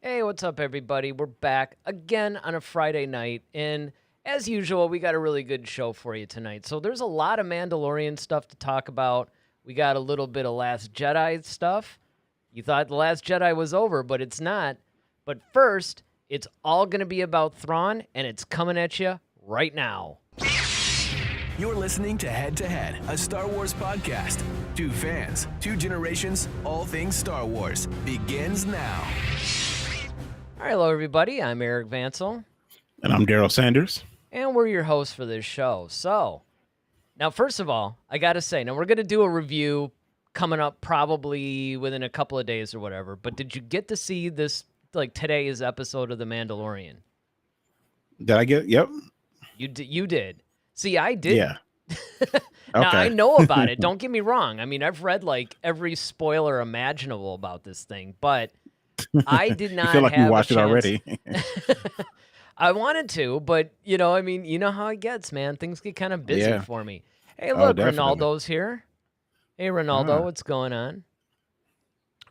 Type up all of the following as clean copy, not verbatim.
Hey, what's up, everybody? We're back again on a Friday night, and as usual, we got a really good show for you tonight. So, there's a lot of Mandalorian stuff to talk about. We got a little bit of Last Jedi stuff. You thought The Last Jedi was over, but it's not. But first, it's all going to be about Thrawn, and it's coming at you right now. You're listening to Head, a Star Wars podcast. Two fans, two generations, all things Star Wars begins now. All right, hello, everybody. I'm Eric Vansel. And I'm Daryl Sanders. And we're your hosts for this show. So, now, first of all, I got to say, now we're going to do a review coming up probably within a couple of days or whatever. But did you get to see this, like today's episode of The Mandalorian? Did I get? Yep. You did. See, I did. Yeah. Now, Okay. I know about it. Don't get me wrong. I mean, I've read like every spoiler imaginable about this thing, but I did not I feel like have you watched a it chance. already. I wanted to, but I mean, you know how it gets, man. Things get kind of busy Yeah. for me. Hey, look, definitely. Ronaldo's here. Hey, Ronaldo, what's going on?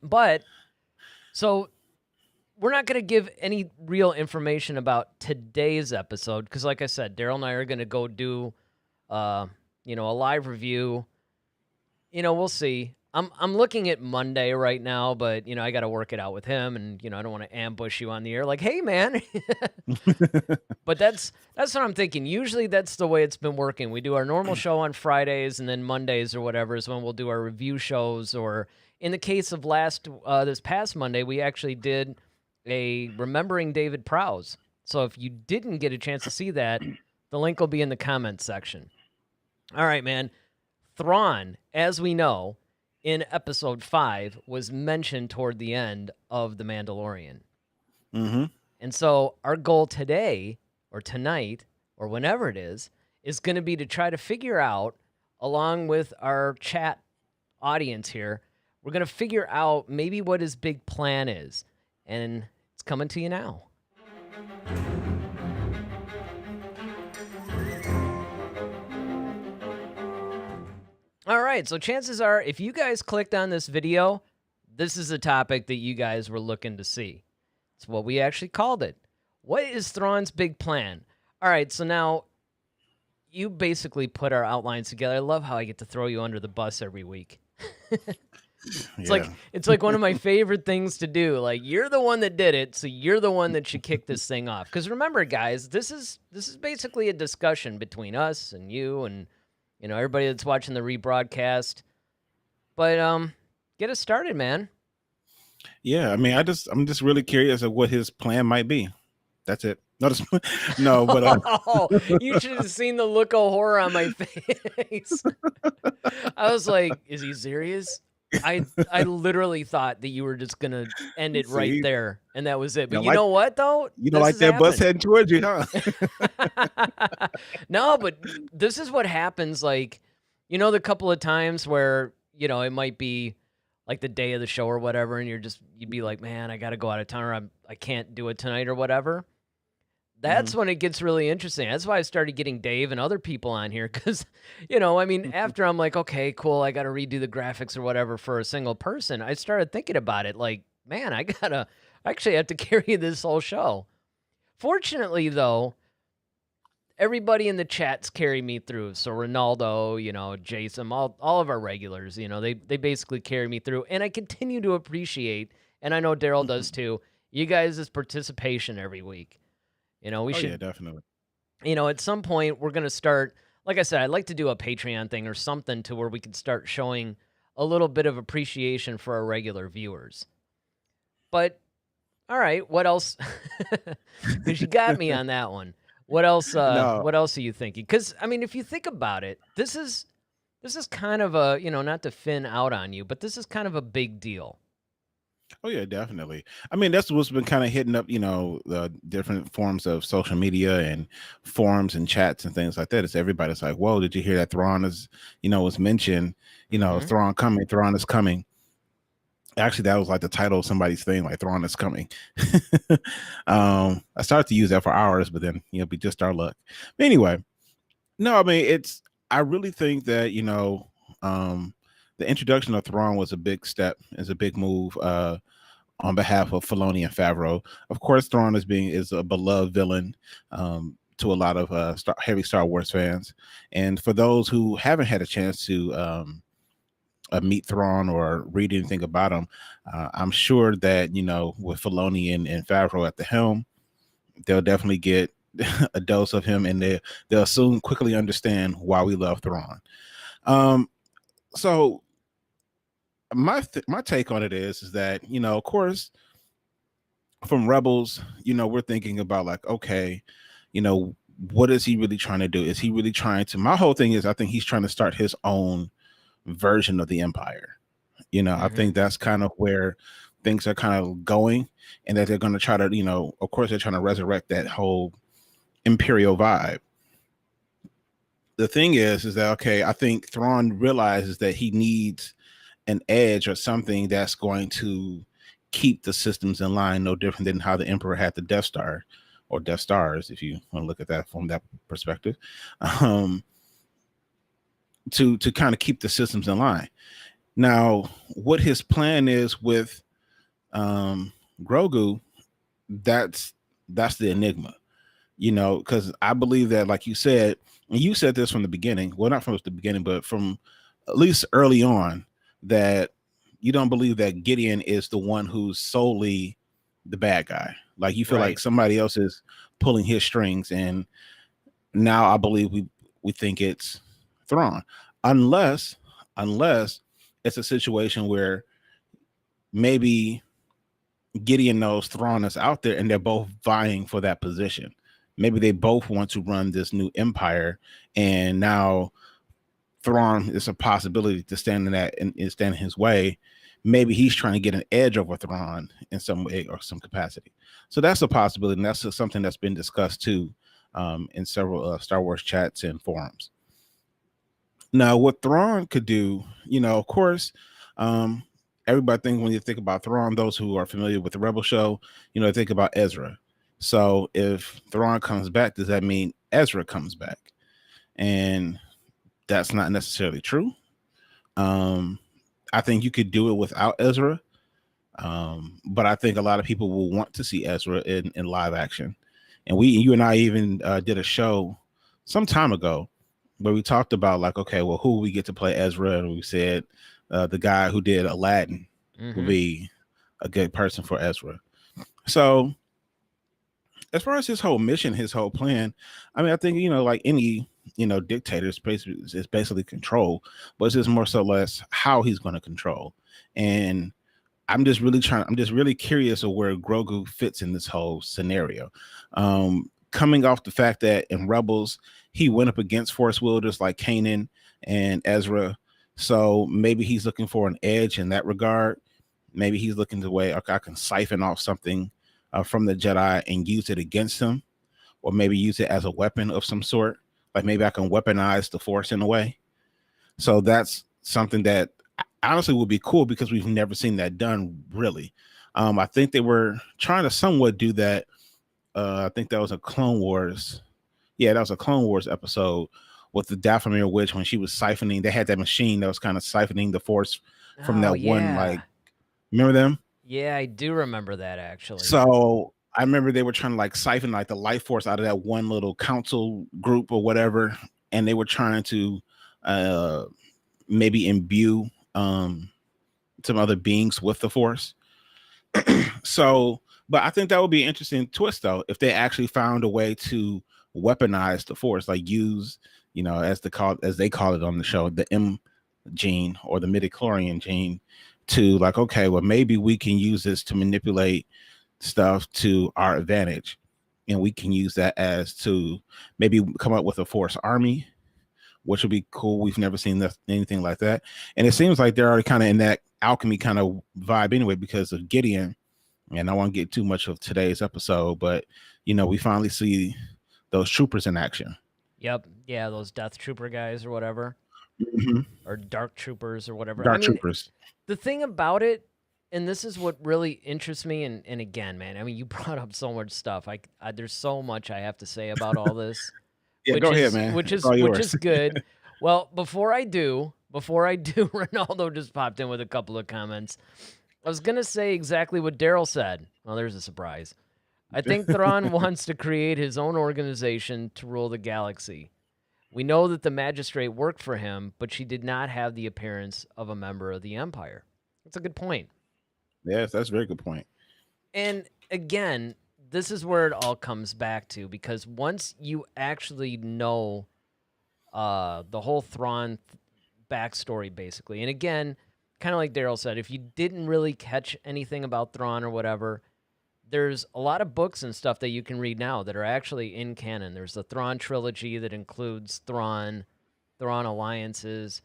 But, so, we're not going to give any real information about today's episode, because like I said, Daryl and I are going to go do, a live review. We'll see. I'm looking at Monday right now, but, I got to work it out with him, and, I don't want to ambush you on the air like, hey, man. But that's what I'm thinking. Usually that's the way it's been working. We do our normal show on Fridays, and then Mondays or whatever is when we'll do our review shows. Or in the case of this past Monday, we actually did a Remembering David Prowse. So if you didn't get a chance to see that, the link will be in the comments section. All right, man. Thrawn, as we know, in episode 5 was mentioned toward the end of The Mandalorian. Mm-hmm. And so our goal today or tonight or whenever it is going to be to try to figure out, along with our chat audience here, we're going to figure out maybe what his big plan is. And it's coming to you now. All right, so chances are, if you guys clicked on this video, this is a topic that you guys were looking to see. It's what we actually called it. What is Thrawn's big plan? All right, so now you basically put our outlines together. I love how I get to throw you under the bus every week. It's like one of my favorite things to do. Like, you're the one that did it, so you're the one that should kick this thing off. Because remember, guys, this is basically a discussion between us and you and everybody that's watching the rebroadcast. But get us started, man. Yeah, I mean, I'm just really curious of what his plan might be. That's it. No, but oh, you should have seen the look of horror on my face. I was like, is he serious? I literally thought that you were just gonna end it right there, and that was it. But you know what, though? You don't like that bus heading towards you, huh? No, but this is what happens. Like, the couple of times where it might be like the day of the show or whatever, and you'd be like, man, I got to go out of town, or I can't do it tonight or whatever. That's when it gets really interesting. That's why I started getting Dave and other people on here because, after I'm like, okay, cool, I got to redo the graphics or whatever for a single person, I started thinking about it like, man, I actually have to carry this whole show. Fortunately, though, everybody in the chats carry me through. So Ronaldo, Jason, all of our regulars, they basically carry me through. And I continue to appreciate, and I know Daryl does too, you guys' participation every week. We should. Yeah, definitely. At some point, we're going to start, like I said, I'd like to do a Patreon thing or something to where we could start showing a little bit of appreciation for our regular viewers. But, all right, what else? Because you got me on that one. What else? No. What else are you thinking? Because, I mean, if you think about it, this is kind of a, not to fin out on you, but this is kind of a big deal. Oh yeah, definitely. I mean, that's what's been kind of hitting up, the different forms of social media and forums and chats and things like that. It's everybody's like, whoa, did you hear that Thrawn is, was mentioned, Thrawn is coming. Actually, that was like the title of somebody's thing, like Thrawn is coming. I started to use that for hours, but then, we just our luck. But anyway, no, I mean, I really think that, the introduction of Thrawn was a big step, is a big move on behalf of Filoni and Favreau. Of course, Thrawn is a beloved villain to a lot of heavy Star Wars fans. And for those who haven't had a chance to meet Thrawn or read anything about him, I'm sure that, with Filoni and Favreau at the helm, they'll definitely get a dose of him, and they'll soon quickly understand why we love Thrawn. So my take on it is that, of course, from Rebels, we're thinking about like, okay, what is he really trying to do? Is he really trying to? My whole thing is, I think he's trying to start his own version of the Empire. I think that's kind of where things are kind of going, and that they're going to try to, of course, they're trying to resurrect that whole Imperial vibe. The thing is that, okay, I think Thrawn realizes that he needs an edge or something that's going to keep the systems in line, no different than how the Emperor had the Death Star, or Death Stars, if you want to look at that from that perspective, to kind of keep the systems in line. Now, what his plan is with Grogu, that's the enigma, because I believe that, like you said, and you said this from the beginning, well, not from the beginning, but from at least early on, that you don't believe that Gideon is the one who's solely the bad guy. Like, you feel like somebody else is pulling his strings, and now I believe we think it's Thrawn, unless it's a situation where maybe Gideon knows Thrawn is out there and they're both vying for that position. Maybe they both want to run this new empire, and now Thrawn is a possibility to stand in that and stand in his way. Maybe he's trying to get an edge over Thrawn in some way or some capacity. So that's a possibility, and that's something that's been discussed too in several Star Wars chats and forums. Now, what Thrawn could do, of course, everybody thinks, when you think about Thrawn, those who are familiar with the Rebel show, think about Ezra. So if Thrawn comes back, does that mean Ezra comes back? And that's not necessarily true. I think you could do it without Ezra. But I think a lot of people will want to see Ezra in live action. And you and I even did a show some time ago where we talked about, like, okay, well, who we get to play Ezra? And we said the guy who did Aladdin would be a good person for Ezra. So as far as his whole mission, his whole plan, I mean, I think, like any, dictator is basically control, but it's just more so less how he's going to control. And I'm just really curious of where Grogu fits in this whole scenario. Coming off the fact that in Rebels, he went up against Force wielders like Kanan and Ezra. So maybe he's looking for an edge in that regard. Maybe he's looking to way, okay, I can siphon off something from the Jedi and use it against him, or maybe use it as a weapon of some sort. Like, maybe I can weaponize the Force in a way. So that's something that honestly would be cool, because we've never seen that done, really. I think they were trying to somewhat do that. I think that was a Clone Wars. Yeah, that was a Clone Wars episode with the Dathomir Witch, when she was siphoning. They had that machine that was kind of siphoning the Force from one, like, remember them? Yeah, I do remember that, actually. So I remember they were trying to, like, siphon, like, the life force out of that one little council group or whatever, and they were trying to maybe imbue some other beings with the Force. So, but I think that would be an interesting twist, though, if they actually found a way to weaponize the Force, like use, as they call it on the show, the M gene, or the midichlorian gene, to, like, okay, well, maybe we can use this to manipulate stuff to our advantage, and we can use that as to maybe come up with a Force army, which would be cool. We've never seen anything like that, and it seems like they're already kind of in that alchemy kind of vibe anyway, because of Gideon. And I won't get too much of today's episode, but we finally see those troopers in action. Yep. Yeah, those Death Trooper guys or whatever. Or Dark Troopers or whatever. Troopers. The thing about it, and this is what really interests me, and again, man, I mean, you brought up so much stuff. There's so much I have to say about all this. Yeah, go ahead, man. Which is good. Well, before I do, Ronaldo just popped in with a couple of comments. I was going to say exactly what Daryl said. Well, there's a surprise. I think Thrawn wants to create his own organization to rule the galaxy. We know that the magistrate worked for him, but she did not have the appearance of a member of the Empire. That's a good point. Yes, that's a very good point. And again, this is where it all comes back to, because once you actually know the whole Thrawn backstory, basically, and again, kind of like Daryl said, if you didn't really catch anything about Thrawn or whatever, there's a lot of books and stuff that you can read now that are actually in canon. There's the Thrawn trilogy that includes Thrawn Alliances,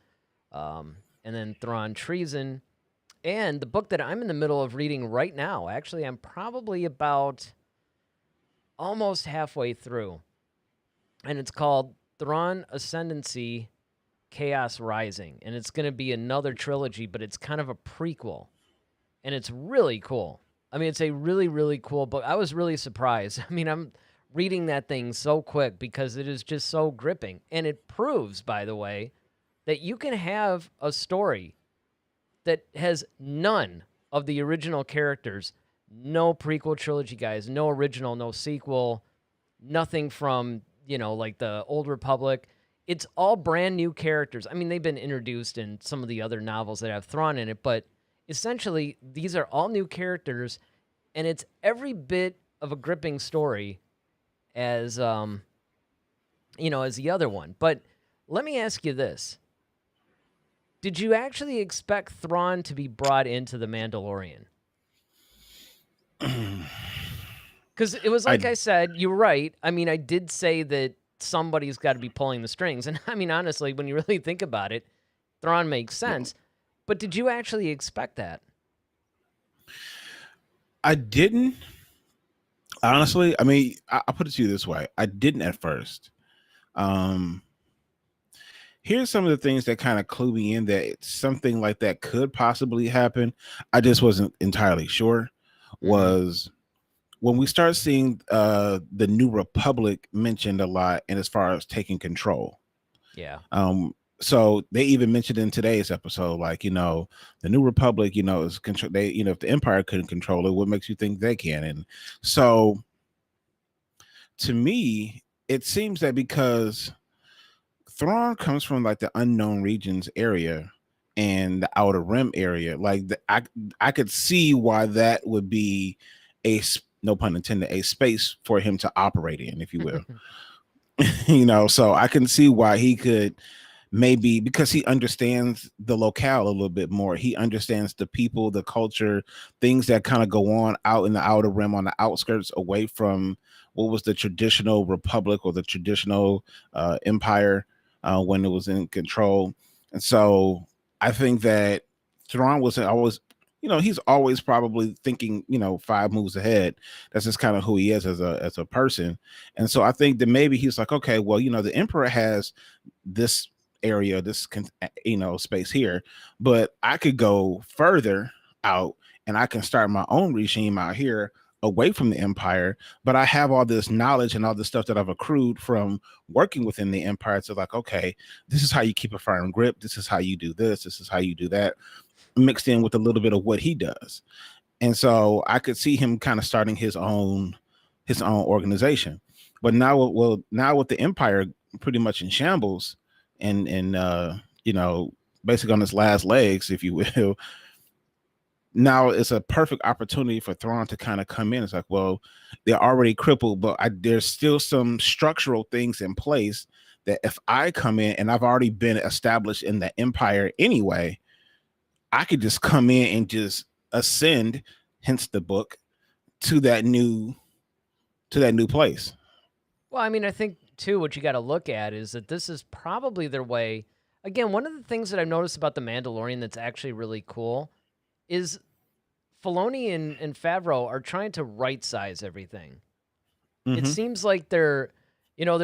and then Thrawn Treason. And the book that I'm in the middle of reading right now, actually, I'm probably about almost halfway through. And it's called Thrawn Ascendancy, Chaos Rising. And it's going to be another trilogy, but it's kind of a prequel. And it's really cool. I mean, it's a really, really cool book. I was really surprised. I mean, I'm reading that thing so quick because it is just so gripping. And it proves, by the way, that you can have a story that has none of the original characters, no prequel trilogy, guys, no original, no sequel, nothing from, like the Old Republic. It's all brand new characters. I mean, they've been introduced in some of the other novels that have Thrawn in it, but essentially, these are all new characters, and it's every bit of a gripping story as, as the other one. But let me ask you this. Did you actually expect Thrawn to be brought into The Mandalorian? Because it was like I said, you're right. I mean, I did say that somebody's got to be pulling the strings. And I mean, honestly, when you really think about it, Thrawn makes sense. But did you actually expect that? I didn't. Honestly, I mean, I'll put it to you this way. I didn't at first. Here's some of the things that kind of clue me in that something like that could possibly happen. I just wasn't entirely sure. Was when we start seeing the New Republic mentioned a lot, and as far as taking control. Yeah. So they even mentioned in today's episode, like, the New Republic, is control. They, if the Empire couldn't control it, what makes you think they can? And so, to me, it seems that because Thrawn comes from like the unknown regions area and the Outer Rim area, like I could see why that would be no pun intended, a space for him to operate in, if you will. So I can see why he could. Maybe because he understands the locale a little bit more. He understands the people, the culture, things that kind of go on out in the Outer Rim, on the outskirts, away from what was the traditional Republic or the traditional Empire when it was in control. And so I think that Thrawn was always, he's always probably thinking, 5 moves ahead. That's just kind of who he is as a person. And so I think that maybe he's like, okay, well, the Emperor has this area, this space here, but I could go further out and I can start my own regime out here away from the Empire, but I have all this knowledge and all this stuff that I've accrued from working within the Empire. So like, okay, this is how you keep a firm grip, this is how you do this is how you do that, mixed in with a little bit of what he does. And so I could see him kind of starting his own organization. But now with the Empire pretty much in shambles, and basically on its last legs, if you will, now it's a perfect opportunity for Thrawn to kind of come in. It's like, well, they're already crippled, but there's still some structural things in place that if I come in and I've already been established in the Empire anyway, I could just come in and just ascend, hence the book, to that new place. Well, I mean, I think too, what you got to look at is that this is probably their way. Again, one of the things that I've noticed about The Mandalorian that's actually really cool is Filoni and Favreau are trying to right-size everything. It seems like they're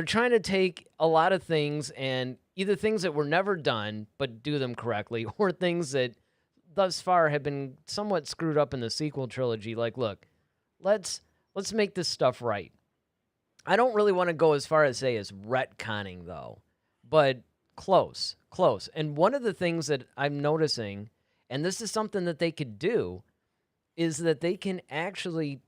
trying to take a lot of things and either things that were never done but do them correctly, or things that thus far have been somewhat screwed up in the sequel trilogy. Like, look, let's make this stuff right. I don't really want to go as far as say as retconning, though, but close. And one of the things that I'm noticing, and this is something that they could do, is that they can actually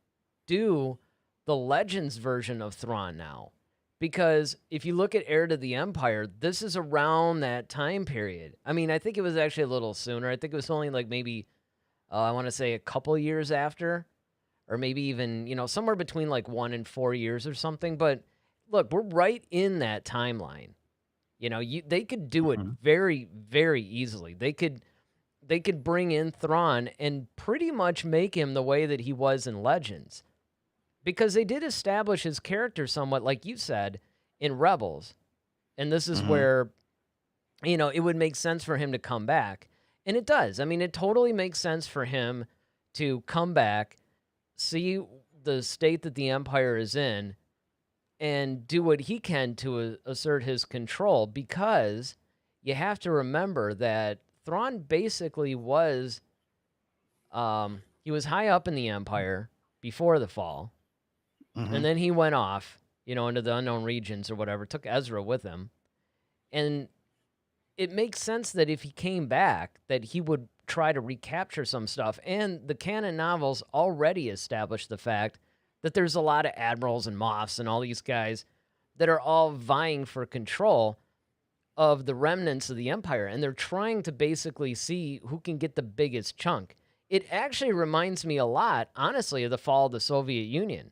do the Legends version of Thrawn now. Because if you look at Heir to the Empire, this is around that time period. I mean, I think it was actually a little sooner. I think it was only like maybe, I want to say a couple years after, or maybe even, somewhere between like 1 and 4 years or something. But look, we're right in that timeline. They could do it very, very easily. They could bring in Thrawn and pretty much make him the way that he was in Legends. Because they did establish his character somewhat, like you said, in Rebels. And this is where, it would make sense for him to come back. And it does. I mean, it totally makes sense for him to come back, see the state that the Empire is in, and do what he can to assert his control. Because you have to remember that Thrawn basically was, he was high up in the Empire before the fall. And then he went off, into the unknown regions or whatever, took Ezra with him. And it makes sense that if he came back, that he would try to recapture some stuff. And the canon novels already established the fact that there's a lot of admirals and moffs and all these guys that are all vying for control of the remnants of the Empire. And they're trying to basically see who can get the biggest chunk. It actually reminds me a lot, honestly, of the fall of the Soviet Union.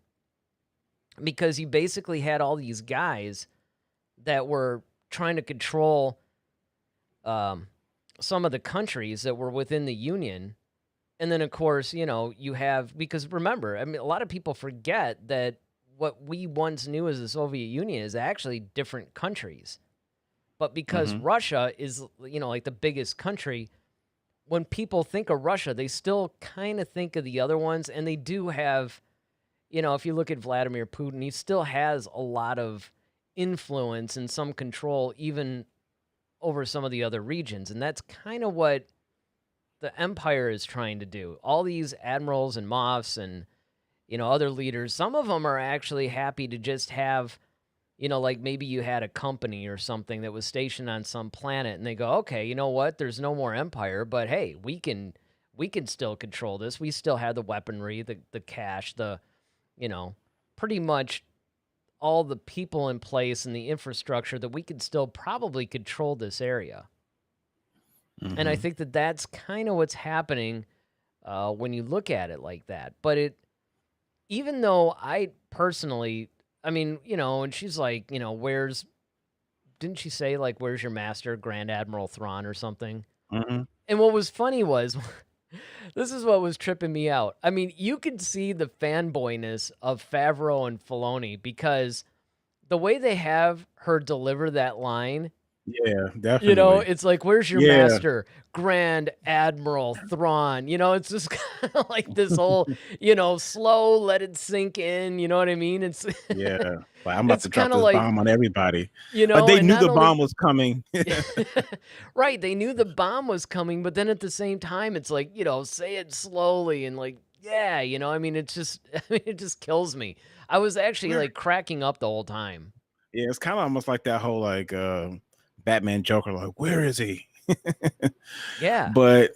Because you basically had all these guys that were trying to control some of the countries that were within the Union. And then, of course, you have, because remember, I mean, a lot of people forget that what we once knew as the Soviet Union is actually different countries. But because Russia is, like the biggest country, when people think of Russia, they still kind of think of the other ones. And they do have, if you look at Vladimir Putin, he still has a lot of influence and some control even over some of the other regions. And that's kind of what the Empire is trying to do. All these admirals and moffs and, other leaders, some of them are actually happy to just have, like maybe you had a company or something that was stationed on some planet and they go, okay, you know what? There's no more Empire, but hey, we can still control this. We still have the weaponry, the cash, pretty much all the people in place and the infrastructure that we could still probably control this area. And I think that that's kind of what's happening when you look at it like that. But even though I personally, I mean, and she's like, didn't she say like, where's your master, Grand Admiral Thrawn or something? And what was funny was, this is what was tripping me out. I mean, you could see the fanboyness of Favreau and Filoni because the way they have her deliver that line, yeah, definitely. It's like, where's your master, Grand Admiral Thrawn? It's just kind of like this whole, slow, let it sink in. You know what I mean? It's like, I'm about to drop this bomb on everybody. But they knew the bomb was coming. Right. They knew the bomb was coming, but then at the same time, it's like, say it slowly and like, yeah, I mean, it just kills me. I was actually like cracking up the whole time. Yeah, it's kind of almost like that whole like Batman Joker, like, where is he? Yeah. But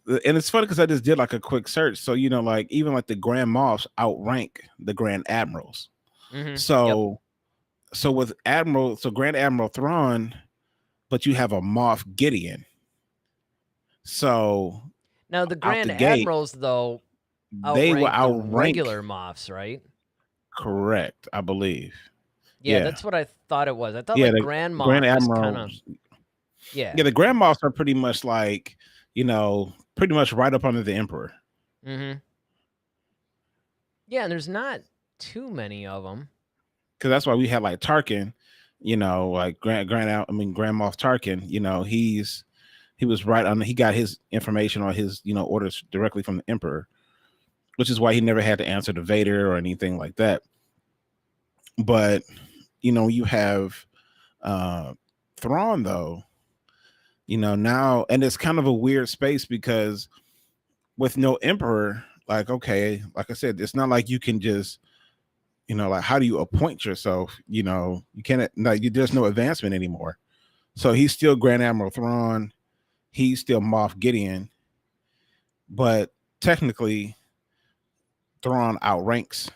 and it's funny because I just did like a quick search. So, like even like the Grand Moffs outrank the Grand Admirals. So with Grand Admiral Thrawn, but you have a Moff Gideon. So now the Grand Admirals, though, they will outrank regular Moffs, right? Correct, I believe. Yeah, that's what I thought it was. I thought like Grand Moff Grand was Admiral kind of... Yeah, the Grand Moffs are pretty much like, pretty much right up under the Emperor. Yeah, and there's not too many of them. Because that's why we had like Tarkin, like Grand Moff Tarkin. He was right on. He got his information or his orders directly from the Emperor, which is why he never had to answer to Vader or anything like that. But you have Thrawn though, now, and it's kind of a weird space because with no Emperor, like, okay, like I said, it's not like you can just, like, how do you appoint yourself? You can't, there's no advancement anymore. So he's still Grand Admiral Thrawn. He's still Moff Gideon. But technically, Thrawn outranks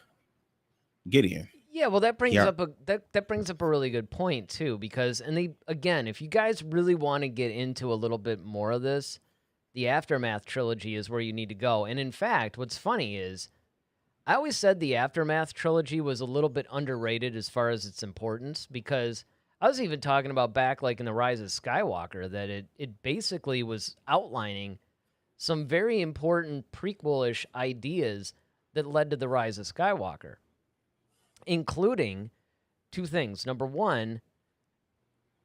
Gideon. Yeah, well, that brings Yeah. up that brings up a really good point too, because again, if you guys really want to get into a little bit more of this, the Aftermath trilogy is where you need to go. And in fact, what's funny is I always said the Aftermath trilogy was a little bit underrated as far as its importance, because I was even talking about back like in The Rise of Skywalker that it basically was outlining some very important prequel-ish ideas that led to The Rise of Skywalker, including two things. Number one,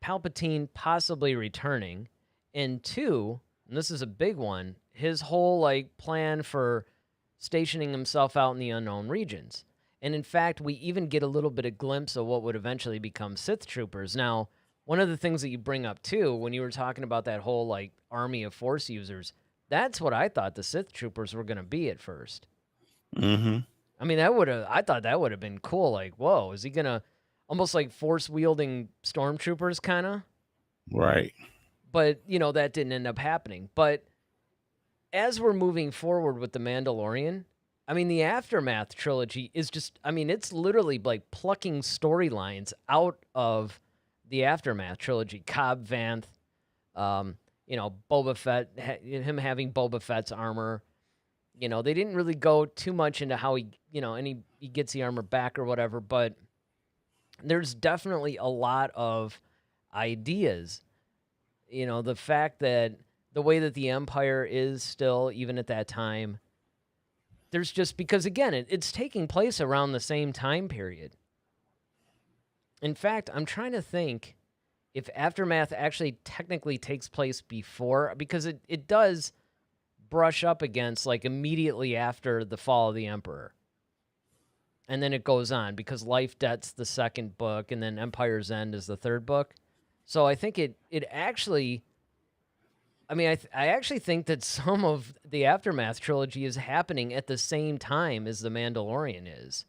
Palpatine possibly returning, and two, and this is a big one, his whole like plan for stationing himself out in the unknown regions. And in fact, we even get a little bit of glimpse of what would eventually become Sith troopers. Now, one of the things that you bring up too, when you were talking about that whole like army of Force users, that's what I thought the Sith troopers were going to be at first. Mm-hmm. I mean, I thought that would have been cool. Like, whoa, is he going to almost like force wielding stormtroopers kind of? Right. But, you know, that didn't end up happening. But as we're moving forward with The Mandalorian, I mean, the Aftermath trilogy is just, I mean, it's literally like plucking storylines out of the Aftermath trilogy. Cobb Vanth, you know, Boba Fett, him having Boba Fett's armor. You know, they didn't really go too much into how he, you know, and he gets the armor back or whatever, but there's definitely a lot of ideas. You know, the fact that the way that the Empire is still, even at that time, there's just, because again, it's taking place around the same time period. In fact, I'm trying to think if Aftermath actually technically takes place before, because it does brush up against like immediately after the fall of the Emperor. And then it goes on because Life Debt's the second book and then Empire's End is the third book. So I think it actually, I mean, I actually think that some of the Aftermath trilogy is happening at the same time as The Mandalorian is,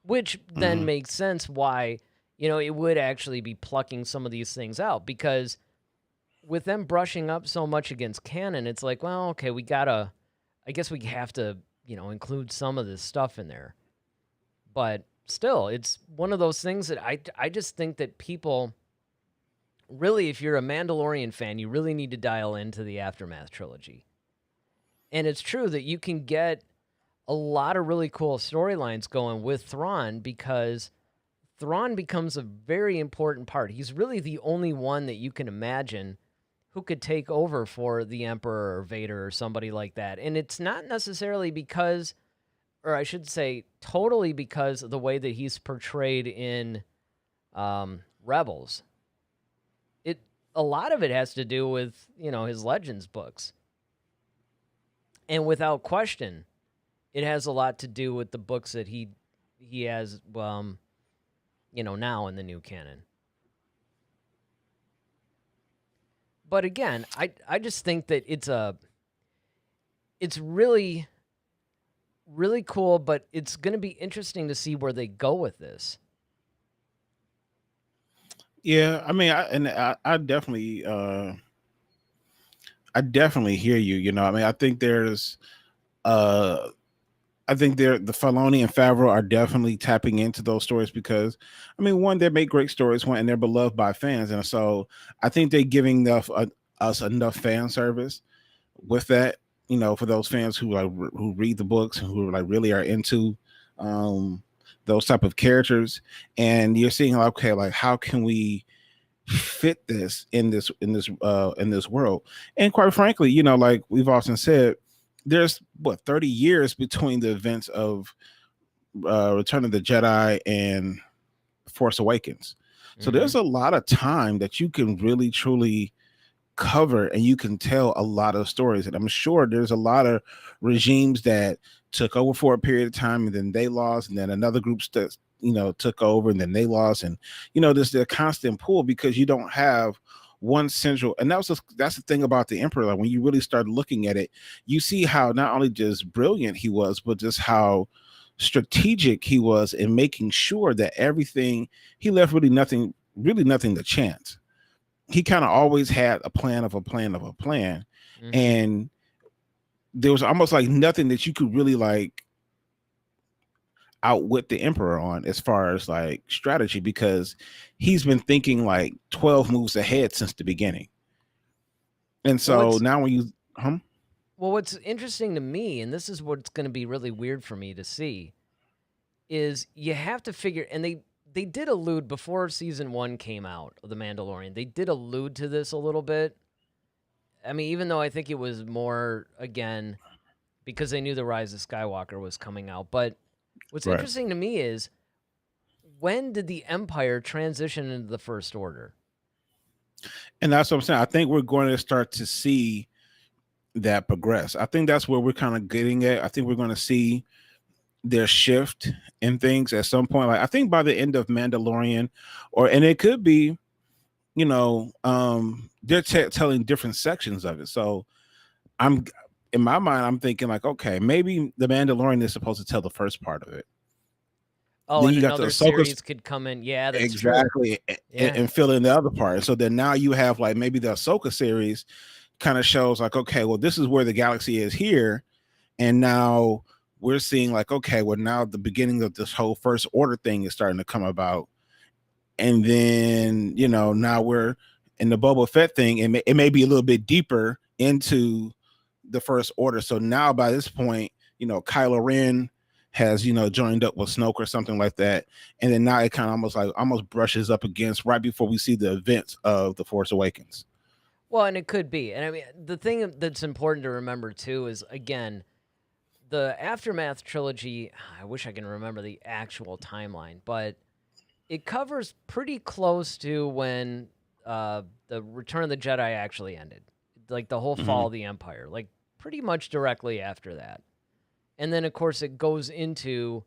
which then makes sense why, you know, it would actually be plucking some of these things out, because with them brushing up so much against canon, it's like, well, okay, I guess we have to, you know, include some of this stuff in there. But still, it's one of those things that I just think that people, really, if you're a Mandalorian fan, you really need to dial into the Aftermath trilogy. And it's true that you can get a lot of really cool storylines going with Thrawn, because Thrawn becomes a very important part. He's really the only one that you can imagine who could take over for the Emperor or Vader or somebody like that. And it's not necessarily because, or I should say totally because of the way that he's portrayed in Rebels. A lot of it has to do with, you know, his Legends books. And without question, it has a lot to do with the books that he has, you know, now in the new canon. But again, I just think that it's really, really cool, but it's going to be interesting to see where they go with this. Yeah, I mean, I definitely hear you. You know, I mean, I think the Filoni and Favreau are definitely tapping into those stories because, I mean, one, they make great stories, and they're beloved by fans, and so I think they're giving us enough fan service with that. You know, for those fans who who read the books and who like really are into those type of characters, and you're seeing like, okay, like how can we fit this in this world? And quite frankly, you know, like we've often said, there's 30 years between the events of Return of the Jedi and Force Awakens. So there's a lot of time that you can really truly cover, and you can tell a lot of stories. And I'm sure there's a lot of regimes that took over for a period of time and then they lost, and then another group took over and then they lost. And, you know, there's a constant pull because you don't have one central, and that's the thing about the Emperor. Like when you really start looking at it, you see how not only just brilliant he was, but just how strategic he was in making sure that everything, he left really nothing to chance. He kind of always had a plan of a plan of a plan. And there was almost like nothing that you could really like outwit the Emperor on as far as like strategy, because he's been thinking like 12 moves ahead since the beginning. And so now when you well, what's interesting to me, and this is what's going to be really weird for me to see, is you have to figure, and they did allude before season 1 came out of The Mandalorian, they did allude to this a little bit. I mean, even though I think it was more, again, because they knew The Rise of Skywalker was coming out. But what's interesting to me is, when did the Empire transition into the First Order? And that's what I'm saying. I think we're going to start to see that progress. I think that's where we're kind of getting at. I think we're going to see their shift in things at some point. Like I think by the end of Mandalorian, and it could be, you know, they're telling different sections of it. So in my mind, I'm thinking like, okay, maybe the Mandalorian is supposed to tell the first part of it. Oh, then and another series could come in. Yeah, that's exactly. True. And fill in the other part. So then now you have like maybe the Ahsoka series kind of shows like, okay, well, this is where the galaxy is here. And now we're seeing like, okay, well, now the beginning of this whole First Order thing is starting to come about. And then, you know, now we're in the Boba Fett thing, and it may be a little bit deeper into the First Order. So now by this point, you know, Kylo Ren has, you know, joined up with Snoke or something like that. And then now it kind of almost brushes up against right before we see the events of The Force Awakens. Well, and it could be. And I mean, the thing that's important to remember too is, again, the Aftermath trilogy, I wish I can remember the actual timeline, but it covers pretty close to when the Return of the Jedi actually ended. Like the whole fall of the Empire, like pretty much directly after that. And then, of course, it goes into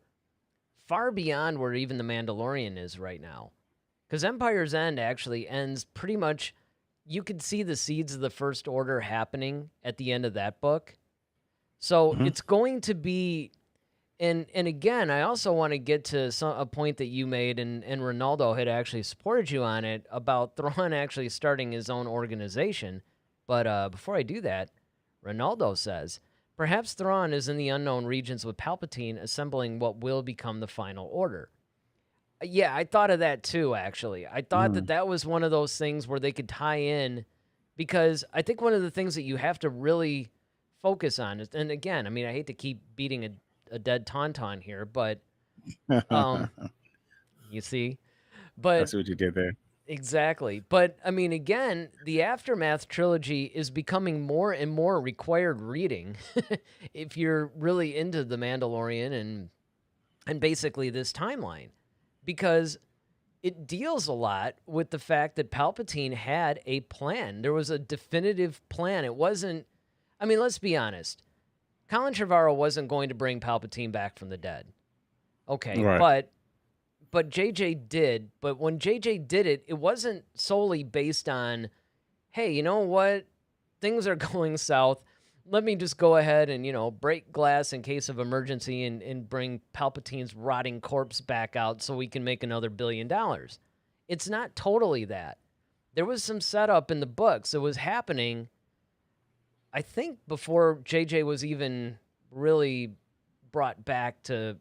far beyond where even The Mandalorian is right now. Because Empire's End actually ends pretty much, you could see the seeds of the First Order happening at the end of that book. So it's going to be, and again, I also want to get to a point that you made, and Ronaldo had actually supported you on it, about Thrawn actually starting his own organization. But before I do that, Ronaldo says, perhaps Thrawn is in the unknown regions with Palpatine assembling what will become the Final Order. Yeah, I thought of that too, actually. I thought that was one of those things where they could tie in, because I think one of the things that you have to really focus on is, and again, I mean, I hate to keep beating a dead tauntaun here, but you see? But that's what you did there. Exactly. But, I mean, again, the Aftermath trilogy is becoming more and more required reading if you're really into The Mandalorian and basically this timeline, because it deals a lot with the fact that Palpatine had a plan. There was a definitive plan. It wasn't, I mean, let's be honest. Colin Trevorrow wasn't going to bring Palpatine back from the dead. Okay, right. But JJ did. But when JJ did it, it wasn't solely based on, hey, you know what? Things are going south. Let me just go ahead and, you know, break glass in case of emergency and bring Palpatine's rotting corpse back out so we can make another $1 billion. It's not totally that. There was some setup in the books that was happening, I think, before JJ was even really brought back to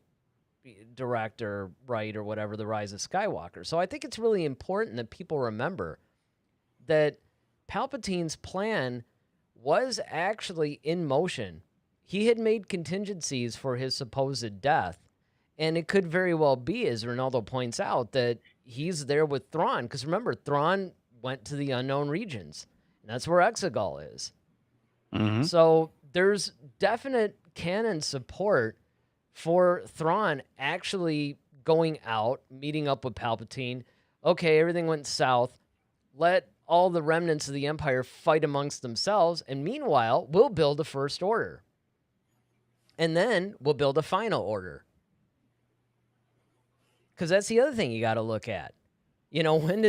direct or write or whatever The Rise of Skywalker. So I think it's really important that people remember that Palpatine's plan was actually in motion. He had made contingencies for his supposed death, and it could very well be, as Ronaldo points out, that he's there with Thrawn, because remember, Thrawn went to the unknown regions, and that's where Exegol is. So there's definite canon support for Thrawn actually going out, meeting up with Palpatine. Okay, everything went south. Let all the remnants of the Empire fight amongst themselves, and meanwhile, we'll build a First Order. And then we'll build a Final Order. Because that's the other thing you got to look at. You know, when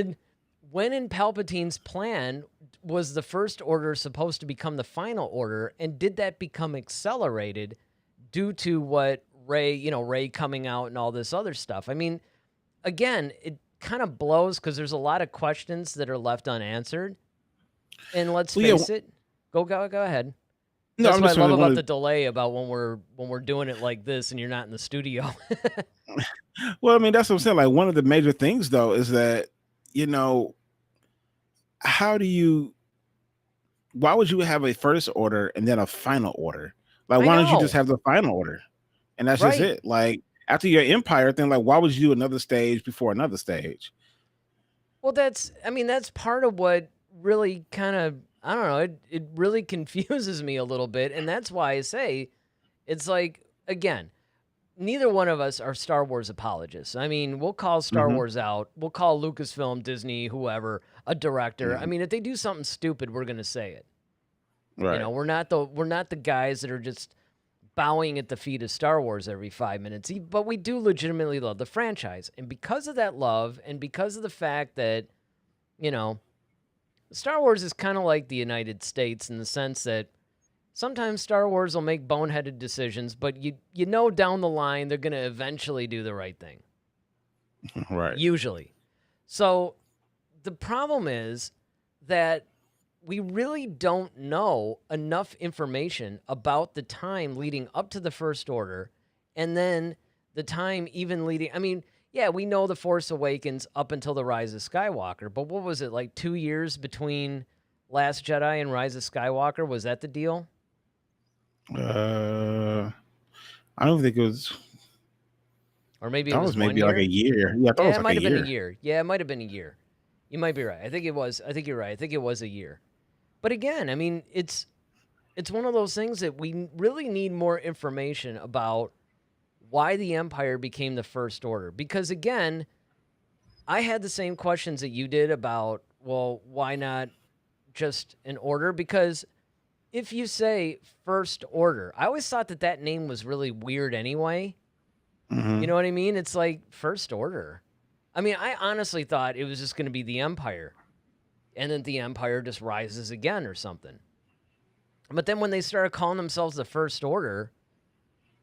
in Palpatine's plan was the First Order supposed to become the Final Order, and did that become accelerated due to what Rey coming out and all this other stuff? I mean, again, it kind of blows because there's a lot of questions that are left unanswered. And let's face it. Go ahead. No, That's I'm what I just saying love like one about of the delay about when we're doing it like this and you're not in the studio. well, I mean, that's what I'm saying. Like one of the major things though is that, you know, how do you why would you have a first order and then a final order? Like, I why don't you just know. have the final order? And that's just Right. it. Like after your empire thing, like why would you do another stage before another stage? Well, that's part of what really kind of, I don't know, it really confuses me a little bit, and that's why I say it's like, again, neither one of us are Star Wars apologists. I mean, we'll call Star Hmm. Wars out. We'll call Lucasfilm, Disney, whoever, a director. I Hmm. mean, if they do something stupid, we're going to say it. You know, Right. we're not the guys that are just bowing at the feet of Star Wars every 5 minutes. But we do legitimately love the franchise. And because of that love and because of the fact that, you know, Star Wars is kind of like the United States in the sense that sometimes Star Wars will make boneheaded decisions, but you know down the line they're going to eventually do the right thing. Right. Usually. So the problem is that we really don't know enough information about the time leading up to the First Order and then the time even leading. I mean, yeah, we know The Force Awakens up until the Rise of Skywalker, but what was it, like 2 years between Last Jedi and Rise of Skywalker? Was that the deal? I don't think it was. Or maybe it That was was 1 maybe like a year? year. Yeah, I thought it Yeah, was it like a might have been a year. year. Yeah, it might have been a year. You might be right. I think you're right. I think it was a year. But again, I mean, it's one of those things that we really need more information about why the Empire became the First Order. Because again, I had the same questions that you did about, well, why not just an order? Because if you say First Order, I always thought that that name was really weird anyway. You Hmm. know what I mean? It's like First Order. I mean, I honestly thought it was just going to be the Empire, and then the Empire just rises again or something. But then when they started calling themselves the First Order,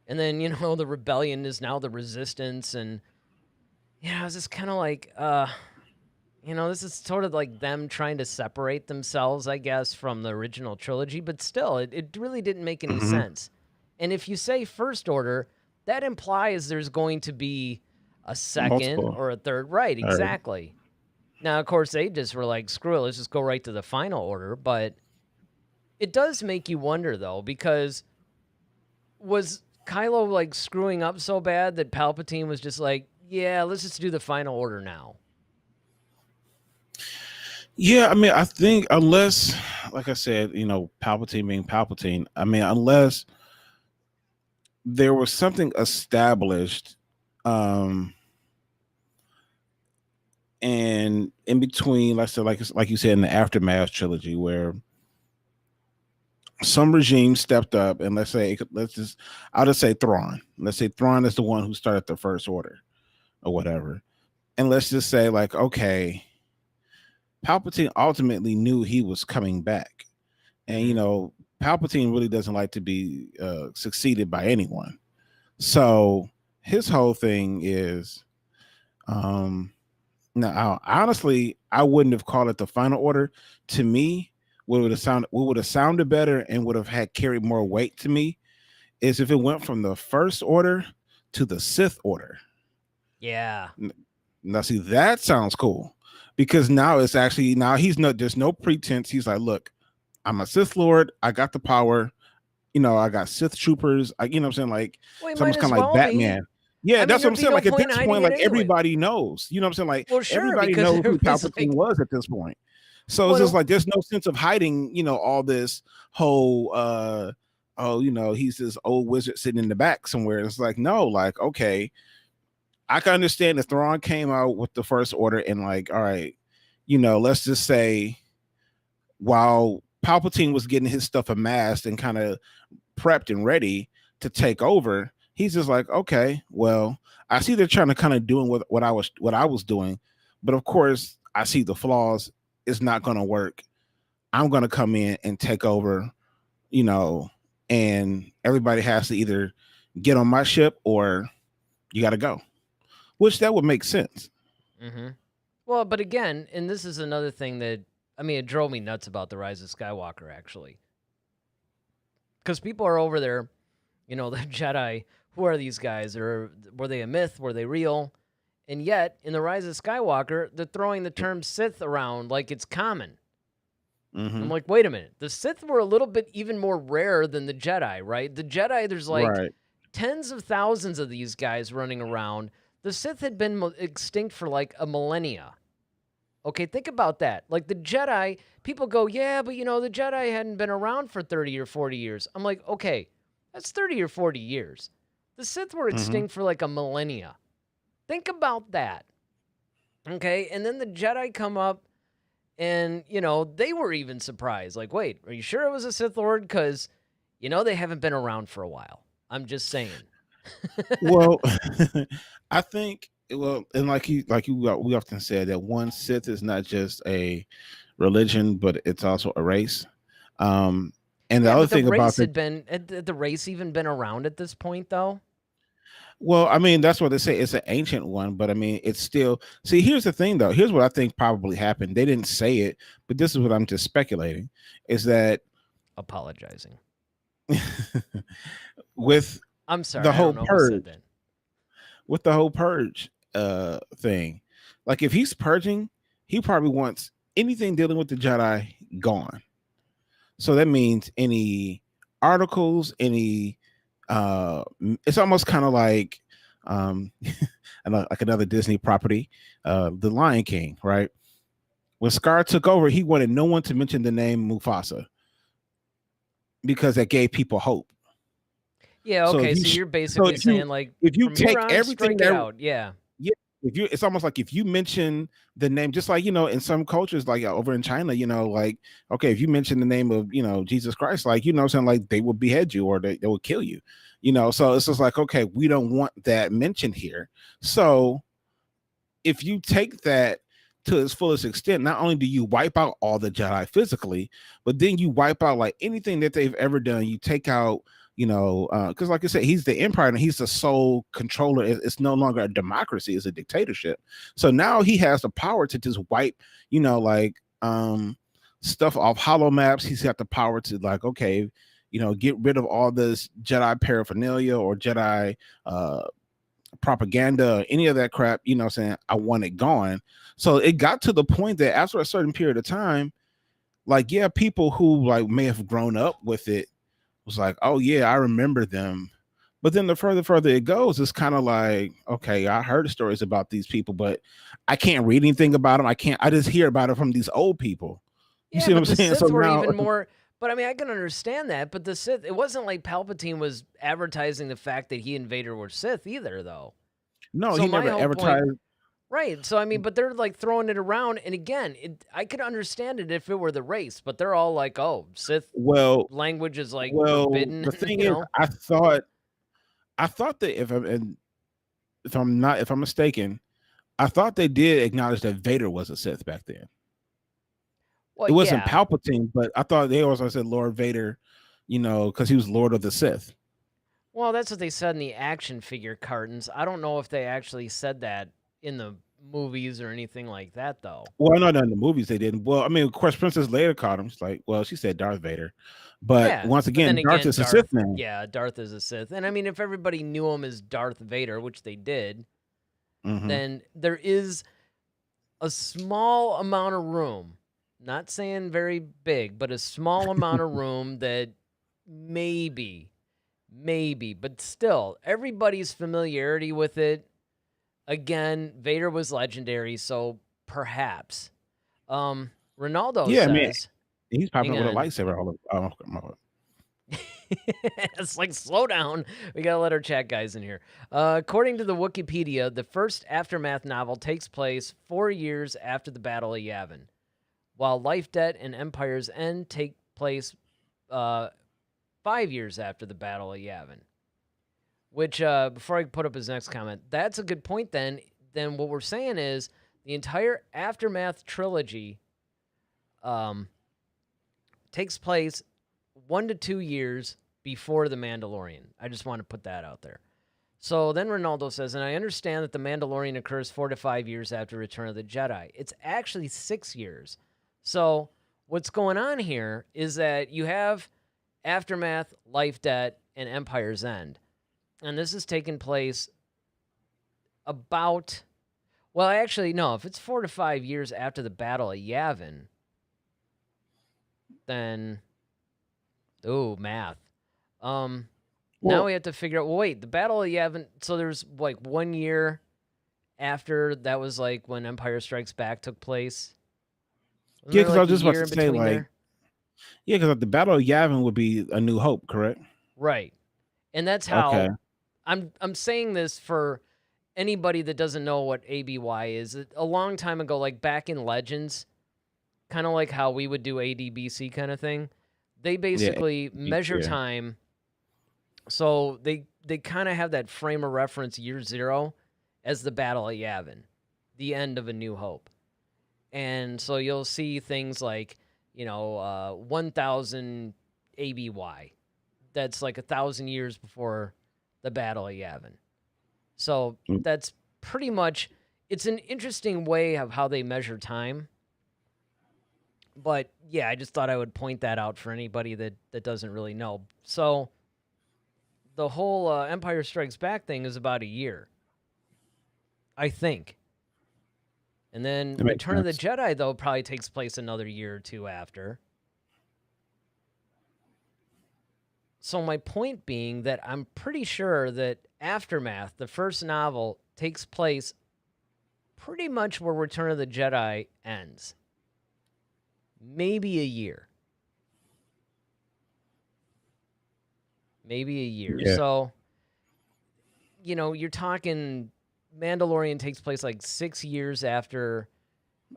and then, you know, the rebellion is now the resistance, and yeah, I was just kind of like, you know, this is sort of like them trying to separate themselves, I guess, from the original trilogy, but still, it really didn't make any Hmm. sense. And if you say First Order, that implies there's going to be a second Multiple. or a third. Right, All right. exactly. Now, of course, they just were like, screw it, let's just go right to the final order. But it does make you wonder, though, because was Kylo like screwing up so bad that Palpatine was just like, yeah, let's just do the final order now? Yeah, I mean, I think unless, like I said, you know, Palpatine being Palpatine, I mean, unless there was something established, um, and in between, let's say, like you said in the Aftermath trilogy, where some regime stepped up, and I'll just say Thrawn. Let's say Thrawn is the one who started the First Order or whatever, and let's just say, like, okay, Palpatine ultimately knew he was coming back. And you Mm-hmm. know, Palpatine really doesn't like to be succeeded by anyone. So his whole thing is, um, now honestly, I wouldn't have called it the final order. To me, what would have sounded better and would have had carried more weight to me is if it went from the first order to the Sith order. Yeah. Now, see, that sounds cool because now it's actually now he's not there's no pretense. He's like, look, I'm a Sith Lord. I got the power. You know, I got Sith troopers. You know what I'm saying? Like, Well, he it's might almost as kind of like well be. Batman. Yeah, I mean, that's what there'd I'm be saying. no Like at point in this hiding point, it like anyway. everybody knows. You know what I'm saying? Like Well, sure, everybody because knows there who was Palpatine like, was at this point. So it's just well, like there's no sense of hiding, you know, all this whole oh, you know, he's this old wizard sitting in the back somewhere. It's like, no, like, okay, I can understand if Thrawn came out with the first order and like, all right, you know, let's just say while Palpatine was getting his stuff amassed and kind of prepped and ready to take over, he's just like, okay, well, I see they're trying to kind of doing what I was doing, but of course I see the flaws. It's not going to work. I'm going to come in and take over, you know, and everybody has to either get on my ship or you got to go, which that would make sense. mm-hmm. Well, but again, and this is another thing that, I mean, it drove me nuts about the Rise of Skywalker, actually. because people are over there, the Jedi, who are these guys? Or were they a myth? Were they real? And yet, in The Rise of Skywalker, they're throwing the term Sith around like it's common. I'm like, wait a minute. The Sith were a little bit even more rare than the Jedi, right? The Jedi, there's like tens of thousands of these guys running around. The Sith had been extinct for like a millennia. Okay, think about that. Like the Jedi, people go, yeah, but the Jedi hadn't been around for 30 or 40 years. I'm like, okay, that's 30 or 40 years. The Sith were extinct for like a millennia. Think about that. Okay, and then the Jedi come up and, they were even surprised. Like, wait, are you sure it was a Sith Lord? Because, they haven't been around for a while. I'm just saying. Well, I think, and we often said that one Sith is not just a religion, but it's also a race. And the other thing about had the race even been around at this point, though? Well, I mean, that's what they say. It's an ancient one, but I mean, it's still. See, here's the thing, though. Here's what I think probably happened. They didn't say it, but this is what I'm just speculating: is that apologizing with I'm sorry, the whole purge. With the whole purge thing, like if he's purging, he probably wants anything dealing with the Jedi gone. So that means any articles, any. It's almost kind of like like another Disney property, The Lion King, right? When Scar took over, he wanted no one to mention the name Mufasa because that gave people hope. Yeah, okay, so you're basically saying like if you take everything out, yeah. It's almost like if you mention the name, just like in some cultures, like over in China, like okay, if you mention the name of Jesus Christ, like something like they will behead you or they will kill you, so it's just like, okay, we don't want that mentioned here. So if you take that to its fullest extent, not only do you wipe out all the Jedi physically, but then you wipe out like anything that they've ever done. You take out because like I said, he's the empire and he's the sole controller. It's no longer a democracy, it's a dictatorship. So now he has the power to just wipe, stuff off holo maps. He's got the power to like, okay, get rid of all this Jedi paraphernalia or Jedi propaganda or any of that crap, saying I want it gone. So it got to the point that after a certain period of time, like, yeah, people who like may have grown up with it was like, oh yeah, I remember them. But then the further it goes, it's kind of like, okay, I heard stories about these people, but I can't read anything about them. I just hear about it from these old people. You see what I'm saying? So now, even more, but I mean, I can understand that, but the Sith, it wasn't like Palpatine was advertising the fact that he and Vader were Sith either, though. No, so he never advertised. Right. So, I mean, but they're like throwing it around. And again, I could understand it if it were the race, but they're all like, oh, Sith language is like forbidden. The thing is, I thought that if I'm mistaken, I thought they did acknowledge that Vader was a Sith back then. Well, it wasn't Palpatine, but I thought they also said Lord Vader, because he was Lord of the Sith. Well, that's what they said in the action figure cartons. I don't know if they actually said that in the movies or anything like that, though. Well, no, in the movies they didn't. Well, I mean, of course, Princess Leia caught him. She's like, well, she said Darth Vader, but once again, Darth is a Sith name. Yeah, Darth is a Sith, and I mean, if everybody knew him as Darth Vader, which they did, then there is a small amount of room. Not saying very big, but a small amount of room that maybe, but still, everybody's familiarity with it. Again, Vader was legendary, so perhaps. Ronaldo says... man, he's popping up with a lightsaber all over. It's like, slow down. We got to let our chat guys in here. According to the Wikipedia, the first Aftermath novel takes place 4 years after the Battle of Yavin, while Life, Debt, and Empire's End take place 5 years after the Battle of Yavin. Which, before I put up his next comment, that's a good point then. Then what we're saying is the entire Aftermath trilogy takes place 1 to 2 years before The Mandalorian. I just want to put that out there. So then Ronaldo says, and I understand that The Mandalorian occurs 4 to 5 years after Return of the Jedi. It's actually 6 years. So what's going on here is that you have Aftermath, Life Debt, and Empire's End. And this is taking place about, well, actually, no, if it's 4 to 5 years after the Battle of Yavin, then, math. Now we have to figure out, well, wait, the Battle of Yavin, so there's like 1 year after that was like when Empire Strikes Back took place. Yeah, because I was just about to say, like, yeah, because the Battle of Yavin would be A New Hope, correct? Right. And that's how I'm saying this for anybody that doesn't know what ABY is. A long time ago, like back in Legends, kind of like how we would do ADBC kind of thing, they basically measure time. So they kind of have that frame of reference year 0 as the Battle of Yavin, the end of A New Hope. And so you'll see things like, 1000 ABY. That's like 1,000 years before the Battle of Yavin. So that's pretty much, it's an interesting way of how they measure time. But yeah, I just thought I would point that out for anybody that doesn't really know. So the whole Empire Strikes Back thing is about a year, I think. And then Return of the Jedi, though, probably takes place another year or two after. So my point being that I'm pretty sure that Aftermath, the first novel, takes place pretty much where Return of the Jedi ends. Maybe a year. Yeah. So, you're talking Mandalorian takes place like 6 years after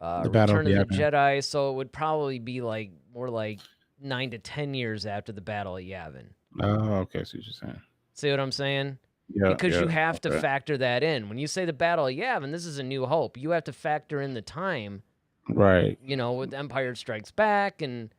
Return of the Jedi, so it would probably be like more like 9 to 10 years after the Battle of Yavin. Oh, okay. See what you're saying. See what I'm saying? Yeah. Because you have to factor that in. When you say the Battle of Yavin, this is A New Hope. You have to factor in the time. Right. With Empire Strikes Back and,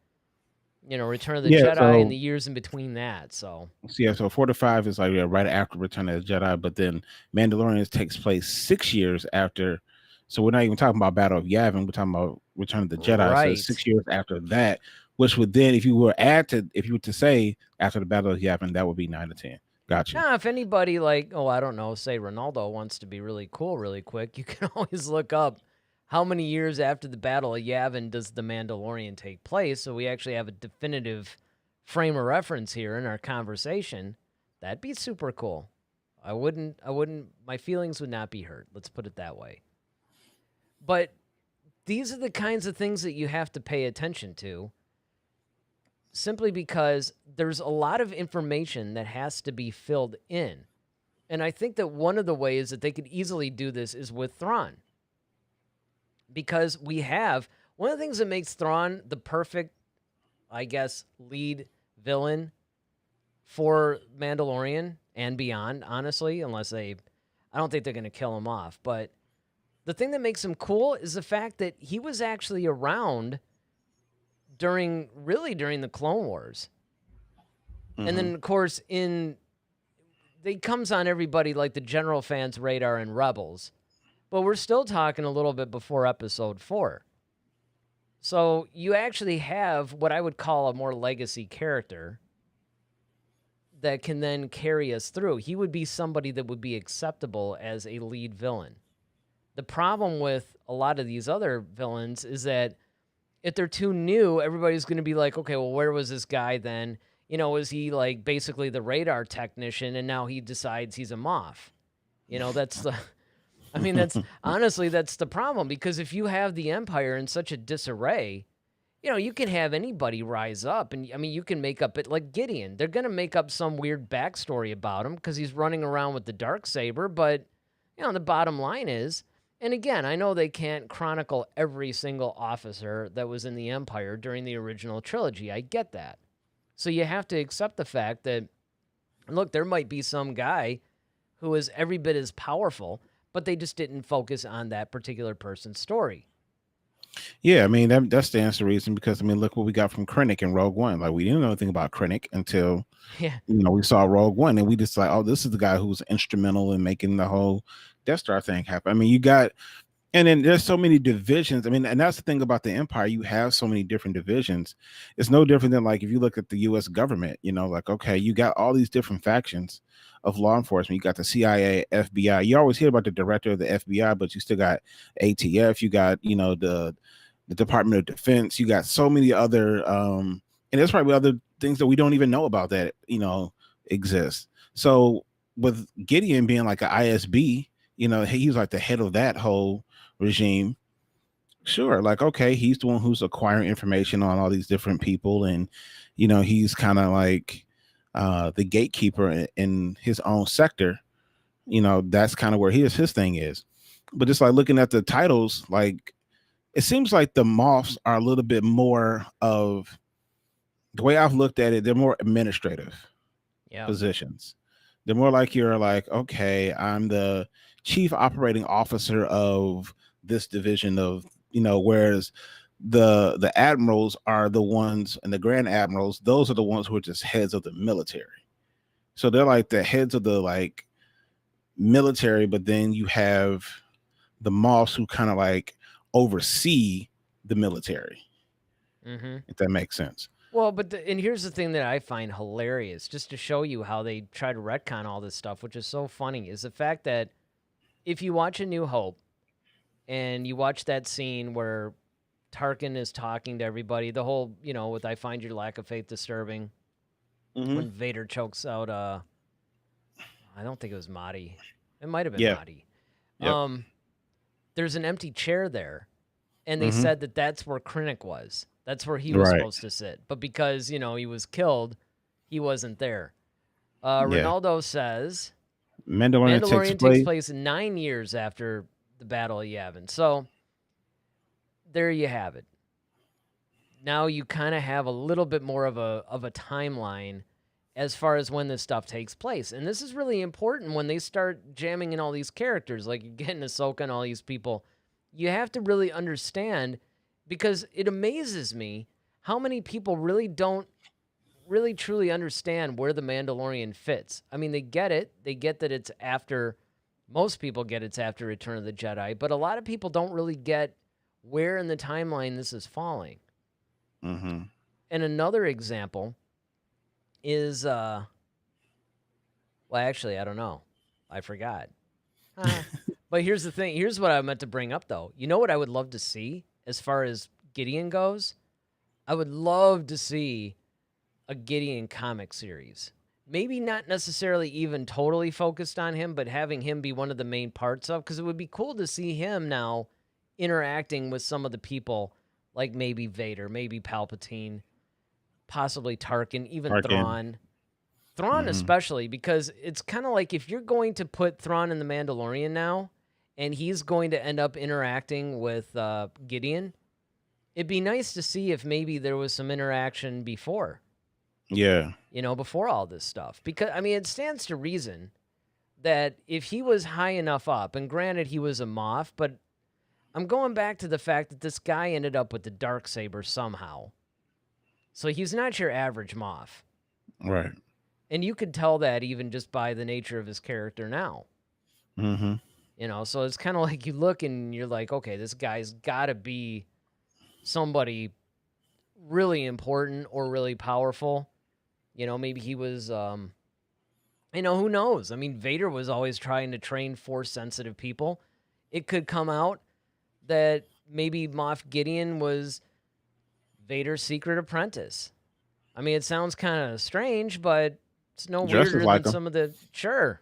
Return of the Jedi and the years in between that. So 4 to 5 is like right after Return of the Jedi, but then Mandalorian takes place 6 years after. So we're not even talking about Battle of Yavin. We're talking about Return of the Jedi. Right. So 6 years after that, which would then, if you were to say after the Battle of Yavin, that would be 9 to 10. Gotcha. Now, if anybody like, I don't know, say Ronaldo wants to be really cool really quick, you can always look up how many years after the Battle of Yavin does the Mandalorian take place, so we actually have a definitive frame of reference here in our conversation. That'd be super cool. I wouldn't, my feelings would not be hurt. Let's put it that way. But these are the kinds of things that you have to pay attention to, simply because there's a lot of information that has to be filled in. And I think that one of the ways that they could easily do this is with Thrawn. Because we have, one of the things that makes Thrawn the perfect, I guess, lead villain for Mandalorian and beyond, honestly, I don't think they're going to kill him off. But the thing that makes him cool is the fact that he was actually around during the Clone Wars. Mm-hmm. And then, of course, it comes on everybody like the general fans' radar in Rebels. But we're still talking a little bit before Episode 4. So you actually have what I would call a more legacy character that can then carry us through. He would be somebody that would be acceptable as a lead villain. The problem with a lot of these other villains is that if they're too new, everybody's going to be like, okay, well, where was this guy then? Is he like basically the radar technician and now he decides he's a Moff? That's honestly, that's the problem, because if you have the Empire in such a disarray, you can have anybody rise up, and you can make up it like Gideon. They're going to make up some weird backstory about him because he's running around with the Darksaber, but, the bottom line is, and again, I know they can't chronicle every single officer that was in the Empire during the original trilogy. I get that. So you have to accept the fact that, look, there might be some guy who is every bit as powerful, but they just didn't focus on that particular person's story. Yeah, that stands to reason, because look what we got from Krennic in Rogue One. Like, we didn't know anything about Krennic until we saw Rogue One, and we just like, oh, this is the guy who was instrumental in making the whole Death Star thing happen. You got And then there's so many divisions. I mean, and that's the thing about the empire. You have so many different divisions. It's no different than like if you look at the US government, like, okay, you got all these different factions of law enforcement. You got the CIA, FBI. You always hear about the director of the FBI, but you still got ATF. You got, the Department of Defense. You got so many other, and there's probably other things that we don't even know about that, exist. So with Gideon being like an ISB, he's like the head of that whole regime. Sure, like, okay, he's the one who's acquiring information on all these different people, and he's kind of like the gatekeeper in his own sector. That's kind of where his thing is. But just like looking at the titles, like it seems like the Moffs are a little bit more of, the way I've looked at it, they're more administrative positions. They're more like, you're like, okay, I'm the chief operating officer of this division of, whereas the admirals are the ones, and the Grand Admirals, those are the ones who are just heads of the military. So they're like the heads of the like military, but then you have the Moffs who kind of like oversee the military. If that makes sense. Well, and here's the thing that I find hilarious, just to show you how they try to retcon all this stuff, which is so funny, is the fact that if you watch A New Hope and you watch that scene where Tarkin is talking to everybody, the whole, with "I find your lack of faith disturbing," when Vader chokes out, I don't think it was Mahdi. It might have been Mahdi. Yep. There's an empty chair there, and they said that that's where Krennic was. That's where he was supposed to sit. But because, he was killed, he wasn't there. Ronaldo says Mandalorian takes place 9 years after the Battle of Yavin. So there you have it. Now you kind of have a little bit more of a timeline as far as when this stuff takes place. And this is really important when they start jamming in all these characters, like again, Ahsoka and all these people. You have to really understand, because it amazes me how many people really don't really truly understand where the Mandalorian fits. I mean, they get it. They get that it's after, most people get it's after Return of the Jedi, but a lot of people don't really get where in the timeline this is falling. And another example is, well, actually, I don't know. I forgot. But here's the thing. Here's what I meant to bring up, though. You know what I would love to see as far as Gideon goes? I would love to see a Gideon comic series. Maybe not necessarily even totally focused on him, but having him be one of the main parts of, because it would be cool to see him now interacting with some of the people, like maybe Vader, maybe Palpatine, possibly Tarkin, even Thrawn. Thrawn especially, because it's kind of like if you're going to put Thrawn in The Mandalorian now, and he's going to end up interacting with Gideon, it'd be nice to see if maybe there was some interaction before. Yeah. Before all this stuff. Because, I mean, it stands to reason that if he was high enough up, and granted he was a Moff, but I'm going back to the fact that this guy ended up with the Darksaber somehow. So he's not your average Moff. Right. And you could tell that even just by the nature of his character now. So it's kind of like you look and you're like, okay, this guy's got to be somebody really important or really powerful. Maybe he was, who knows? I mean, Vader was always trying to train Force-sensitive people. It could come out that maybe Moff Gideon was Vader's secret apprentice. I mean, it sounds kind of strange, but it's no weirder than some of the... Sure.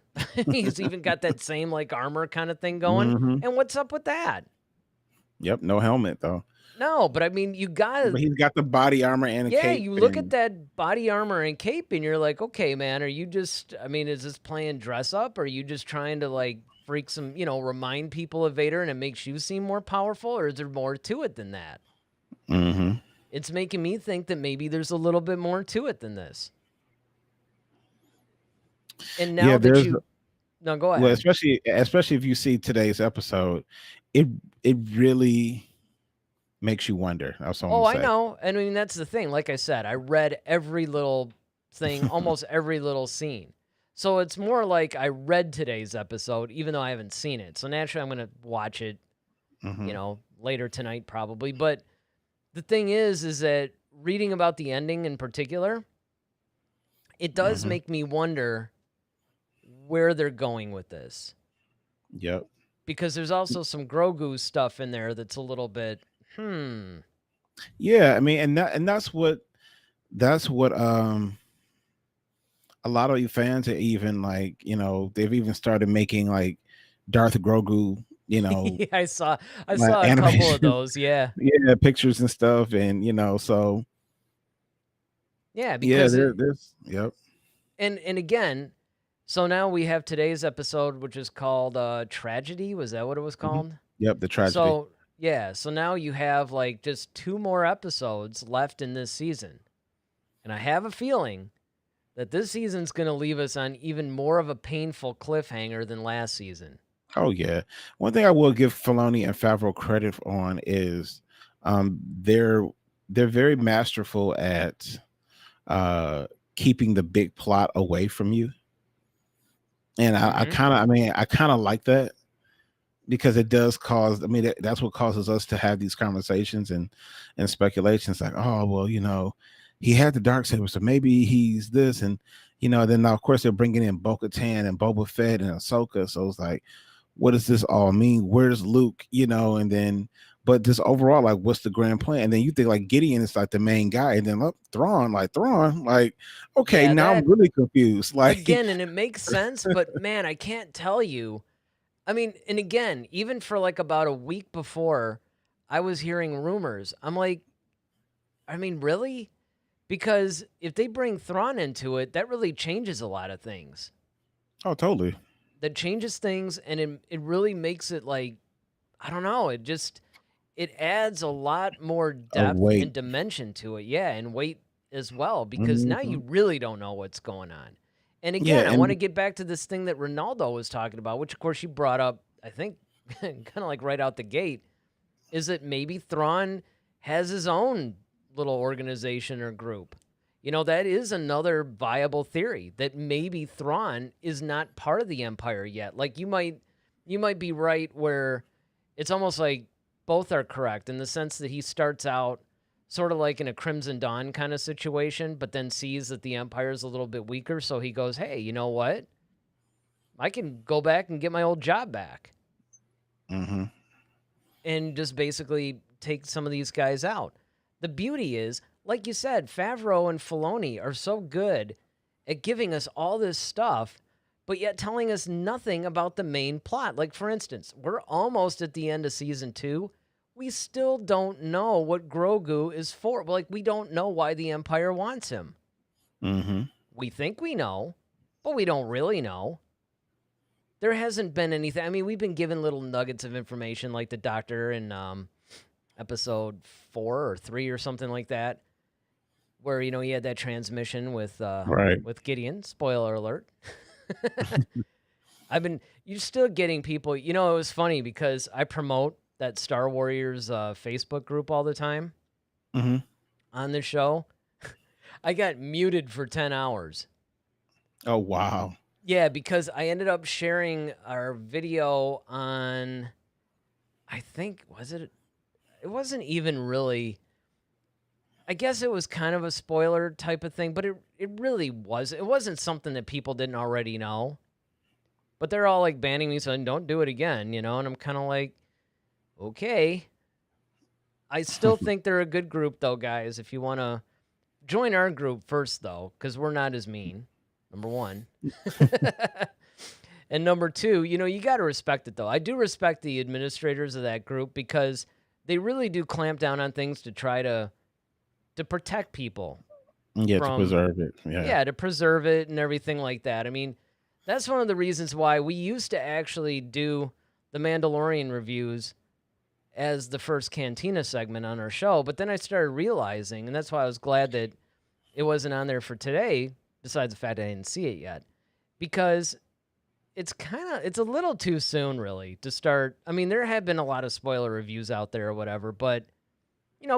He's even got that same, like, armor kind of thing going. And what's up with that? Yep, no helmet, though. No, but I mean, you got... But he's got the body armor and a cape. Yeah, you look at that body armor and cape, and you're like, okay, man, are you just... I mean, is this playing dress up? Or are you just trying to, like, freak some... remind people of Vader and it makes you seem more powerful? Or is there more to it than that? It's making me think that maybe there's a little bit more to it than this. And now that you... No, go ahead. Well, especially if you see today's episode, it really makes you wonder. I know. I mean, that's the thing. Like I said, I read every little thing, almost every little scene. So it's more like I read today's episode, even though I haven't seen it. So naturally, I'm going to watch it Mm-hmm. Later tonight probably. But the thing is that reading about the ending in particular, it does Mm-hmm. make me wonder where they're going with this. Yep. Because there's also some Grogu stuff in there that's a little bit, Yeah, I mean, and that's what a lot of you fans are even like, they've even started making like Darth Grogu, I saw like a couple of animation, those, yeah. yeah, pictures and stuff, and so Yeah, yeah, because there's yep. and again, so now we have today's episode, which is called Tragedy. Was that what it was Mm-hmm. called? Yep, the tragedy. So yeah, so now you have like just 2 more episodes left in this season. And I have a feeling that this season's going to leave us on even more of a painful cliffhanger than last season. Oh yeah. One thing I will give Filoni and Favreau credit on is they're very masterful at keeping the big plot away from you. And I kind of like that, because it does cause, that's what causes us to have these conversations and speculations like, oh well, he had the dark saber, so maybe he's this, and then now of course they're bringing in Bo-Katan and Boba Fett and Ahsoka, so it's like, what does this all mean? Where's Luke? And then, but just overall, like, what's the grand plan? And then you think like Gideon is like the main guy, and then look, Thrawn, like, okay, Yeah, now I'm really confused. Like, again, and it makes sense, but man, I can't tell you. I mean, and again, even for like about a week before, I was hearing rumors. I'm like, I mean, really? Because if they bring Thrawn into it, that really changes a lot of things. oh, totally. That changes things, and it really makes it like, I don't know, it adds a lot more depth weight. and dimension to it. Yeah, and weight as well, because now you really don't know what's going on. And again, I want to get back to this thing that Ronaldo was talking about, which of course you brought up, I think, kind of like right out the gate, is that maybe Thrawn has his own little organization or group. That is another viable theory, that maybe Thrawn is not part of the Empire yet. Like you might be right, where it's almost like both are correct in the sense that he starts out sort of like in a Crimson Dawn kind of situation, but then sees that the Empire is a little bit weaker, so he goes, hey, you know what? I can go back and get my old job back. Mm-hmm. And just basically take some of these guys out. The beauty is, like you said, Favreau and Filoni are so good at giving us all this stuff, but yet telling us nothing about the main plot. Like, for instance, we're almost at the end of season 2. We still don't know what Grogu is for. Like, we don't know why the Empire wants him. Mm-hmm. We think we know, but we don't really know. There hasn't been anything. I mean, we've been given little nuggets of information, like the Doctor in episode 4 or 3 or something like that, where, he had that transmission with Gideon. Spoiler alert. You're still getting people. It was funny because I promote that Star Warriors Facebook group all the time on the show. I got muted for 10 hours. Oh, wow. Yeah, because I ended up sharing our video on, I think, it wasn't even really, I guess it was kind of a spoiler type of thing, but it really was. It wasn't something that people didn't already know. But they're all like banning me, saying, don't do it again, and I'm kind of like, okay. I still think they're a good group, though, guys. If you want to join our group first, though, because we're not as mean, number one. And number 2, you got to respect it, though. I do respect the administrators of that group, because they really do clamp down on things to try to protect people. Yeah, to preserve it. Yeah, to preserve it and everything like that. I mean, that's one of the reasons why we used to actually do the Mandalorian reviews as the first Cantina segment on our show. But then I started realizing, and that's why I was glad that it wasn't on there for today, besides the fact I didn't see it yet, because it's a little too soon, really, to start. I mean, there have been a lot of spoiler reviews out there or whatever, but,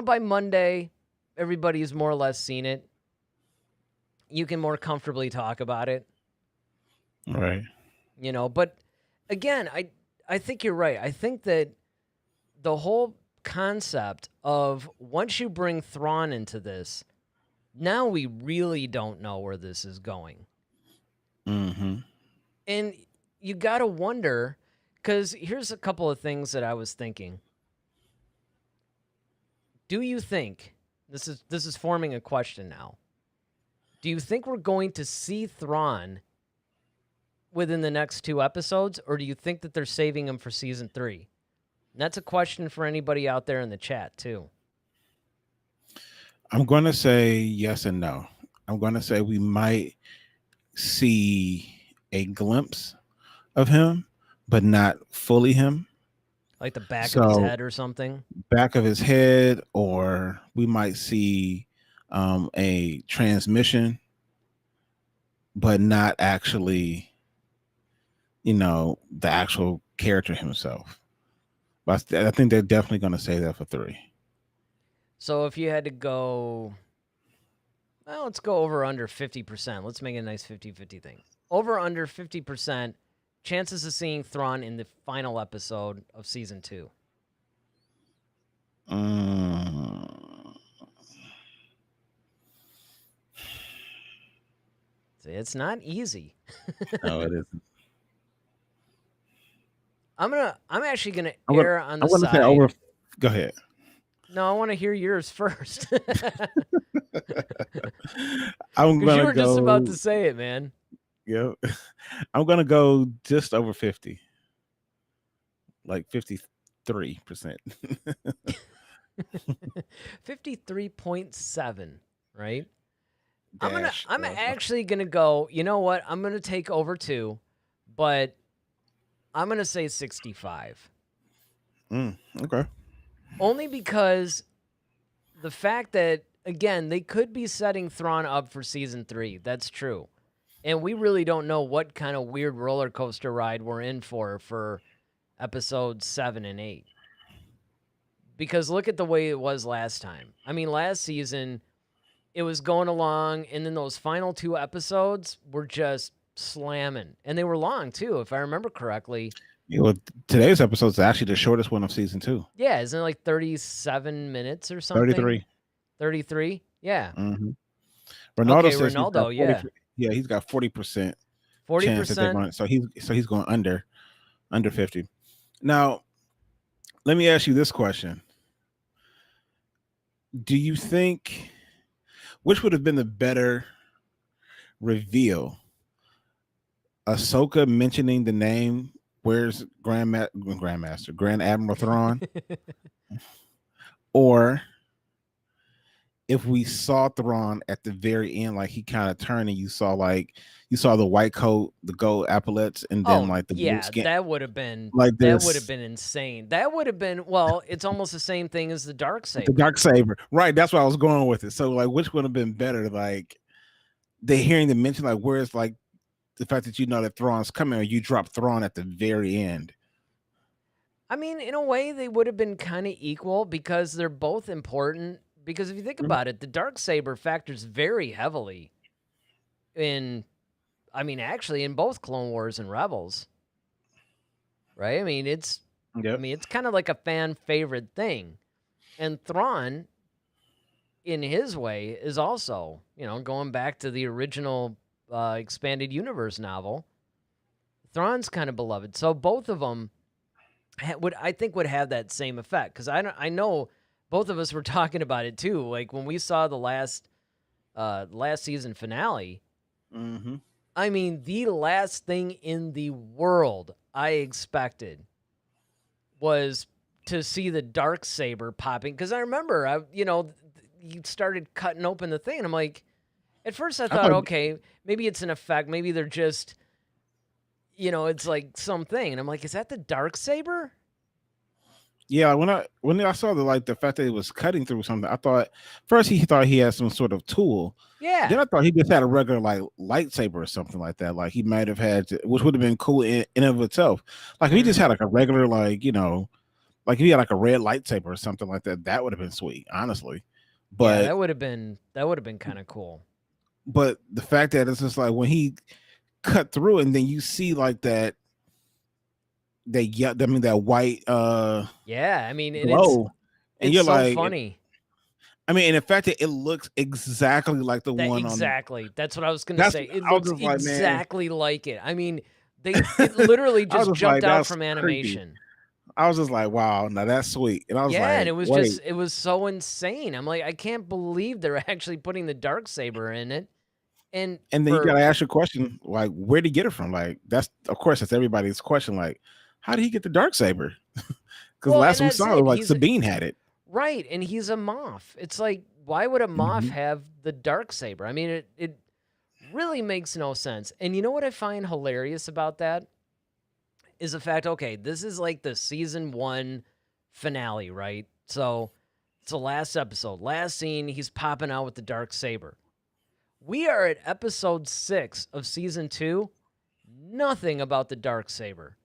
by Monday, everybody's more or less seen it. You can more comfortably talk about it. Right. But again, I think you're right. I think that the whole concept of once you bring Thrawn into this, now we really don't know where this is going. Mm-hmm. And you got to wonder, because here's a couple of things that I was thinking. Do you think, this is forming a question now, do you think we're going to see Thrawn within the next 2 episodes, or do you think that they're saving him for season 3? And that's a question for anybody out there in the chat, too. I'm going to say yes and no. I'm going to say we might see a glimpse of him, but not fully him. Like the back of his head or something? Back of his head, or we might see a transmission, but not actually, the actual character himself. But I think they're definitely going to say that for 3. So if you had to go, well, let's go over under 50%. Let's make it a nice 50-50 thing. Over under 50% chances of seeing Thrawn in the final episode of season 2. See, it's not easy. No, it isn't. I'm actually gonna err on the side. Say over. Go ahead. No, I want to hear yours first. I'm gonna you were just about to say it, man. Yeah, I'm gonna go just over 50, like 53%. 53.7, right? I'm actually gonna go. You know what? I'm gonna take over 2, but I'm gonna say 65. Okay. Only because the fact that, again, they could be setting Thrawn up for season 3. That's true. And we really don't know what kind of weird roller coaster ride we're in for episodes 7 and 8. Because look at the way it was last time. I mean, last season, it was going along, and then those final 2 episodes were just slamming. And they were long, too, if I remember correctly. Yeah, well, today's episode is actually the shortest one of season 2. Yeah, isn't it like 37 minutes or something? 33. 33? Yeah. Mm-hmm. Ronaldo says Ronaldo, yeah. Yeah, he's got 40%. 40%. So he's going under 50. Now, let me ask you this question. Do you think which would have been the better reveal? Ahsoka mentioning the name, where's Grand Admiral Thrawn? Or if we saw Thrawn at the very end, like he kind of turned and you saw the white coat, the gold epaulets, and then the blue skin. That would have been that would have been insane. That would have been, well, it's almost the same thing as the Darksaber. The Darksaber, right? That's why I was going with it. So which would have been better? Like they hearing the mention, where's the fact that that Thrawn's coming, or you drop Thrawn at the very end. I mean, in a way, they would have been kind of equal because they're both important. Because if you think about it, the Darksaber factors very heavily in both Clone Wars and Rebels. Right? I mean, it's kind of like a fan favorite thing. And Thrawn, in his way, is also, going back to the original expanded universe novel, Thrawn's kind of beloved. So both of them would have that same effect. Because I know both of us were talking about it too. Like when we saw the last season finale, I mean, the last thing in the world I expected was to see the Darksaber popping. Because I remember, you started cutting open the thing, and I'm like, at first I thought, okay, maybe it's an effect. Maybe they're just, it's like something. And I'm like, is that the Darksaber? Yeah, when I saw the fact that it was cutting through something, I thought first he thought he had some sort of tool. Yeah. Then I thought he just had a regular lightsaber or something like that. Like he might have had, which would have been cool in and of itself. Like if he just had a regular like if he had a red lightsaber or something like that, that would have been sweet, honestly. But yeah, that would have been kind of cool. But the fact that it's just when he cut through and then you see that that white Yeah, I mean, and glow, and it's you're so like, funny. I mean, and in fact, it looks exactly like the That one on. exactly. That's what I was gonna That's say. It I was looks just like, man, exactly like it. I mean, it literally I was just just jumped like, out that's from creepy. animation. I was just like, wow, now that's sweet. And I was Yeah, and like, wait. it was so insane. I'm like, I can't believe they're actually putting the dark saber in it. And And then you for gotta ask your question, like, where'd he get it from? Like, that's of course that's everybody's question. Like, how did he get the dark saber? Because well, last and we that's saw, it. like Sabine had it. Right, and he's a Moff. It's like, why would a Moff Mhm. have the dark saber? I mean, it really makes no sense. And you know what I find hilarious about that is the fact, okay, this is like the season 1 finale, right? So it's the last episode, last scene, he's popping out with the dark saber. We are at episode 6 of season 2. Nothing about the dark saber.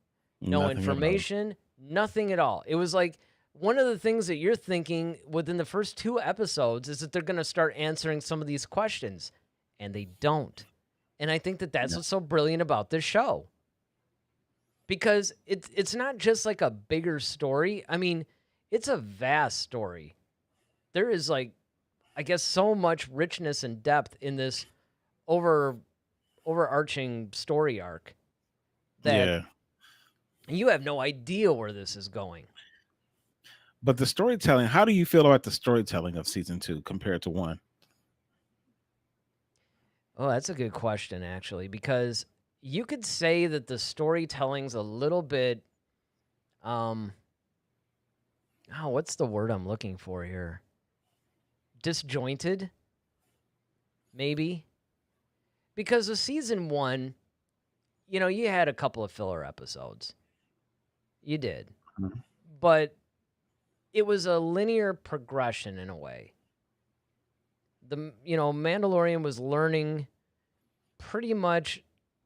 No Nothing at all. information, nothing at all. It was like one of the things that you're thinking within the first 2 episodes is that they're going to start answering some of these questions, and they don't. And I think that that's No. what's so brilliant about this show. Because it's not just like a bigger story. I mean, it's a vast story. There is like, I guess, so much richness and depth in this overarching story arc that Yeah. you have no idea where this is going. But the storytelling, how do you feel about the storytelling of season 2 compared to 1? Oh, that's a good question, actually, because you could say that the storytelling's a little bit, what's the word I'm looking for here? Disjointed, maybe? Because of season 1, you had a couple of filler episodes. You did. Mhm. But it was a linear progression in a way. Mandalorian was learning pretty much.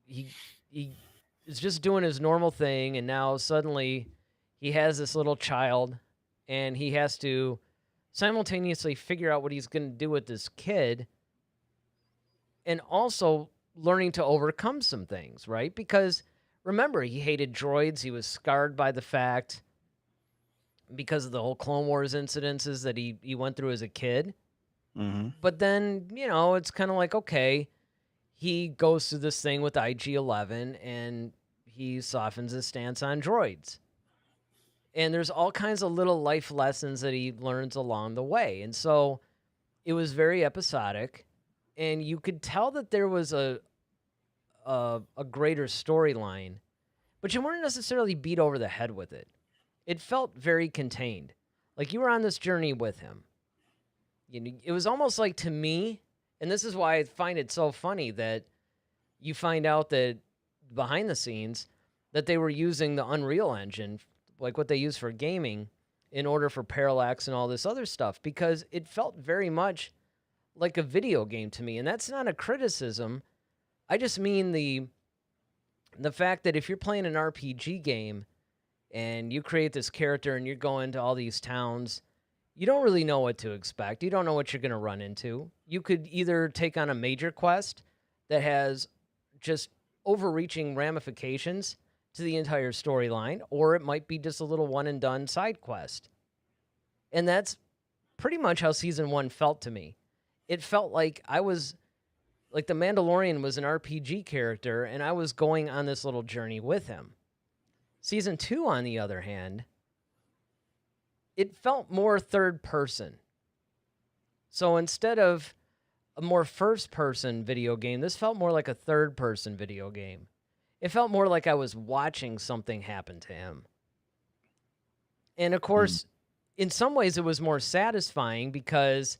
He is just doing his normal thing, and now suddenly he has this little child, and he has to simultaneously figure out what he's going to do with this kid, and also learning to overcome some things, right? Because remember, he hated droids. He was scarred by the fact, because of the whole Clone Wars incidences that he went through as a kid. Mm-hmm. But then, it's kind of like, okay, he goes through this thing with IG-11 and he softens his stance on droids. And there's all kinds of little life lessons that he learns along the way. And so it was very episodic, and you could tell that there was a greater storyline, but you weren't necessarily beat over the head with it. It felt very contained. Like you were on this journey with him. It was almost like, to me, and this is why I find it so funny that you find out that behind the scenes that they were using the Unreal Engine, like what they use for gaming, in order for parallax and all this other stuff, because it felt very much like a video game to me. And that's not a criticism. I just mean the fact that if you're playing an RPG game and you create this character and you're going to all these towns, you don't really know what to expect. You don't know what you're going to run into. You could either take on a major quest that has just overreaching ramifications to the entire storyline, or it might be just a little one-and-done side quest. And that's pretty much how Season 1 felt to me. It felt like I was, like the Mandalorian was an RPG character, and I was going on this little journey with him. Season 2, on the other hand, it felt more third person. So instead of a more first person video game, this felt more like a third person video game. It felt more like I was watching something happen to him. And of course, in some ways it was more satisfying because,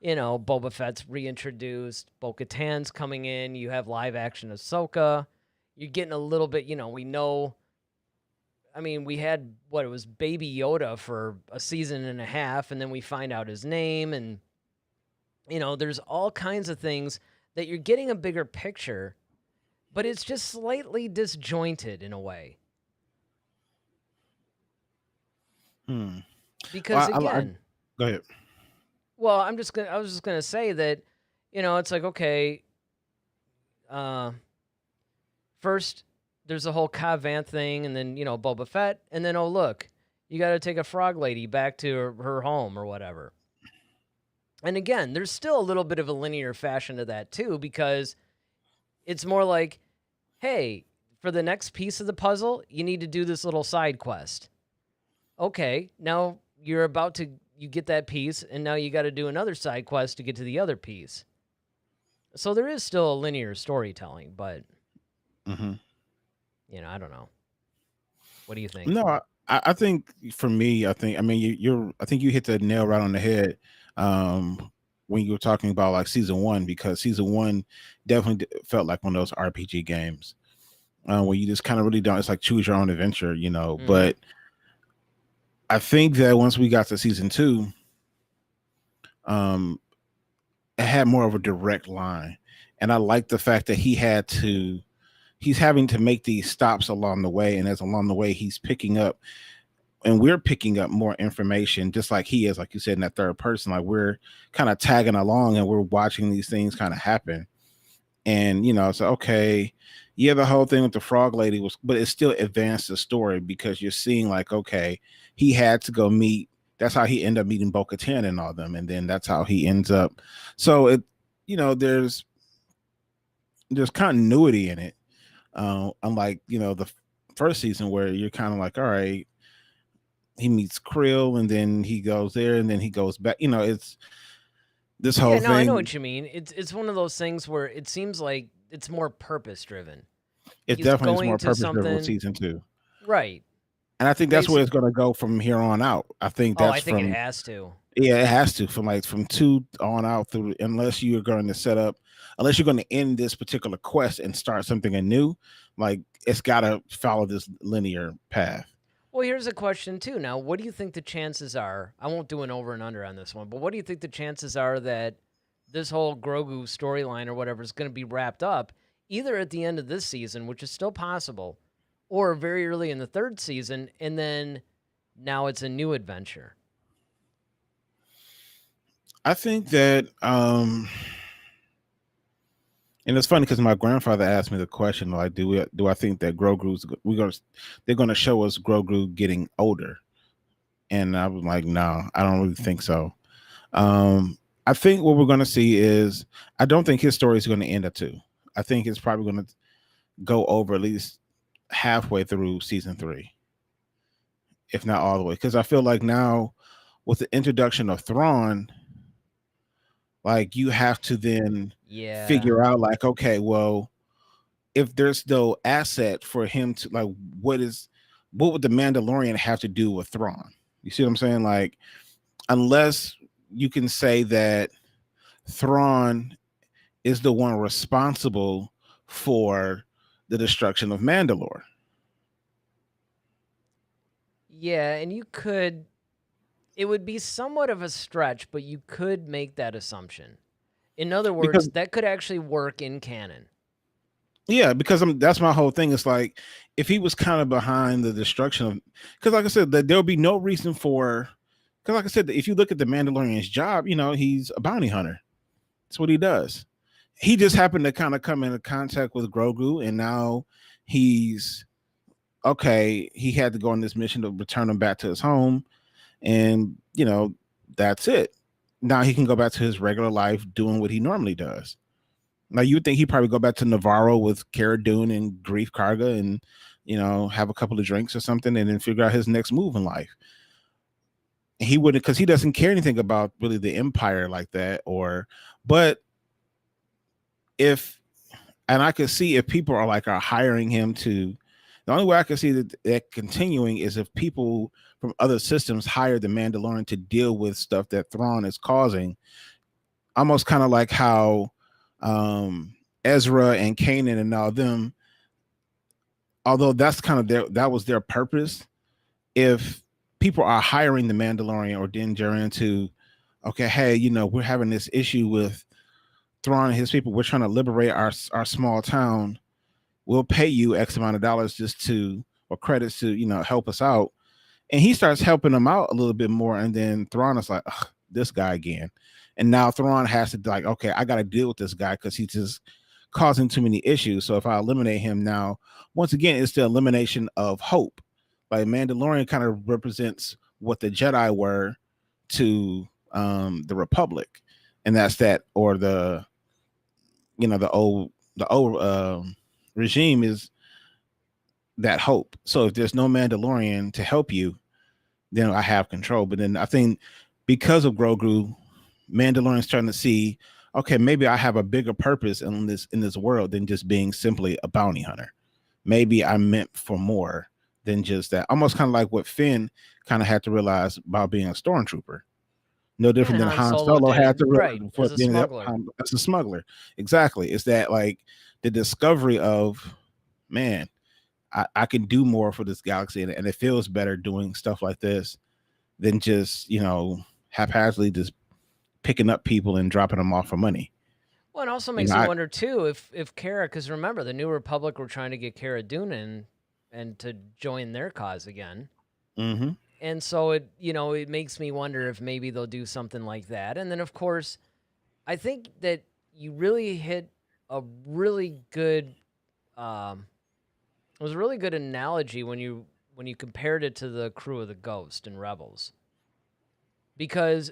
Boba Fett's reintroduced, Bo-Katan's coming in, you have live action Ahsoka, you're getting a little bit, we know. I mean, we had, it was Baby Yoda for a season and a half, and then we find out his name, and, there's all kinds of things that you're getting a bigger picture, but it's just slightly disjointed in a way. Because, again... Go ahead. Well, I was just gonna say that, it's like, okay, first, there's a whole Cobb Vanth thing, and then, Boba Fett, and then, oh, look, you got to take a frog lady back to her home or whatever. And again, there's still a little bit of a linear fashion to that, too, because it's more like, hey, for the next piece of the puzzle, you need to do this little side quest. Okay, now you get that piece, and now you got to do another side quest to get to the other piece. So there is still a linear storytelling, but, I don't know. What do you think? No, I think for me, I mean, I think you hit the nail right on the head when you were talking about like season 1, because season 1 definitely felt like one of those RPG games where you just kind of really don't. It's like choose your own adventure, But I think that once we got to season 2, it had more of a direct line, and I like the fact that he's having to make these stops along the way, and as along the way he's picking up, and we're picking up more information, just like he is, like you said, in that third person. Like we're kind of tagging along, and we're watching these things kind of happen. And so okay, yeah, the whole thing with the frog lady but it still advanced the story, because you're seeing like, okay, he had to go meet. That's how he ended up meeting Bo-Katan and all them, and then that's how he ends up. So it, there's continuity in it. Unlike the first season, where you're kind of like, all right, he meets Krill, and then he goes there, and then he goes back. It's this whole thing. I know what you mean. It's one of those things where it seems like it's more purpose driven. It definitely is more purpose driven with season 2, right? And I think that's where it's going to go from here on out. I think that's I think it has to. Yeah, it has to, from 2 on out through, unless you're going to end this particular quest and start something anew. Like it's got to follow this linear path. Well, here's a question too. Now, what do you think the chances are? I won't do an over and under on this one, but what do you think the chances are that this whole Grogu storyline or whatever is going to be wrapped up either at the end of this season, which is still possible, or very early in the 3rd season, and then now it's a new adventure? I think that, and it's funny because my grandfather asked me the question, like, do I think that they're going to show us Grogu getting older? And I was like, no, I don't really think so. I think what we're going to see is, I don't think his story is going to end at 2. I think it's probably going to go over at least halfway through season 3, if not all the way. Because I feel like now with the introduction of Thrawn, like you have to then figure out like, okay, well, if there's no asset for him to, like, what would the Mandalorian have to do with Thrawn? You see what I'm saying? Like, unless you can say that Thrawn is the one responsible for the destruction of Mandalore. Yeah, and it would be somewhat of a stretch, but you could make that assumption. In other words, that could actually work in canon. Yeah, because that's my whole thing. It's like, if he was kind of behind the destruction of, because like I said, that there'll be no reason for, because like I said, if you look at the Mandalorian's job, he's a bounty hunter. That's what he does. He just happened to kind of come into contact with Grogu, and now he's okay. He had to go on this mission to return him back to his home, and that's it. Now he can go back to his regular life doing what he normally does. Now you would think he'd probably go back to Navarro with Cara Dune and Grief Karga and have a couple of drinks or something, and then figure out his next move in life. He wouldn't, because he doesn't care anything about really the Empire like that. But I could see if people are hiring him to. The only way I can see that continuing is if people from other systems hire the Mandalorian to deal with stuff that Thrawn is causing. Almost kind of like how Ezra and Kanan and all them, although that's kind of that was their purpose. If people are hiring the Mandalorian or Din Djarin to, okay, hey, we're having this issue with Thrawn and his people. We're trying to liberate our small town. We'll pay you X amount of dollars or credits to, help us out. And he starts helping them out a little bit more. And then Thrawn is like, this guy again. And now Thrawn has to like, okay, I got to deal with this guy because he's just causing too many issues. So if I eliminate him now, once again, it's the elimination of hope. Like Mandalorian kind of represents what the Jedi were to the Republic, and that's that, or the old regime is that hope. So if there's no Mandalorian to help you, then I have control. But then I think because of Grogu, Mandalorian's trying to see, okay, maybe I have a bigger purpose in this world than just being simply a bounty hunter. Maybe I'm meant for more than just that. Almost kind of like what Finn kind of had to realize about being a stormtrooper. No different than Han Solo had to realize before being as a smuggler. Exactly. It's that, like, the discovery of, man, I can do more for this galaxy, and it feels better doing stuff like this than just, haphazardly just picking up people and dropping them off for money. Well, it also makes me wonder too if Cara, because remember the New Republic were trying to get Cara Dune in and to join their cause again. Mm-hmm. And so it makes me wonder if maybe they'll do something like that. And then of course, I think that you really hit a really good it was a really good analogy when you compared it to the crew of the Ghost in Rebels. Because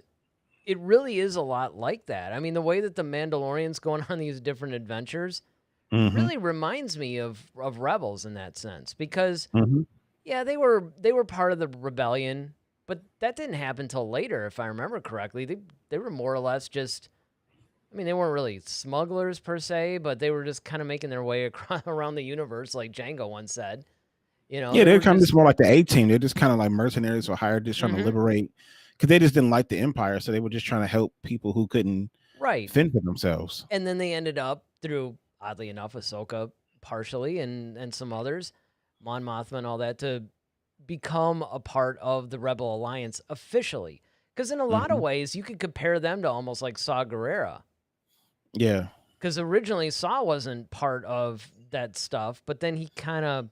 it really is a lot like that. I mean, the way that the Mandalorian's going on these different adventures really reminds me of Rebels in that sense. Because yeah, they were part of the rebellion, but that didn't happen until later, if I remember correctly. They were more or less just, I mean, they weren't really smugglers per se, but they were just kind of making their way around the universe, like Django once said. Yeah, they're kind of just more like the A-Team. They're just kind of like mercenaries or hired, just trying to liberate, because they just didn't like the Empire, so they were just trying to help people who couldn't fend for themselves. And then they ended up through, oddly enough, Ahsoka partially and some others, Mon Mothma and all that, to become a part of the Rebel Alliance officially. Because in a lot of ways, you could compare them to almost like Saw Gerrera. Yeah. Because originally Saw wasn't part of that stuff, but then he kind of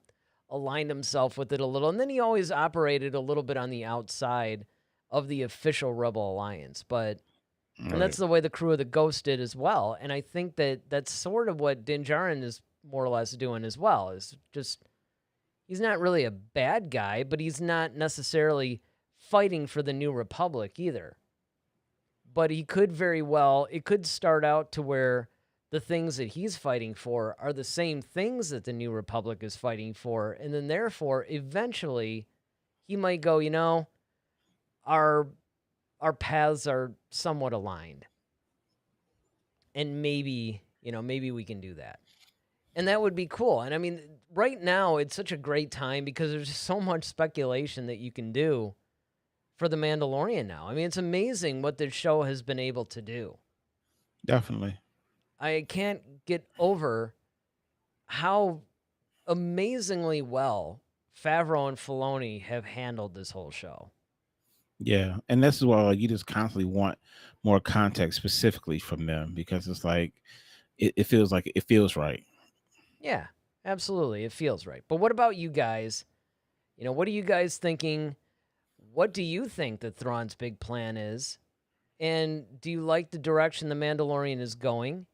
aligned himself with it a little. And then he always operated a little bit on the outside of the official Rebel Alliance. But and that's the way the crew of the Ghost did as well. And I think that that's sort of what Din Djarin is more or less doing as well. Is just, he's not really a bad guy, but he's not necessarily fighting for the New Republic either. But he could very well, it could start out to where the things that he's fighting for are the same things that the New Republic is fighting for. And then therefore, eventually, he might go, our paths are somewhat aligned. And maybe we can do that. And that would be cool. And I mean, right now, it's such a great time because there's just so much speculation that you can do for the Mandalorian now. I mean, it's amazing what this show has been able to do. Definitely. I can't get over how amazingly well Favreau and Filoni have handled this whole show. Yeah, and this is why you just constantly want more context specifically from them, because it's like it feels right. Yeah, absolutely. It feels right. But what about you guys? What are you guys thinking? What do you think that Thrawn's big plan is? And do you like the direction the Mandalorian is going?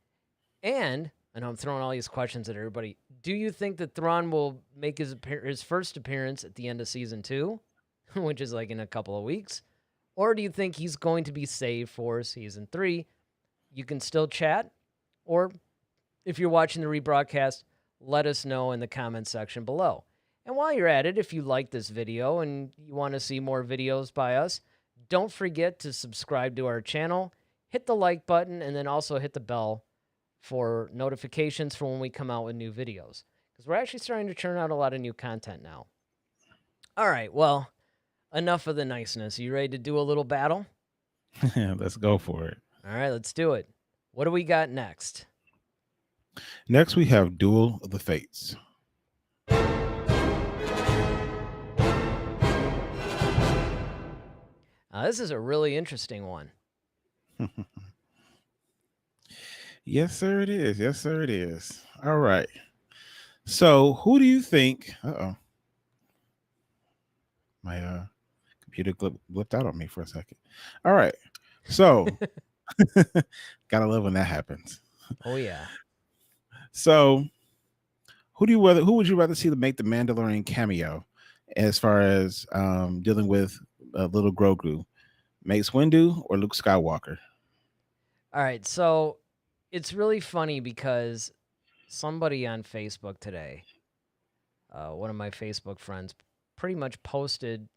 And I know I'm throwing all these questions at everybody. Do you think that Thrawn will make his first appearance at the end of season 2, which is like in a couple of weeks? Or do you think he's going to be saved for season 3? You can still chat. Or if you're watching the rebroadcast, let us know in the comments section below. And while you're at it, if you like this video and you want to see more videos by us, don't forget to subscribe to our channel, hit the like button, and then also hit the bell for notifications for when we come out with new videos. Because we're actually starting to churn out a lot of new content now. All right, well, enough of the niceness. You ready to do a little battle? Let's go for it. All right, let's do it. What do we got next? Next, we have Duel of the Fates. This is a really interesting one. Yes, sir, it is. Yes, sir, it is. All right. So, who do you think? My computer blipped out on me for a second. All right. So, gotta love when that happens. Oh, yeah. So, who would you rather see to make the Mandalorian cameo, as far as dealing with little Grogu, Mace Windu or Luke Skywalker? All right, so it's really funny because somebody on Facebook today, one of my Facebook friends, pretty much posted.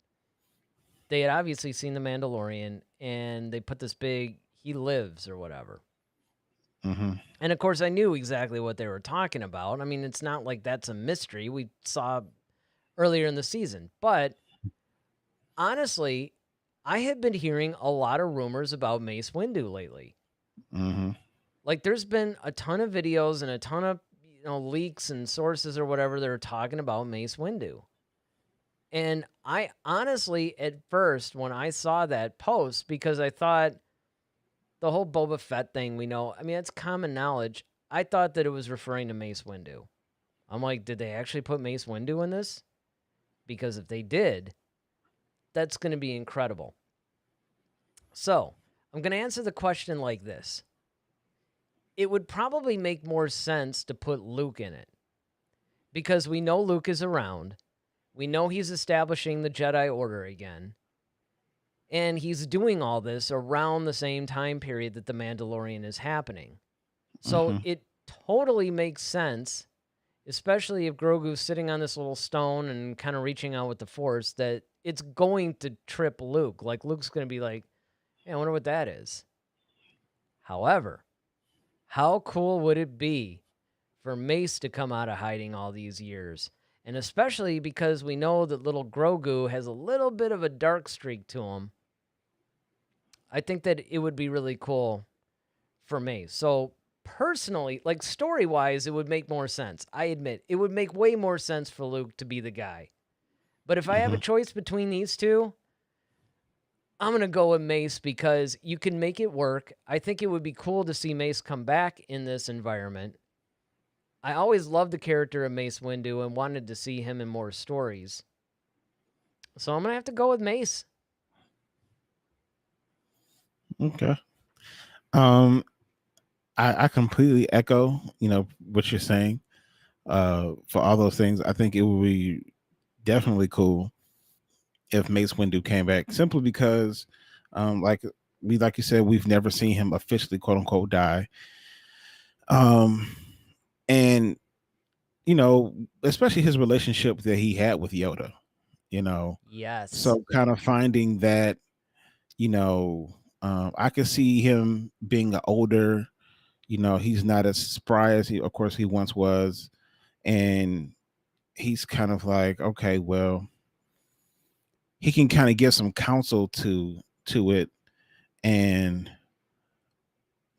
They had obviously seen The Mandalorian, and they put this big "he lives" or whatever. Mm-hmm. And of course, I knew exactly what they were talking about. I mean, it's not like that's a mystery. We saw earlier in the season. But honestly, I have been hearing a lot of rumors about Mace Windu lately. Mm-hmm. Like, there's been a ton of videos and a ton of leaks and sources or whatever that are talking about Mace Windu. And I honestly, at first, when I saw that post, because I thought the whole Boba Fett thing, we know, I mean, it's common knowledge. I thought that it was referring to Mace Windu. I'm like, did they actually put Mace Windu in this? Because if they did, that's going to be incredible. So, I'm going to answer the question like this. It would probably make more sense to put Luke in it. Because we know Luke is around. We know he's establishing the Jedi Order again. And he's doing all this around the same time period that The Mandalorian is happening. So it totally makes sense, especially if Grogu's sitting on this little stone and kind of reaching out with the Force, that it's going to trip Luke. Like, Luke's going to be like, hey, I wonder what that is. However, how cool would it be for Mace to come out of hiding all these years? And especially because we know that little Grogu has a little bit of a dark streak to him. I think that it would be really cool for Mace. So personally, like story-wise, it would make more sense. I admit, it would make way more sense for Luke to be the guy. But if I have a choice between these two, I'm going to go with Mace because you can make it work. I think it would be cool to see Mace come back in this environment. I always loved the character of Mace Windu and wanted to see him in more stories. So I'm going to have to go with Mace. Okay. I completely echo, what you're saying. For all those things, I think it would be definitely cool if Mace Windu came back, simply because, like you said, we've never seen him officially, quote unquote, die. And especially his relationship that he had with Yoda, Yes. So kind of finding that, I could see him being an older, he's not as spry as of course, he once was. And he's kind of like, okay, well, he can kind of give some counsel to it.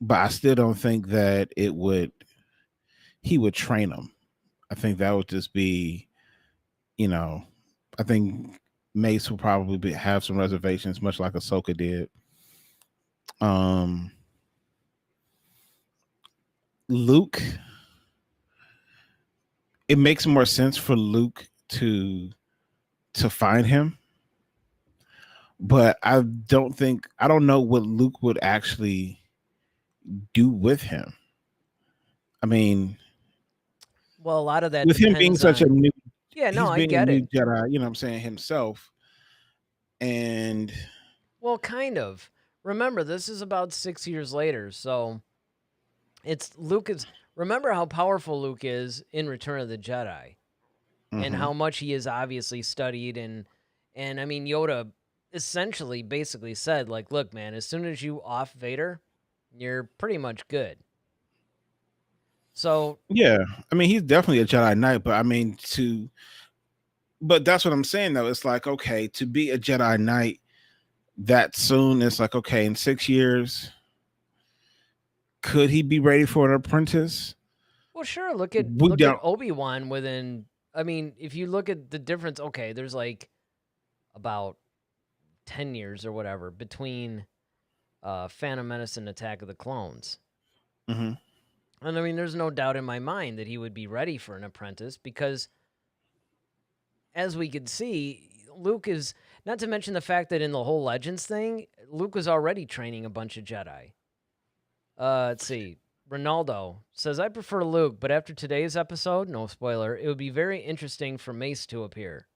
But I still don't think that he would train him. I think that would just be, I think Mace will probably have some reservations, much like Ahsoka did. Luke, it makes more sense for Luke to find him, but I don't know what Luke would actually do with him. I mean, well, a lot of that with him being such a new, I get it. Jedi, you know what I'm saying, himself. And well, kind of. Remember, this is about 6 years later, so it's Luke is. Remember how powerful Luke is in Return of the Jedi, and how much he has obviously studied, and I mean, Yoda essentially basically said, like, look, man, as soon as you off Vader, you're pretty much good. So yeah, I mean, he's definitely a Jedi Knight, but I mean, but that's what I'm saying though. It's like, okay, to be a Jedi Knight that soon, it's like, okay, in 6 years, could he be ready for an apprentice? Well, sure. Look at Obi-Wan within. I mean, if you look at the difference, okay, there's like about 10 years or whatever between Phantom Menace and Attack of the Clones. And I mean, there's no doubt in my mind that he would be ready for an apprentice because, as we could see, Luke is, not to mention the fact that in the whole Legends thing, Luke was already training a bunch of Jedi. Let's see. Ronaldo says, I prefer Luke, but after today's episode, no spoiler, it would be very interesting for Mace to appear.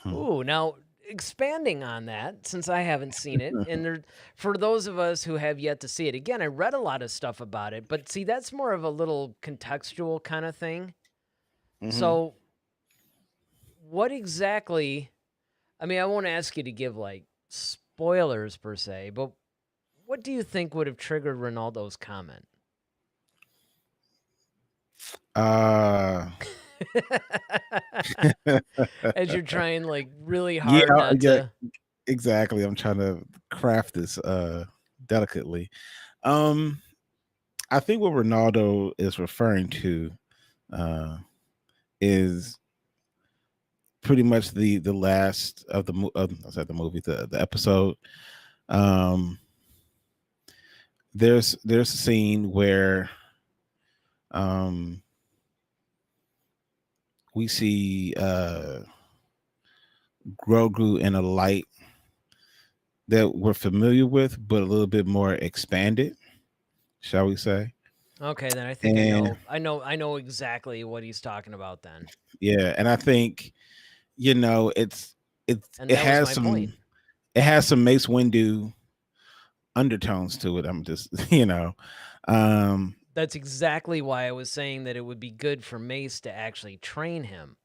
Ooh, now expanding on that, since I haven't seen it, and for those of us who have yet to see it, again, I read a lot of stuff about it, but see, that's more of a little contextual kind of thing. So, what exactly? I mean, I won't ask you to give like spoilers per se, but what do you think would have triggered Ronaldo's comment? As you're trying like really hard not to. Exactly. I'm trying to craft this delicately. I think what Ronaldo is referring to is pretty much the last of the movie, the episode. There's a scene where we see Grogu in a light that we're familiar with, but a little bit more expanded, shall we say? Okay, then I think I know exactly what he's talking about then. Yeah, and I think it has some point. It has some Mace Windu undertones to it. I'm just that's exactly why I was saying that it would be good for Mace to actually train him.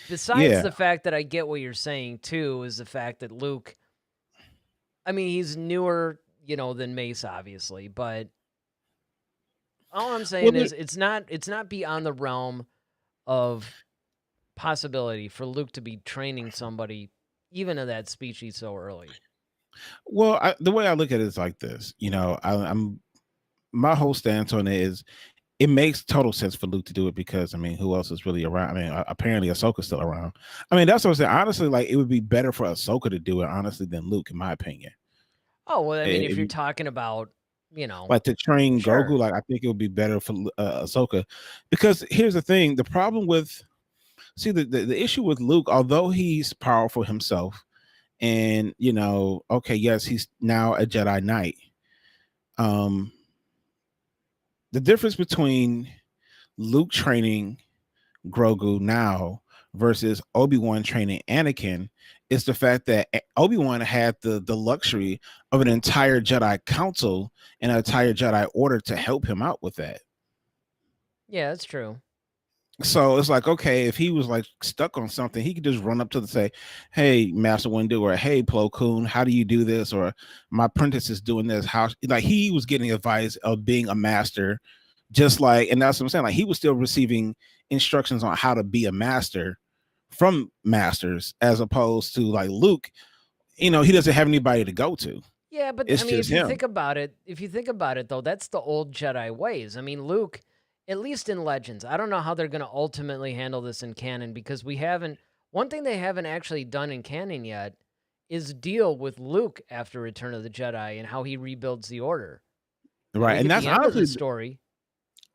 Besides the fact that I get what you're saying too, is the fact that Luke, I mean, he's newer, than Mace, obviously, but all I'm saying is it's not beyond the realm of possibility for Luke to be training somebody, even of that species, so early. Well, the way I look at it is like this. I'm my whole stance on it is it makes total sense for Luke to do it because, I mean, who else is really around? I mean, apparently Ahsoka's still around. I mean, that's what I'm saying. Honestly, like, it would be better for Ahsoka to do it, honestly, than Luke, in my opinion. Oh, well, I mean, if you're talking about, like to train Grogu, like, I think it would be better for Ahsoka. Because here's the thing, the problem with, the issue with Luke, although he's powerful himself, and, okay, yes, he's now a Jedi Knight. The difference between Luke training Grogu now versus Obi-Wan training Anakin is the fact that Obi-Wan had the luxury of an entire Jedi Council and an entire Jedi Order to help him out with that. Yeah, that's true. So it's like, okay, if he was like stuck on something, he could just run up to say, hey, Master Windu, or hey, Plo Koon, how do you do this? Or my apprentice is doing this. How, like, he was getting advice of being a master, just like, and that's what I'm saying. Like, he was still receiving instructions on how to be a master from masters, as opposed to like Luke, he doesn't have anybody to go to. Yeah, but I mean, if you think about it, though, that's the old Jedi ways. I mean, Luke, at least in Legends, I don't know how they're going to ultimately handle this in canon, because one thing they haven't actually done in canon yet is deal with Luke after Return of the Jedi and how he rebuilds the Order. Right, and that's honestly the story.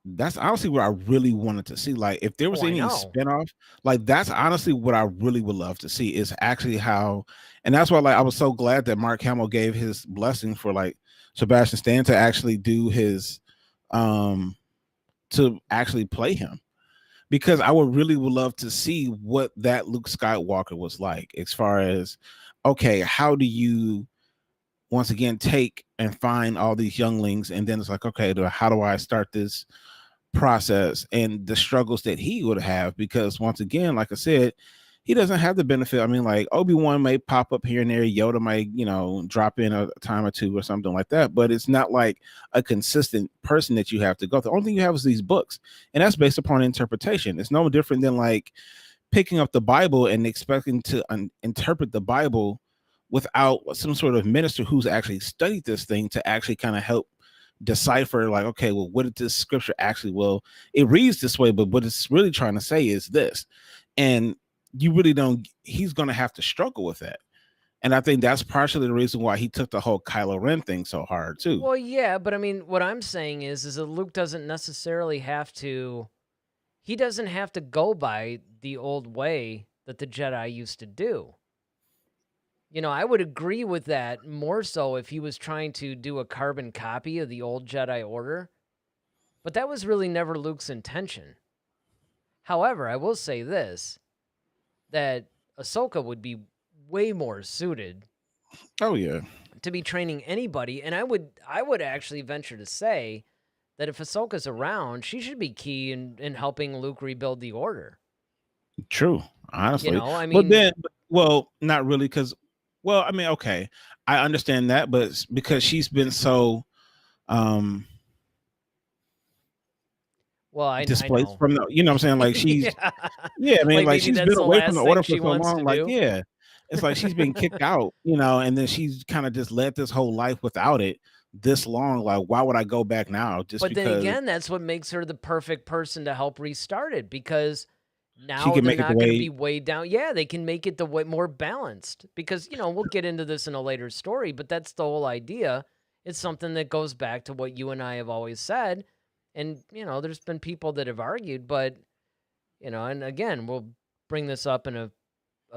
That's honestly what I really wanted to see. Like, if there was any spinoff, like, that's honestly what I really would love to see, is actually how, and that's why, like, I was so glad that Mark Hamill gave his blessing for, like, Sebastian Stan to actually do his, to actually play him, because I would love to see what that Luke Skywalker was like, as far as, okay, how do you once again take and find all these younglings, and then it's like, okay, how do I start this process, and the struggles that he would have, because once again, like I said, he doesn't have the benefit. I mean, like, Obi-Wan may pop up here and there, Yoda might, drop in a time or two or something like that, but it's not like a consistent person that you have to go through. The only thing you have is these books, and that's based upon interpretation. It's no different than like picking up the Bible and expecting to interpret the Bible without some sort of minister who's actually studied this thing to actually kind of help decipher, like, okay, well, what did this scripture actually, well, it reads this way, but what it's really trying to say is this. And you really don't, he's going to have to struggle with that. And I think that's partially the reason why he took the whole Kylo Ren thing so hard too. Well, yeah, but I mean, what I'm saying is that Luke doesn't necessarily have to, he doesn't have to go by the old way that the Jedi used to do. I would agree with that more so if he was trying to do a carbon copy of the old Jedi Order, but that was really never Luke's intention. However, I will say this, that Ahsoka would be way more suited Oh yeah, to be training anybody, and I would actually venture to say that if Ahsoka's around, she should be key in helping Luke rebuild the Order. true. Honestly, I but mean, then, well, not really, because, well, I mean, okay, I understand that, but because she's been so well, I displaced know. from the, you know what I'm saying? Like she's, Yeah. yeah, I mean, Like like maybe she's that's been the away from last the thing order for she so wants long. to Like, do. yeah, it's like she's been kicked out, and then she's kind of just led this whole life without it this long. Like, why would I go back now? Just But then because again, that's what makes her the perfect person to help restart it, because she now can they're make it the not going to way. be weighed down. Yeah, they can make it the way more balanced, because, we'll get into this in a later story, but that's the whole idea. It's something that goes back to what you and I have always said. And, there's been people that have argued, but, and again, we'll bring this up in a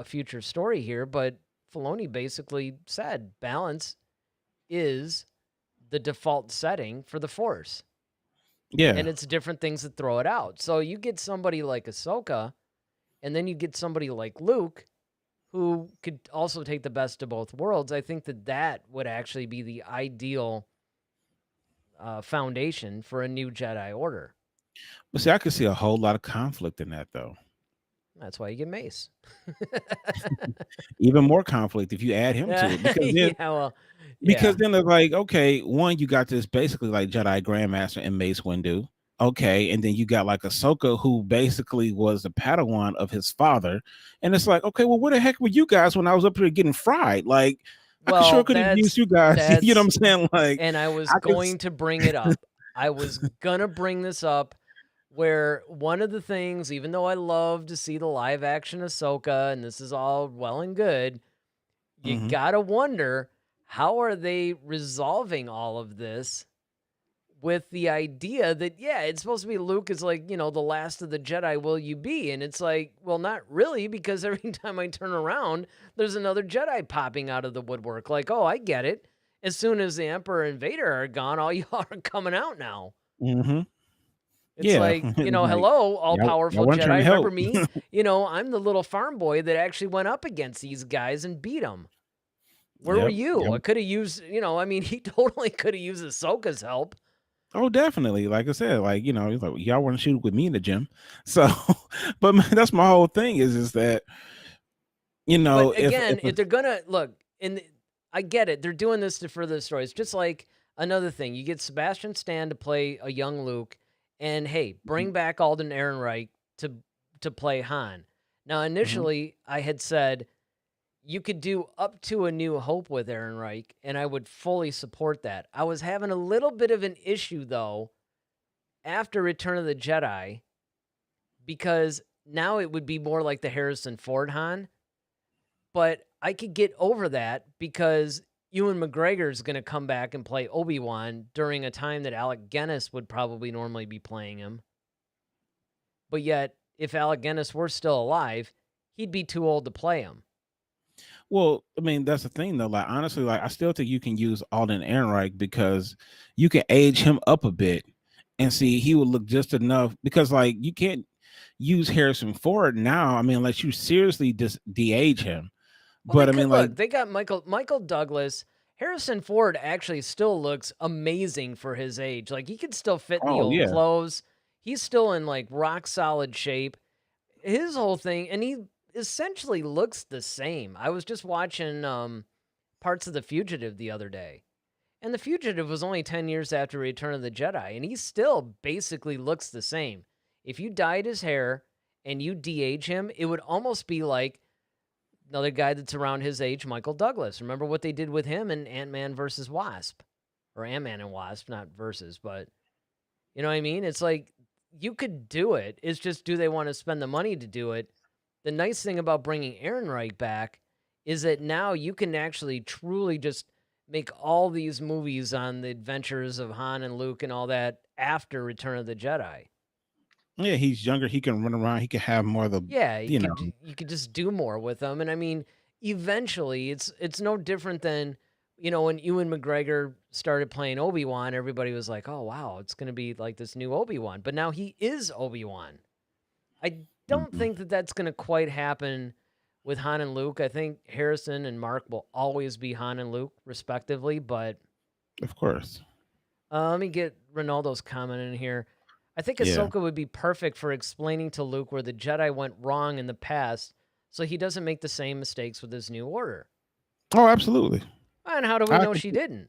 future story here, but Filoni basically said balance is the default setting for the Force. Yeah, And it's different things that throw it out. So you get somebody like Ahsoka, and then you get somebody like Luke, who could also take the best of both worlds. I think that would actually be the ideal foundation for a new Jedi Order. but see, I could see a whole lot of conflict in that, though. That's why you get Mace. Even more conflict if you add him to it, because then, Yeah, well, because yeah. then it's like, okay, one, you got this basically like Jedi Grandmaster and Mace Windu. Okay, and then you got like Ahsoka, who basically was the Padawan of his father, and it's like, okay, well, where the heck were you guys when I was up here getting fried? Like, I Well, could have used you guys. You know what I'm saying? Like, and I was I could. going to bring it up. I was gonna bring this up, where one of the things, even though I love to see the live action Ahsoka, and this is all well and good, you Mhm. gotta wonder, how are they resolving all of this with the idea that, yeah, it's supposed to be Luke is like, the last of the Jedi will you be? And it's like, well, not really, because every time I turn around, there's another Jedi popping out of the woodwork. Like, oh, I get it. As soon as the Emperor and Vader are gone, all y'all are coming out now. Mhm. It's Yeah. like, Like, hello, all y'all powerful weren't trying Jedi. to Remember help. me? I'm the little farm boy that actually went up against these guys and beat them. Where were Yep. you? I Yep. could have used, he totally could have used Ahsoka's help. Oh, definitely. Like I said, like, he's like, y'all want to shoot with me in the gym. So, but that's my whole thing is that, But if again, if they're gonna look, I get it, they're doing this to further the story. It's just like another thing. You get Sebastian Stan to play a young Luke, and hey, bring back Alden Ehrenreich to play Han. Now, Mhm. initially, I had said you could do up to A New Hope with Ehrenreich, and I would fully support that. I was having a little bit of an issue though after Return of the Jedi, because now it would be more like the Harrison Ford Han. But I could get over that because Ewan McGregor is going to come back and play Obi-Wan during a time that Alec Guinness would probably normally be playing him. But yet, if Alec Guinness were still alive, he'd be too old to play him. Well, I mean, that's the thing though. Like, honestly, like, I still think you can use Alden Ehrenreich because you can age him up a bit and see he would look just enough, because like you can't use Harrison Ford now. I mean, unless you seriously just de-age him. Well, they But I could mean, like, look. They got Michael Douglas. Harrison Ford actually still looks amazing for his age. Like, he could still fit in the oh old yeah. clothes. He's still in like rock solid shape. His whole thing, and he essentially looks the same. I was just watching parts of The Fugitive the other day, and The Fugitive was only 10 years after Return of the Jedi, and he still basically looks the same. If you dyed his hair and you de-age him, it would almost be like another guy that's around his age, Michael Douglas. Remember what they did with him in Ant-Man versus Wasp, or Ant-Man and Wasp, not versus, but you know what I mean? It's like, you could do it. It's just, do they want to spend the money to do it? The nice thing about bringing Ehrenreich back is that now you can actually truly just make all these movies on the adventures of Han and Luke and all that after Return of the Jedi. Yeah, he's younger. He can run around. He can have more of the, Yeah, you know. you could just do more with them. And I mean, eventually, it's no different than, when Ewan McGregor started playing Obi-Wan, everybody was like, oh, wow, it's going to be like this new Obi-Wan. But now he is Obi-Wan. I don't think that that's going to quite happen with Han and Luke. I think Harrison and Mark will always be Han and Luke, respectively. But Of course. let me get Ronaldo's comment in here. I think Yeah. Ahsoka would be perfect for explaining to Luke where the Jedi went wrong in the past so he doesn't make the same mistakes with his new order. Oh, absolutely. And how do we know she didn't?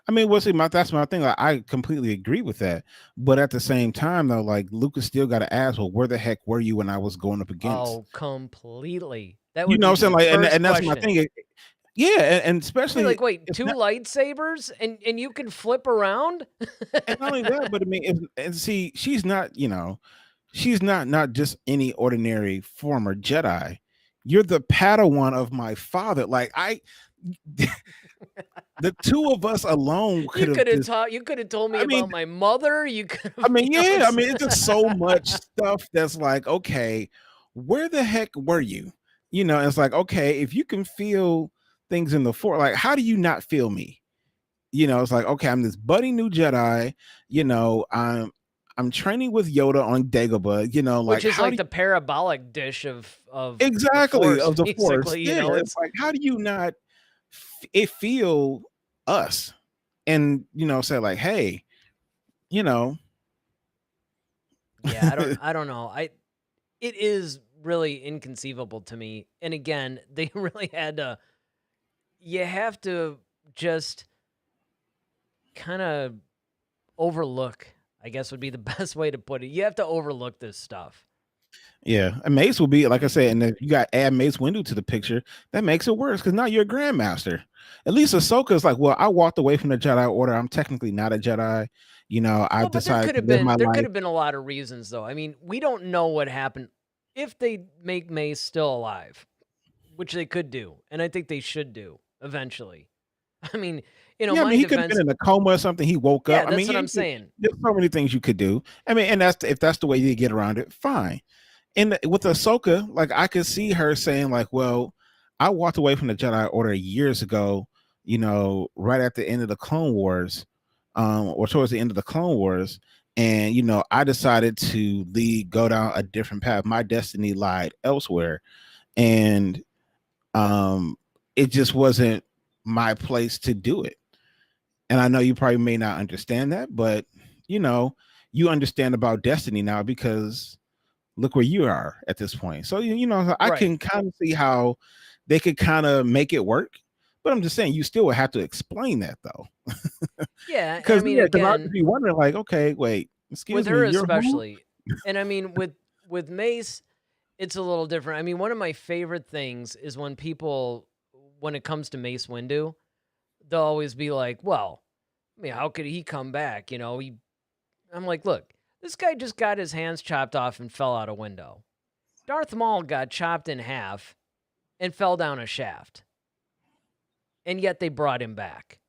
I mean, well, see, that's my thing. Like, I completely agree with that. But at the same time, though, like Lucas still got to ask, well, where the heck were you when I was going up against? Oh, completely. That You would know what be I'm the saying? Like, first and that's my question. thing. Yeah, and I'd be especially like, wait, it's two not, lightsabers and you can flip around? and not only that, but I mean, and see, she's not, she's not just any ordinary former Jedi. You're the Padawan of my father. Like the two of us alone could You have could have just. taught. You could have told me I mean, about my mother. You could. I mean, yeah. I mean, it's just so much stuff that's like, okay, where the heck were you? It's like, okay, if you can feel things in the Force, like, how do you not feel me? It's like, okay, I'm this budding new Jedi. I'm training with Yoda on Dagobah. Like, Which is how like do the parabolic dish of exactly Force, of the Force? basically. Yeah, it's like, how do you not feel us? And say like, hey, you know. Yeah, I don't know. It is really inconceivable to me. And again, they really had to. You have to just kind of overlook, I guess would be the best way to put it. You have to overlook this stuff. Yeah, and Mace will be like I said, and if you got add Mace Windu to the picture, that makes it worse because now you're a Grandmaster. At least Ahsoka is like, well, I walked away from the Jedi Order. I'm technically not a Jedi. I decided to live my There life. could have been a lot of reasons, though. I mean, we don't know what happened if they make Mace still alive, which they could do, and I think they should do eventually. I mean, Yeah, I mean, he could have been in a coma or something. He woke Yeah, up. I that's mean, what I'm saying. There's so many things you could do. I mean, and if that's the way you get around it, fine. And with Ahsoka, like I could see her saying, like, well, I walked away from the Jedi Order years ago, right at the end of the Clone Wars, or towards the end of the Clone Wars. And, I decided to go down a different path. My destiny lied elsewhere. And it just wasn't my place to do it. And I know you probably may not understand that, but you understand about destiny now because look where you are at this point. So I Right. can kind of see how they could kind of make it work. But I'm just saying you still would have to explain that though. Yeah, Because I mean, I'd again, be wondering, like, okay, wait, excuse with me, her you're who? especially, and I mean with Mace, it's a little different. I mean, one of my favorite things is when people, when it comes to Mace Windu, they'll always be like, well, I mean, how could he come back? I'm like, look, this guy just got his hands chopped off and fell out a window. Darth Maul got chopped in half and fell down a shaft. And yet they brought him back.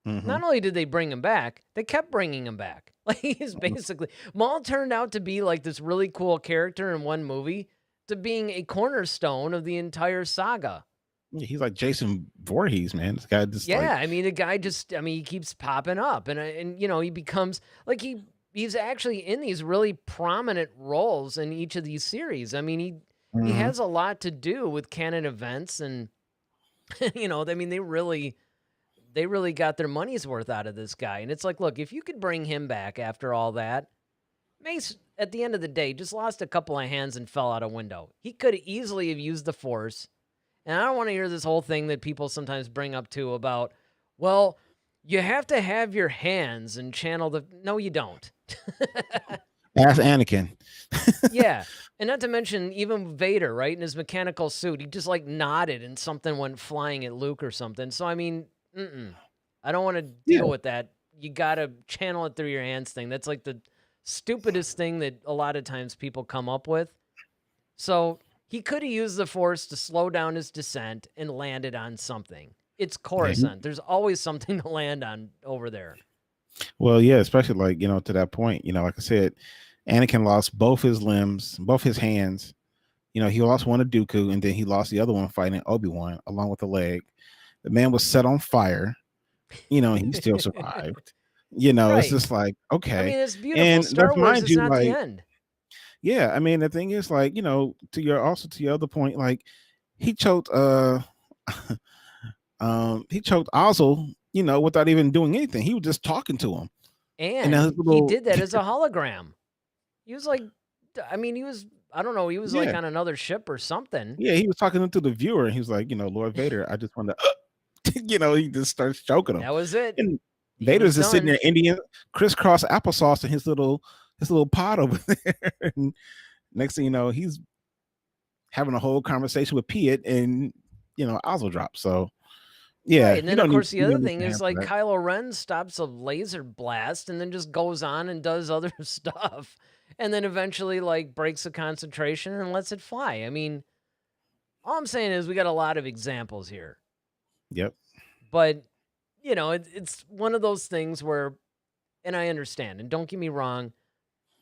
Mm-hmm. Not only did they bring him back, they kept bringing him back. Like, he's basically, Maul turned out to be like this really cool character in one movie to being a cornerstone of the entire saga. He's like Jason Voorhees, man. This guy just I mean, the guy just, I mean, he keeps popping up and he becomes like he's actually in these really prominent roles in each of these series. I mean, he has a lot to do with canon events and I mean, they really got their money's worth out of this guy. And it's like, look, if you could bring him back after all that, Mace, at the end of the day, just lost a couple of hands and fell out a window. He could easily have used the Force. And I don't want to hear this whole thing that people sometimes bring up too about, well, you have to have your hands and channel the... No, you don't. Ask Anakin. Yeah. And not to mention even Vader, right? In his mechanical suit, he just like nodded and something went flying at Luke or something. So, I mean, I don't want to deal with that. You got to channel it through your hands thing. That's like the stupidest thing that a lot of times people come up with. So he could have used the Force to slow down his descent and landed on something. It's Coruscant. There's always something to land on over there. Well, yeah, especially like, to that point, like I said, Anakin lost both his limbs, both his hands, You know, he lost one to Dooku, and then he lost the other one fighting Obi-Wan along with a leg. The man was set on fire, you know, and he still survived. You know, it's Right. just like, I okay. mean, it's beautiful. And Star let's Wars mind is you, not the like, end. yeah, I mean, the thing is, like, you know, to your other point, like, he choked he choked Ozzel, you know, without even doing anything. He was just talking to him. And his he little did that as a hologram. He was like, I mean, I don't know, he was like yeah. on another ship or something. Yeah, he was talking to the viewer, and he was like, you know, Lord Vader, I just want to, you know, he just starts choking him. That was it. And He Vader's was just sitting done. there, Indian crisscross applesauce in his little pot over there. And next thing you know, he's having a whole conversation with Piet, and you know, Ozzel drops. So yeah, Right, and then of course the you other don't need thing to is answer like that. Kylo Ren stops a laser blast and then just goes on and does other stuff, and then eventually like breaks the concentration and lets it fly. I mean, all I'm saying is we got a lot of examples here, Yep. but you know, it's one of those things where, and I understand, and don't get me wrong,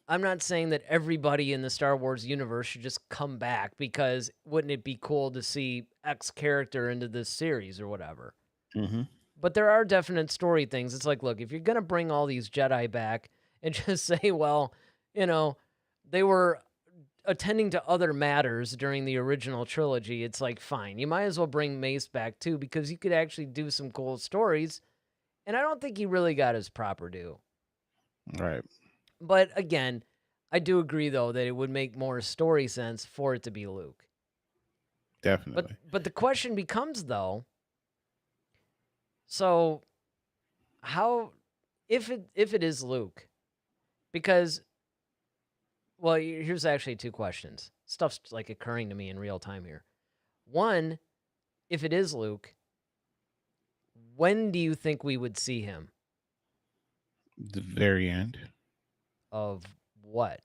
I'm not saying that everybody in the Star Wars universe should just come back, because wouldn't it be cool to see X character into this series or whatever? Mm-hmm. But there are definite story things. It's like, look, if you're going to bring all these Jedi back and just say, well, you know, they were attending to other matters during the original trilogy, it's like, fine. You might as well bring Mace back too, because you could actually do some cool stories. And I don't think he really got his proper due. Right. But again, I do agree, though, that it would make more story sense for it to be Luke. Definitely. But the question becomes, though, so how, if it is Luke, because, well, here's actually two questions. Stuff's like occurring to me in real time here. One, if it is Luke, when do you think we would see him? The very end. Of what?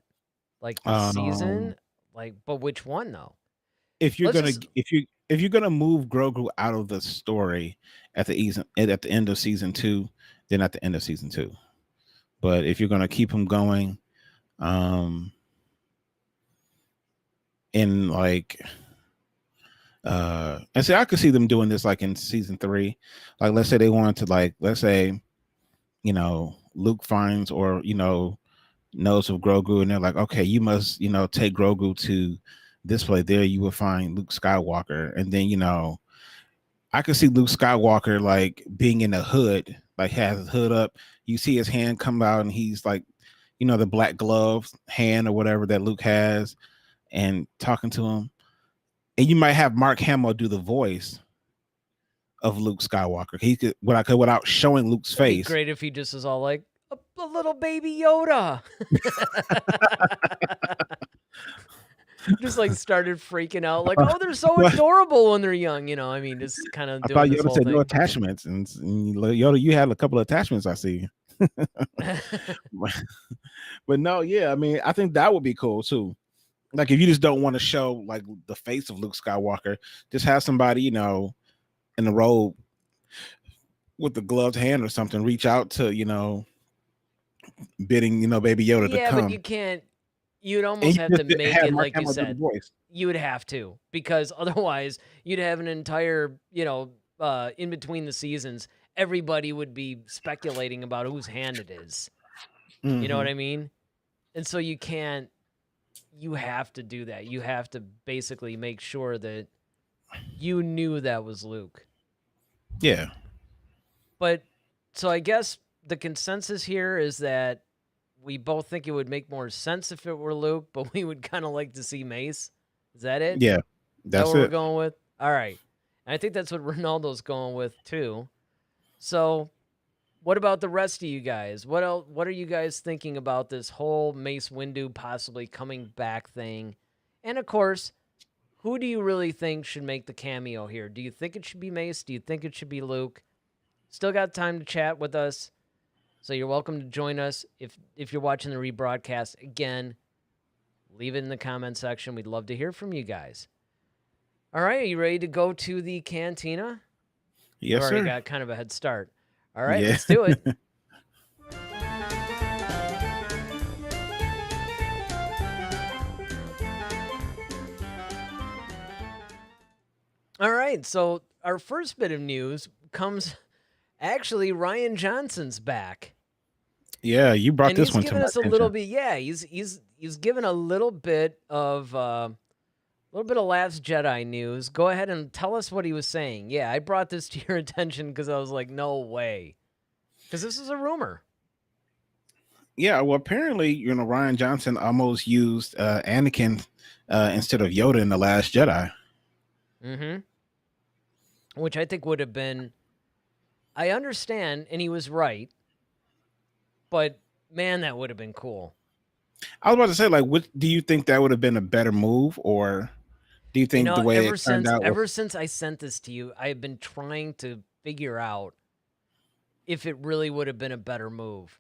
Like the season? Like, but which one though? If you're Let's gonna just- if you're gonna move Grogu out of the story at the end of season 2, then at the end of season 2. But if you're gonna keep him going, in like and see, I could see them doing this like in season 3. Like, let's say they wanted to, like, let's say, you know, Luke finds, or you know, knows of Grogu, and they're like, okay, you must, you know, take Grogu to this place. There you will find Luke Skywalker. And then, you know, I could see Luke Skywalker like being in the hood, like has his hood up. You see his hand come out, and he's like, you know, the black glove hand or whatever that Luke has, and talking to him. And you might have Mark Hamill do the voice of Luke Skywalker. He could, without showing Luke's It'd be face. great if he just is all like a little baby Yoda. Just like started freaking out, like, oh, they're so adorable when they're young, you know. I mean, just kind of I thought doing this Yoda whole said thing. no attachments, and Yoda, you had a couple of attachments, I see. But no, yeah, I mean, I think that would be cool too. Like, if you just don't want to show like the face of Luke Skywalker, just have somebody, you know, in the robe with the gloved hand or something reach out to, you know, bidding, you know, baby Yoda to come. Yeah, but you can't. You'd almost have to make it like you said. You would have to, because otherwise you'd have an entire, you know, in between the seasons, everybody would be speculating about whose hand it is. You know what I mean? And so you can't. You have to do that. You have to basically make sure that you knew that was Luke. Yeah. But so I guess the consensus here is that we both think it would make more sense if it were Luke, but we would kind of like to see Mace. Is that it? Yeah, that's what it. We're going with? All right. And I think that's what Ronaldo's going with too. So what about the rest of you guys? What else? What are you guys thinking about this whole Mace Windu possibly coming back thing? And of course, who do you really think should make the cameo here? Do you think it should be Mace? Do you think it should be Luke? Still got time to chat with us, so you're welcome to join us. If you're watching the rebroadcast, again, leave it in the comment section. We'd love to hear from you guys. All right, are you ready to go to the cantina? Yes, you already sir. got kind of a head start. All right, let's do it. All right, so our first bit of news comes actually Rian Johnson's back. Yeah, you brought And this he's one to given my us a little attention. bit, yeah, he's given a little bit of Last Jedi news. Go ahead and tell us what he was saying. Yeah, I brought this to your attention because I was like, no way. Because this is a rumor. Yeah, well, apparently, Rian Johnson almost used Anakin instead of Yoda in The Last Jedi. Mm-hmm. Which I think would have been, I understand, and he was right, but man, that would have been cool. I was about to say, like, what do you think that would have been a better move, or do you think the way it turned out ever was since I sent this to you, I have been trying to figure out if it really would have been a better move.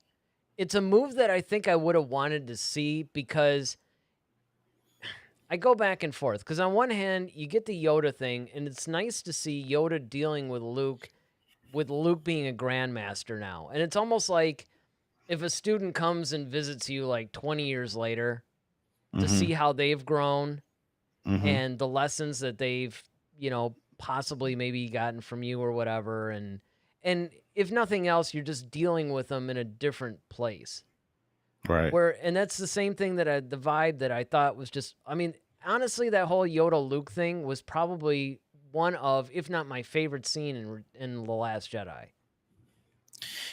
It's a move that I think I would have wanted to see because I go back and forth. Because on one hand, you get the Yoda thing, and it's nice to see Yoda dealing with Luke being a grandmaster now. And it's almost like if a student comes and visits you like 20 years later to see how they've grown and the lessons that they've, possibly maybe gotten from you or whatever. And if nothing else, you're just dealing with them in a different place. right? And that's the same thing the vibe that I thought was just, I mean, honestly, that whole Yoda Luke thing was probably one of, if not my favorite scene in The Last Jedi.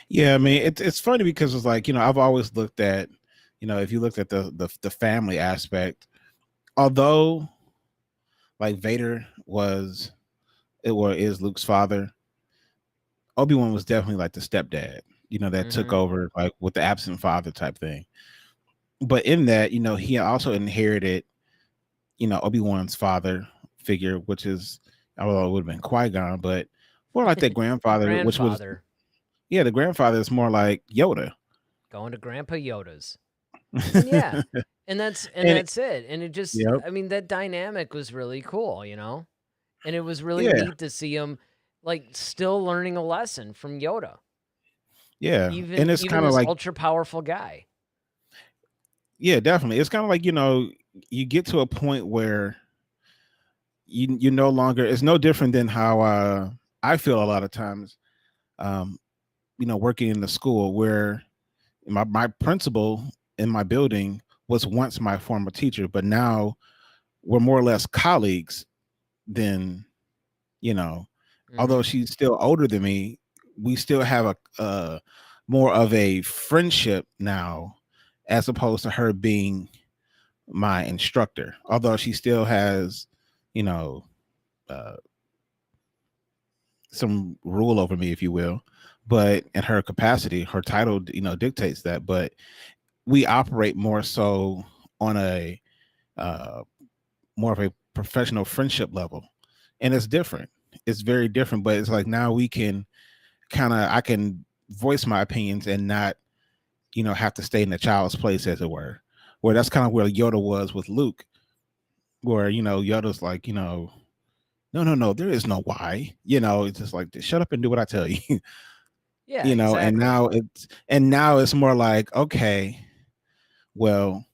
Yeah, I mean, it's funny because it's like, I've always looked at, if you looked at the family aspect, although like Vader is Luke's father, Obi-Wan was definitely like the stepdad, that took over like with the absent father type thing. But in that, he also inherited, Obi-Wan's father figure, which is, although it would have been Qui-Gon, but more like that grandfather, which was, yeah, the grandfather is more like Yoda. Going to Grandpa Yoda's. And yeah. And that's it. And it just, yep. I mean, that dynamic was really cool, And it was really Yeah. neat to see him like still learning a lesson from Yoda. Yeah. Even it's kind of this like ultra powerful guy. Yeah, definitely. It's kind of like, you get to a point where you no longer, it's no different than how I feel a lot of times, working in the school where my principal in my building was once my former teacher, but now we're more or less colleagues than, although she's still older than me, we still have a more of a friendship now, as opposed to her being my instructor, although she still has, some rule over me, if you will, but in her capacity, her title, dictates that. But we operate more so on a more of a professional friendship level, and it's different. It's very different, but it's like now we can I can voice my opinions and not, have to stay in the child's place, as it were. Where that's kind of where Yoda was with Luke, where, Yoda's like, no, there is no why. It's just like, shut up and do what I tell you. Yeah, exactly. And now it's more like, okay, well,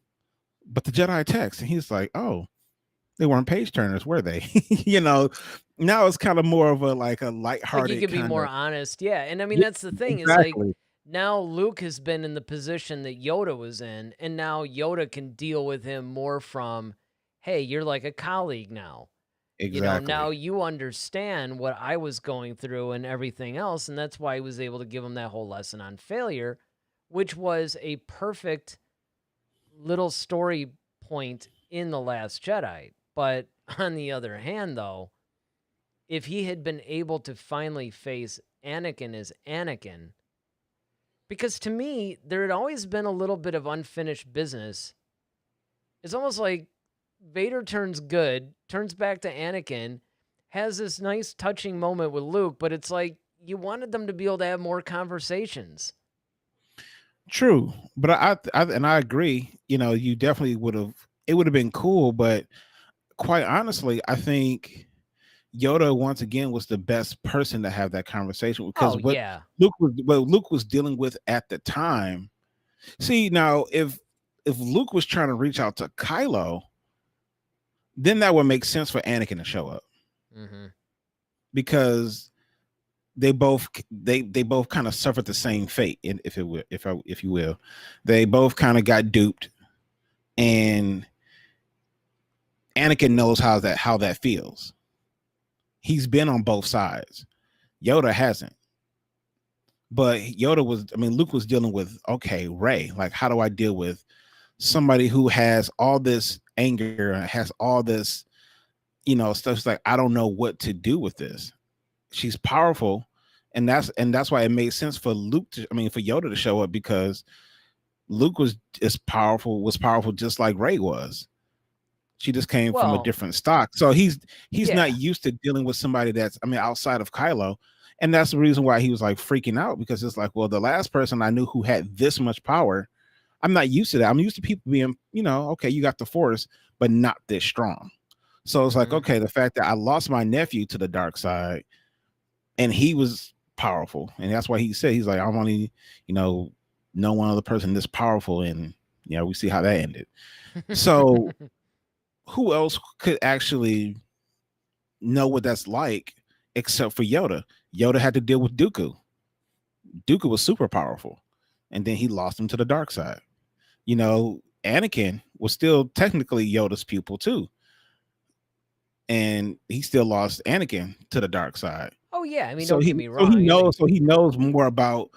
but the Jedi text, and he's like, oh, they weren't page turners, were they? Now it's kind of more of a like a lighthearted. Like you could be more honest, yeah. And I mean, that's the thing exactly. is like now Luke has been in the position that Yoda was in, and now Yoda can deal with him more from, hey, you're like a colleague now. Exactly. Now you understand what I was going through and everything else, and that's why he was able to give him that whole lesson on failure, which was a perfect little story point in The Last Jedi. But on the other hand, though, if he had been able to finally face Anakin as Anakin, because to me, there had always been a little bit of unfinished business. It's almost like Vader turns good, turns back to Anakin, has this nice touching moment with Luke, but it's like you wanted them to be able to have more conversations. True, but I agree. You definitely would have. It would have been cool, but quite honestly, I think Yoda once again was the best person to have that conversation because what Luke was dealing with at the time. See, now if Luke was trying to reach out to Kylo, then that would make sense for Anakin to show up. because they both kind of suffered the same fate, if you will. They both kind of got duped, and Anakin knows how that feels. He's been on both sides. Yoda hasn't. But Luke was dealing with, okay, Rey, like, how do I deal with somebody who has all this anger and has all this, stuff? It's like, I don't know what to do with this. She's powerful, and that's why it made sense for for Yoda to show up, because Luke was powerful just like Rey was. She just came from a different stock. So he's not used to dealing with somebody that's, outside of Kylo. And that's the reason why he was like freaking out, because it's like, well, the last person I knew who had this much power, I'm not used to that. I'm used to people being, okay, you got the Force, but not this strong. So it's like, okay, the fact that I lost my nephew to the dark side, and he was powerful. And that's why he said, he's like, I'm only, know one other person this powerful. And we see how that ended. So who else could actually know what that's like except for Yoda? Yoda had to deal with Dooku. Dooku was super powerful, and then he lost him to the dark side. Anakin was still technically Yoda's pupil too, and he still lost Anakin to the dark side. Oh yeah, don't get me wrong. So he knows more about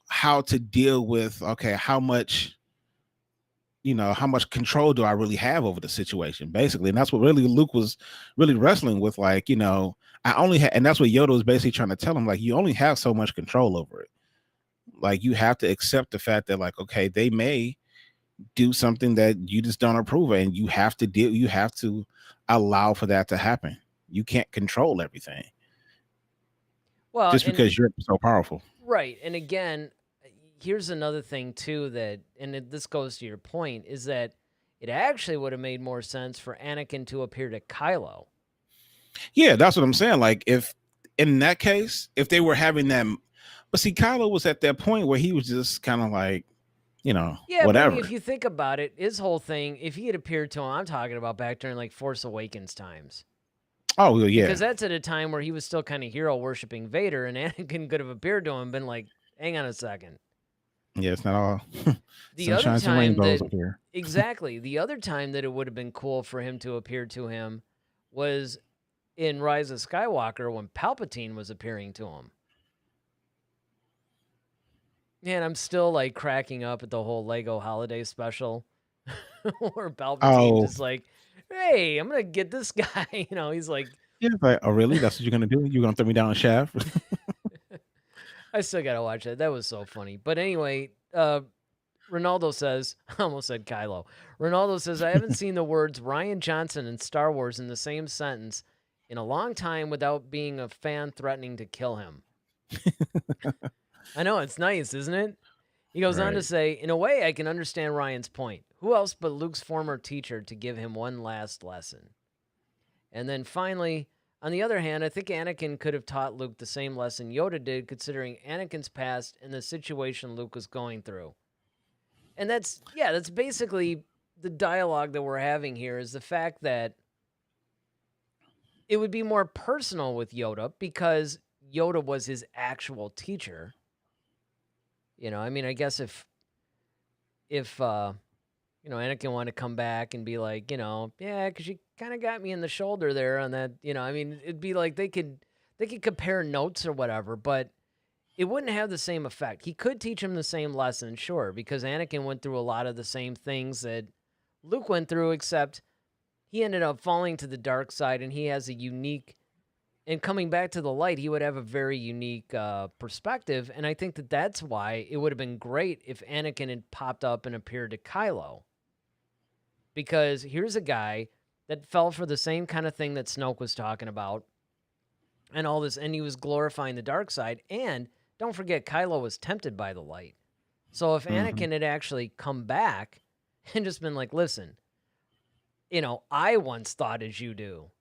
how to deal with, okay, how much control do I really have over the situation, basically. And that's what really Luke was really wrestling with. Like, I only had, and that's what Yoda was basically trying to tell him, like, you only have so much control over it. Like, you have to accept the fact that, like, okay, they may do something that you just don't approve of, and you have to allow for that to happen. You can't control everything. Well, just because you're so powerful. Right. And again, here's another thing too, this goes to your point, is that it actually would have made more sense for Anakin to appear to Kylo. Yeah, that's what I'm saying. Like, if in that case, if they were having them, but see, Kylo was at that point where he was just kind of like, whatever. But if you think about it, his whole thing, if he had appeared to him, I'm talking about back during like Force Awakens times. Oh yeah, because that's at a time where he was still kind of hero worshiping Vader, and Anakin could have appeared to him and been like, hang on a second. Yeah, it's not all the other time that, exactly. The other time that it would have been cool for him to appear to him was in Rise of Skywalker, when Palpatine was appearing to him. And I'm still like cracking up at the whole Lego holiday special where Palpatine just like, hey, I'm gonna get this guy. He's like, yeah, like, oh really? That's what you're gonna do? You're gonna throw me down a shaft? I still gotta watch that. That was so funny. But anyway, Ronaldo says, I almost said Kylo. Ronaldo says, I haven't seen the words Rian Johnson and Star Wars in the same sentence in a long time without being a fan threatening to kill him. I know, it's nice, isn't it? He goes on to say, in a way, I can understand Ryan's point. Who else but Luke's former teacher to give him one last lesson? And then finally, on the other hand, I think Anakin could have taught Luke the same lesson Yoda did, considering Anakin's past and the situation Luke was going through. And that's basically the dialogue that we're having here, is the fact that it would be more personal with Yoda because Yoda was his actual teacher. I guess if Anakin wanted to come back and be like, yeah, because you kind of got me in the shoulder there on that, it'd be like they could compare notes or whatever, but it wouldn't have the same effect. He could teach him the same lesson, sure, because Anakin went through a lot of the same things that Luke went through, except he ended up falling to the dark side, and he has a unique, and coming back to the light, he would have a very unique perspective, and I think that that's why it would have been great if Anakin had popped up and appeared to Kylo. Because here's a guy that fell for the same kind of thing that Snoke was talking about, and all this, and he was glorifying the dark side, and don't forget, Kylo was tempted by the light. So if Anakin had actually come back and just been like, listen, I once thought as you do.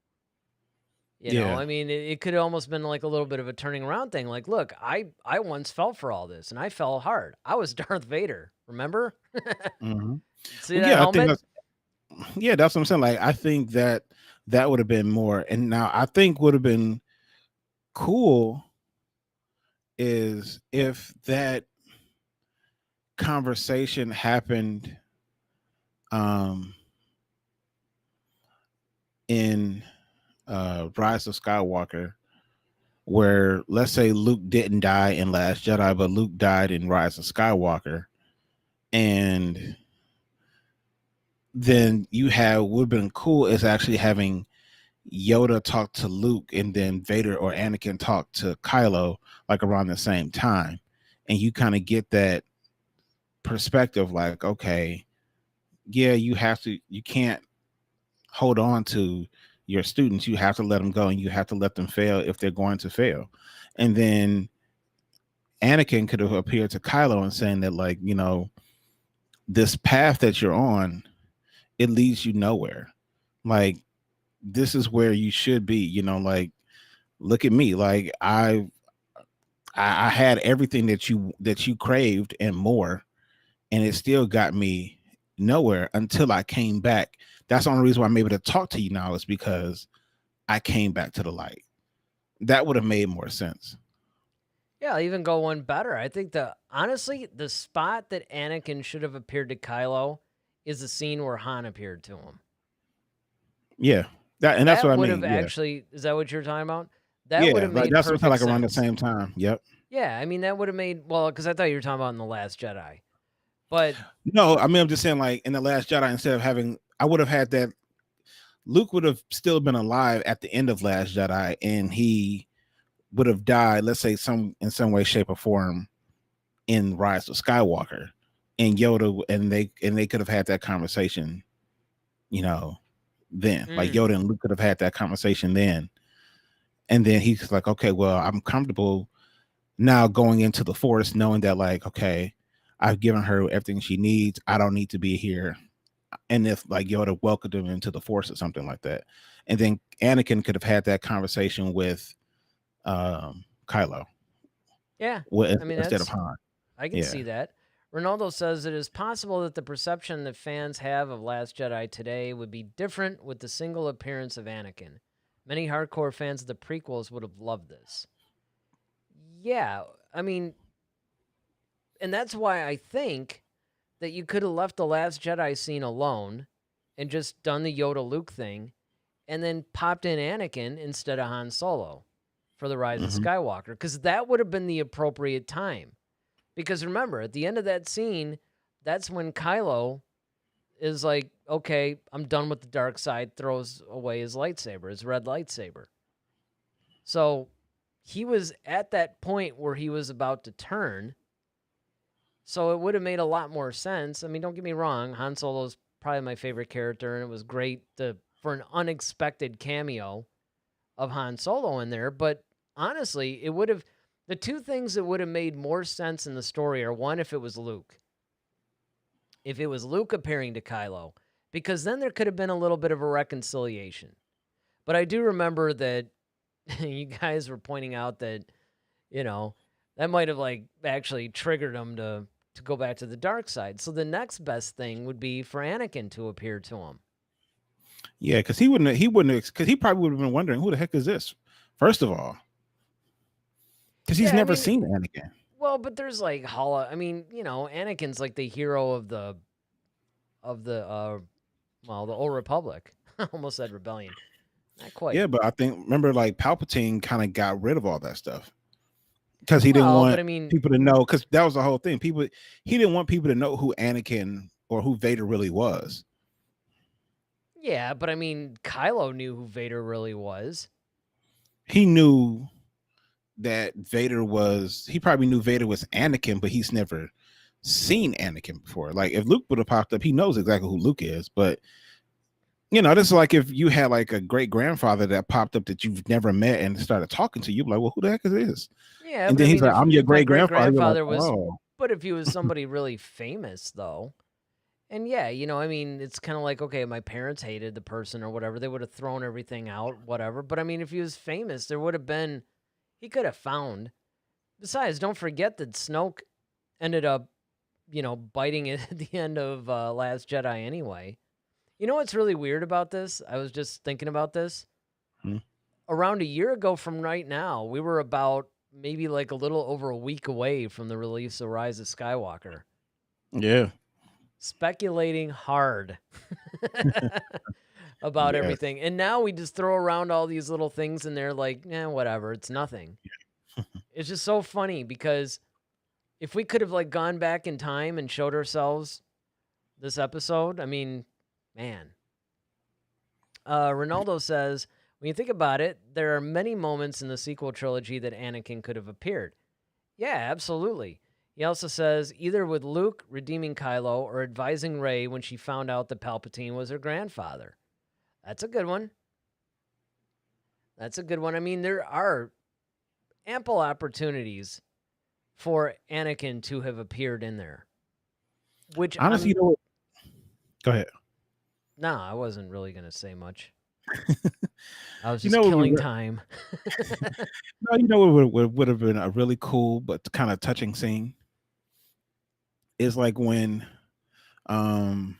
You know, it could have almost been like a little bit of a turning around thing. Like, look, I once fell for all this, and I fell hard. I was Darth Vader, remember? See that helmet? That's what I'm saying. Like, I think that would have been more. And now I think would have been cool is if that conversation happened in Rise of Skywalker, where let's say Luke didn't die in Last Jedi, but Luke died in Rise of Skywalker, and then you have would have been cool is actually having Yoda talk to Luke and then Vader or Anakin talk to Kylo like around the same time, and you kind of get that perspective like, okay, yeah, you can't hold on to your students, you have to let them go and you have to let them fail if they're going to fail. And then Anakin could have appeared to Kylo and saying that, like, you know, this path that you're on, it leads you nowhere. Like, this is where you should be, you know, like, look at me. Like, I had everything that you craved and more, and it still got me nowhere until I came back. That's the only reason why I'm able to talk to you now is because I came back to the light. That would have made more sense. Yeah, I'll even go one better. I think honestly, the spot that Anakin should have appeared to Kylo is the scene where Han appeared to him. Yeah. That's what I would mean. have actually, is that what you're talking about? That yeah, would have like made that's perfect like sense. around the same time. Yep. Yeah, I mean, that would have made, well, because I thought you were talking about in The Last Jedi. But no, I mean, I'm just saying, like, in The Last Jedi, instead of having, I would have had that Luke would have still been alive at the end of Last Jedi, and he would have died, let's say, in some way, shape, or form in Rise of Skywalker. And Yoda and they could have had that conversation, you know, then. Like Yoda and Luke could have had that conversation then. And then he's like, okay, well, I'm comfortable now going into the Force, knowing that, like, okay, I've given her everything she needs. I don't need to be here. And if, like, Yoda welcomed him into the Force or something like that. And then Anakin could have had that conversation with Kylo. yeah, I mean, instead of Han. I can see that. Ronaldo says it is possible that the perception that fans have of Last Jedi today would be different with the single appearance of Anakin. Many hardcore fans of the prequels would have loved this. Yeah, I mean, and that's why I think that you could have left the Last Jedi scene alone and just done the Yoda Luke thing and then popped in Anakin instead of Han Solo for the Rise of Skywalker, because that would have been the appropriate time. Because remember, at the end of that scene, that's when Kylo is like, okay, I'm done with the dark side, throws away his lightsaber, his red lightsaber. So he was at that point where he was about to turn. So it would have made a lot more sense. I mean, don't get me wrong, Han Solo's probably my favorite character, and it was great for an unexpected cameo of Han Solo in there. But honestly, it would have... The two things that would have made more sense in the story are, one, if it was Luke. If it was Luke appearing to Kylo, because then there could have been a little bit of a reconciliation. But I do remember that you guys were pointing out that, you know, that might have, like, actually triggered him to go back to the dark side. So the next best thing would be for Anakin to appear to him. Yeah, because he probably would have been wondering, who the heck is this? First of all. Because he's never seen Anakin. Well, but there's like I mean, you know, Anakin's like the hero of the Old Republic. I almost said rebellion. Not quite. Yeah, but I think, remember, like, Palpatine kind of got rid of all that stuff because he didn't want people to know. Because that was the whole thing. He didn't want people to know who Anakin or who Vader really was. Yeah, but I mean, Kylo knew who Vader really was. He knew that he probably knew Vader was Anakin, but he's never seen Anakin before. Like, if Luke would have popped up, he knows exactly who Luke is. But, you know, this is like if you had like a great grandfather that popped up that you've never met and started talking to you, like, well, who the heck is this? Yeah, and then he's like, I'm your great grandfather. But if he was somebody really famous, though, and yeah, you know, I mean, it's kind of like, okay, my parents hated the person or whatever, they would have thrown everything out, whatever. But I mean, if he was famous, there would have been... He could have found. Besides, don't forget that Snoke ended up, you know, biting it at the end of Last Jedi anyway. You know what's really weird about this? I was just thinking about this. around a year ago from right now, we were about maybe like a little over a week away from the release of Rise of Skywalker. Yeah. Speculating hard about Yes. everything. And now we just throw around all these little things and they're like, whatever, it's nothing. It's just so funny because if we could have like gone back in time and showed ourselves this episode, I mean, man. Ronaldo says, when you think about it, there are many moments in the sequel trilogy that Anakin could have appeared. Yeah, absolutely. He also says, either with Luke redeeming Kylo or advising Rey when she found out that Palpatine was her grandfather. That's a good one. That's a good one. I mean, there are ample opportunities for Anakin to have appeared in there. Which honestly, you know what? Go ahead. No, I wasn't really going to say much. I was You just know, killing time. No, you know what would have been a really cool but kind of touching scene is like when, when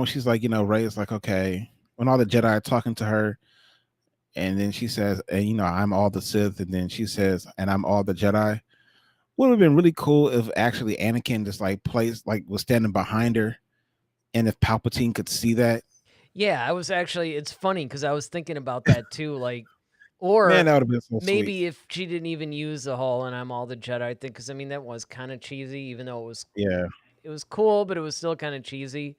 she's like, Rey is like, okay, when all the Jedi are talking to her, and then she says, and I'm all the Sith, and then she says, and I'm all the Jedi. Would have been really cool if actually Anakin just like was standing behind her, and if Palpatine could see that. Yeah, it's funny because I was thinking about that too. Like, or man, that would have been so maybe sweet. if she didn't even use the whole and I'm all the Jedi thing, because I mean, that was kind of cheesy, even though it was cool, but it was still kind of cheesy.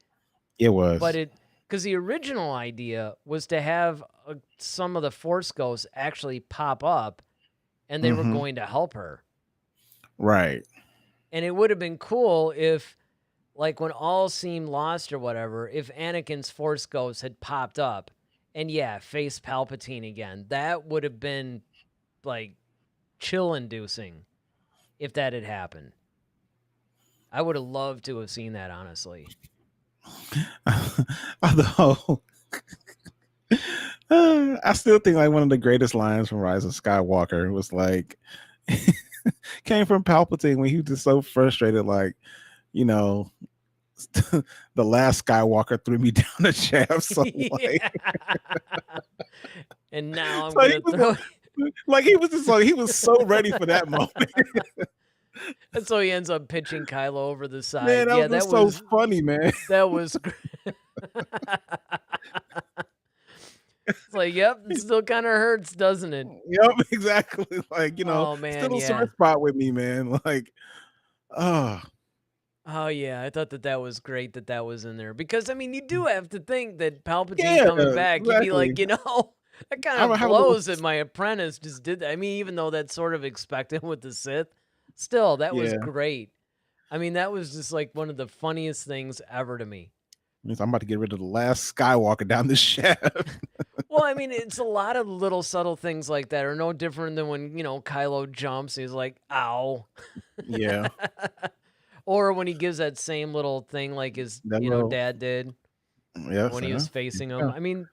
It was. But because the original idea was to have some of the Force ghosts actually pop up and they were going to help her. Right. And it would have been cool if, like, when all seemed lost or whatever, if Anakin's Force Ghost had popped up and, face Palpatine again. That would have been, like, chill-inducing if that had happened. I would have loved to have seen that, honestly. Although, I still think, like, one of the greatest lines from Rise of Skywalker was, like, came from Palpatine when he was just so frustrated, like, the last Skywalker threw me down the shaft. So and now I'm gonna throw. Like he was so ready for that moment. And so he ends up pitching Kylo over the side. Man, that was so funny, man. That was great. It's like, yep, it still kind of hurts, doesn't it? Yep, exactly. Like, oh, man, still a sore spot with me, man. Like, oh yeah, I thought that was great that was in there. Because, I mean, you do have to think that Palpatine coming back, exactly. You'd be like, that kind of blows that my apprentice just did that. I mean, even though that's sort of expected with the Sith, still, that was great. I mean, that was just like one of the funniest things ever to me. I'm about to get rid of the last Skywalker down the shaft. Well, I mean, it's a lot of little subtle things like that are no different than when, Kylo jumps, he's like, ow. Yeah. Or when he gives that same little thing like his, dad did when he was facing him. I mean,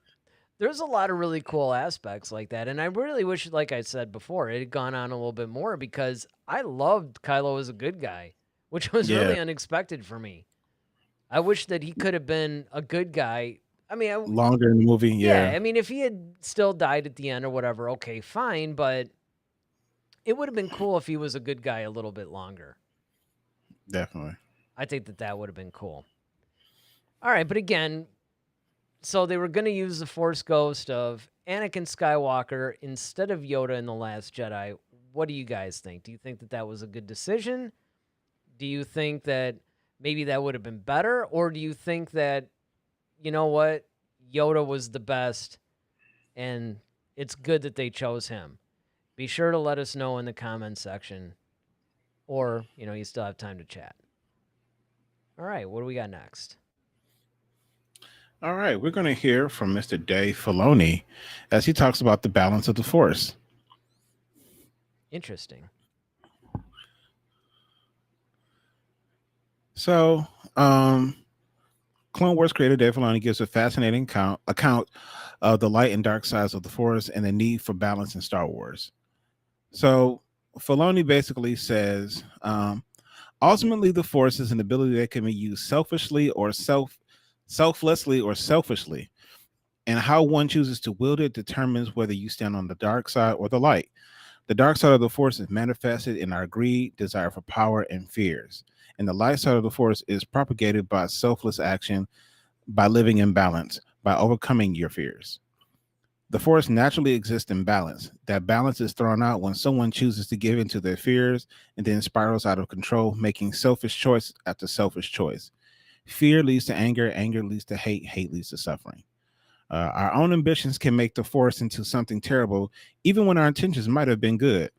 there's a lot of really cool aspects like that. And I really wish, like I said before, it had gone on a little bit more because I loved Kylo as a good guy, which was really unexpected for me. I wish that he could have been a good guy. I mean, longer in the movie. Yeah. I mean, if he had still died at the end or whatever, okay, fine. But it would have been cool if he was a good guy a little bit longer. Definitely. I think that would have been cool. All right, but again, so they were going to use the Force Ghost of Anakin Skywalker instead of Yoda in The Last Jedi. What do you guys think? Do you think that was a good decision? Do you think that maybe that would have been better? Or do you think that, you know what, Yoda was the best and it's good that they chose him? Be sure to let us know in the comments section. Or, you still have time to chat. All right, what do we got next? All right, we're going to hear from Mr. Dave Filoni as he talks about the balance of the Force. Interesting. So, Clone Wars creator Dave Filoni gives a fascinating account of the light and dark sides of the Force and the need for balance in Star Wars. So, Filoni basically says, ultimately, the Force is an ability that can be used selflessly or selfishly. And how one chooses to wield it determines whether you stand on the dark side or the light. The dark side of the force is manifested in our greed, desire for power, and fears. And the light side of the force is propagated by selfless action, by living in balance, by overcoming your fears. The force naturally exists in balance. That balance is thrown out when someone chooses to give in to their fears and then spirals out of control, making selfish choice after selfish choice. Fear leads to anger, anger leads to hate, hate leads to suffering. Our own ambitions can make the force into something terrible, even when our intentions might have been good.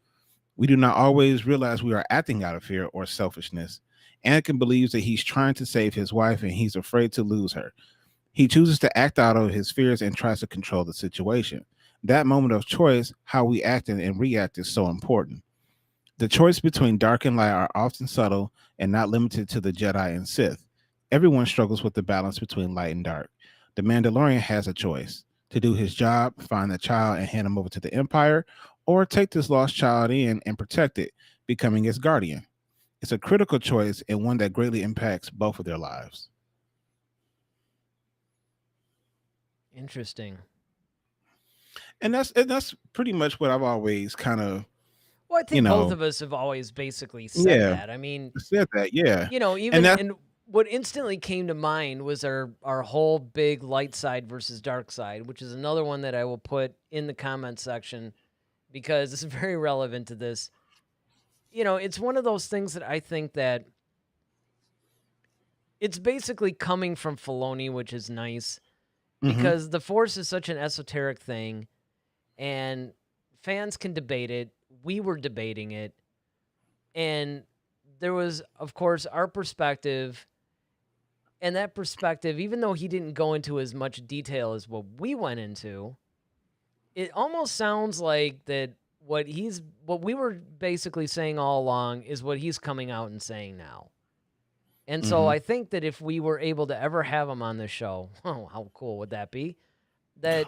We do not always realize we are acting out of fear or selfishness. Anakin believes that he's trying to save his wife and he's afraid to lose her. He chooses to act out of his fears and tries to control the situation. That moment of choice, how we act and react, is so important. The choice between dark and light are often subtle and not limited to the Jedi and Sith. Everyone struggles with the balance between light and dark. The Mandalorian has a choice to do his job, find the child, and hand him over to the Empire, or take this lost child in and protect it, becoming its guardian. It's a critical choice and one that greatly impacts both of their lives. Interesting. And that's pretty much what I've always kind of, Well, I think both of us have always basically said that. I mean, said that, yeah. Even and what instantly came to mind was our whole big light side versus dark side, which is another one that I will put in the comment section because it's very relevant to this. It's one of those things that I think that it's basically coming from Filoni, which is nice because the Force is such an esoteric thing and fans can debate it. We were debating it. And there was, of course, our perspective. And that perspective, even though he didn't go into as much detail as what we went into, it almost sounds like that what we were basically saying all along is what he's coming out and saying now. And so I think that if we were able to ever have him on the show, oh, how cool would that be? That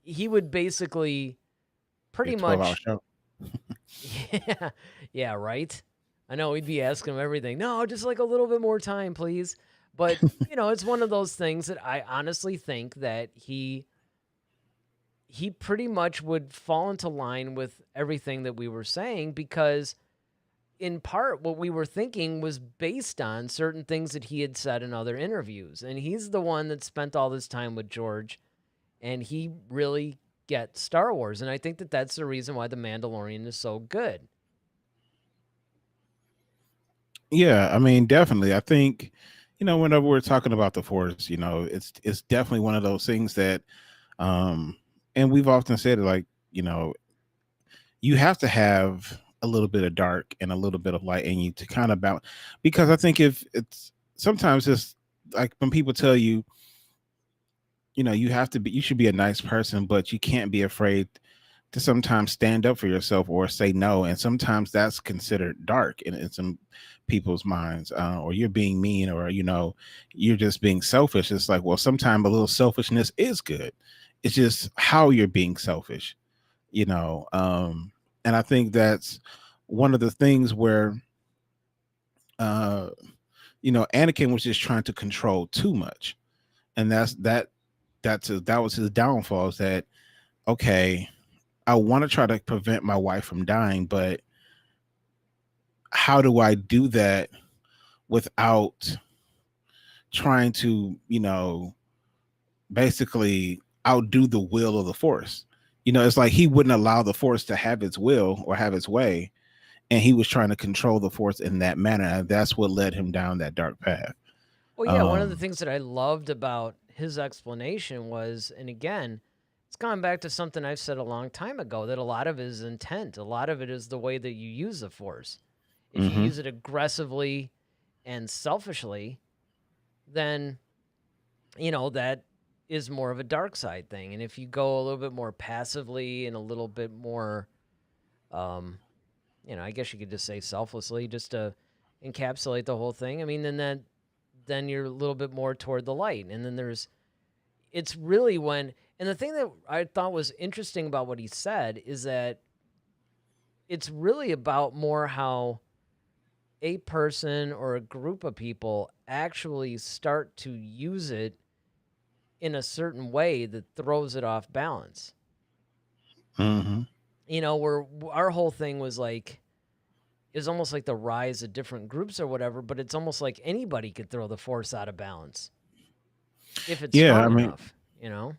he would basically pretty much. Show. Yeah, right. I know we'd be asking him everything. No, just like a little bit more time, please. But, it's one of those things that I honestly think that he pretty much would fall into line with everything that we were saying because in part what we were thinking was based on certain things that he had said in other interviews. And he's the one that spent all this time with George and he really gets Star Wars. And I think that that's the reason why The Mandalorian is so good. Yeah, I mean, definitely. I think, whenever we're talking about the Force, it's definitely one of those things that, and we've often said it, like, you have to have a little bit of dark and a little bit of light in you to kind of balance. Because I think if it's sometimes it's like when people tell you, you should be a nice person, but you can't be afraid to sometimes stand up for yourself or say no. And sometimes that's considered dark in some people's minds, or you're being mean, or, you're just being selfish. It's like, well, sometimes a little selfishness is good. It's just how you're being selfish, and I think that's one of the things where, Anakin was just trying to control too much. And that was his downfall, is that, okay, I want to try to prevent my wife from dying, but how do I do that without trying to, basically outdo the will of the Force? It's like he wouldn't allow the Force to have its will or have its way, and he was trying to control the Force in that manner, and that's what led him down that dark path. Well, yeah, one of the things that I loved about his explanation was, and again, it's gone back to something I've said a long time ago, that a lot of it is intent. A lot of it is the way that you use the Force. If you use it aggressively and selfishly, then, that is more of a dark side thing. And if you go a little bit more passively and a little bit more, I guess you could just say selflessly, just to encapsulate the whole thing. I mean, then you're a little bit more toward the light. And then it's really when, and the thing that I thought was interesting about what he said is that it's really about more how a person or a group of people actually start to use it in a certain way that throws it off balance. Mm-hmm. You know, where our whole thing was like, is almost like the rise of different groups or whatever, but it's almost like anybody could throw the Force out of balance if it's Yeah, I strong mean, enough, you know?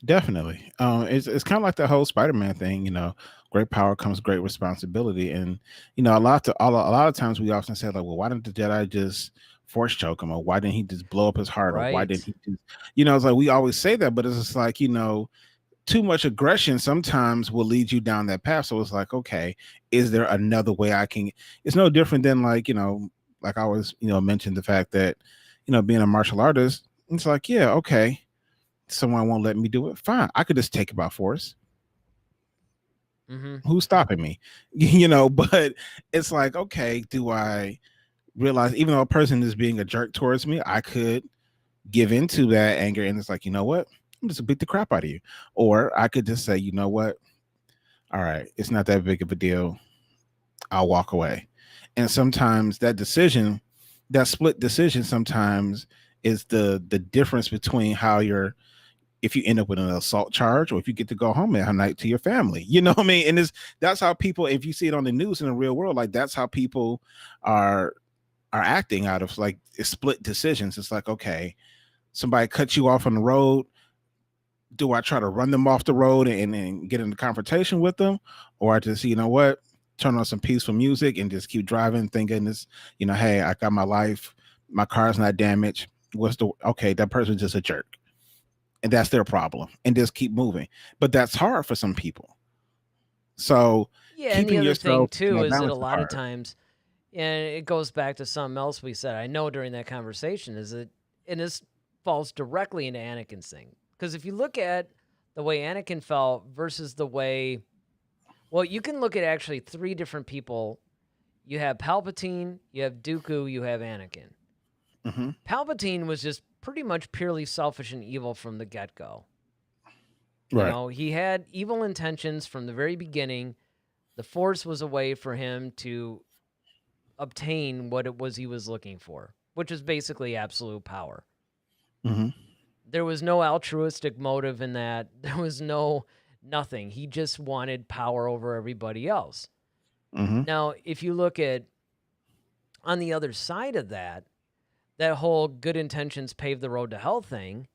definitely. It's kind of like the whole Spider-Man thing, you know. Great power comes great responsibility, and you know, a lot of times we often say like, well, why didn't the Jedi just force choke him, or why didn't he just blow up his heart, or why didn't Right. he just, you know, it's like we always say that, but it's just like, you know, too much aggression sometimes will lead you down that path. So it's like, okay, is there another way I can? It's no different than like, you know, like I always, you know, mentioned the fact that, you know, being a martial artist, it's like, yeah, okay, someone won't let me do it. Fine, I could just take it by force. Mm-hmm. Who's stopping me? You know, but it's like, okay, do I realize even though a person is being a jerk towards me, I could give into that anger and it's like, you know what? I'm just gonna beat the crap out of you. Or I could just say, you know what? All right, it's not that big of a deal. I'll walk away. And sometimes that decision, that split decision sometimes is the difference between how you're, if you end up with an assault charge or if you get to go home at night to your family. You know what I mean? And that's how people, if you see it on the news in the real world, like that's how people are acting out of like split decisions. It's like, okay, somebody cuts you off on the road. Do I try to run them off the road and get in a confrontation with them? Or I just, you know what, turn on some peaceful music and just keep driving, thinking this, you know, hey, I got my life, my car's not damaged. Okay, that person's just a jerk. And that's their problem. And just keep moving. But that's hard for some people. So Yeah, and the keeping other thing yourself in too that is that a balance is lot of hard. times, and it goes back to something else we said, I know during that conversation, is that, and this falls directly into Anakin's thing. Because if you look at the way Anakin felt versus the way, well, you can look at actually three different people. You have Palpatine, you have Dooku, you have Anakin. Mm-hmm. Palpatine was just pretty much purely selfish and evil from the get-go. You Right. know, he had evil intentions from the very beginning. The Force was a way for him to obtain what it was he was looking for, which is basically absolute power. Mm-hmm. There was no altruistic motive in that. There was nothing. He just wanted power over everybody else. Mm-hmm. Now, if you look at on the other side of that, that whole good intentions pave the road to hell thing,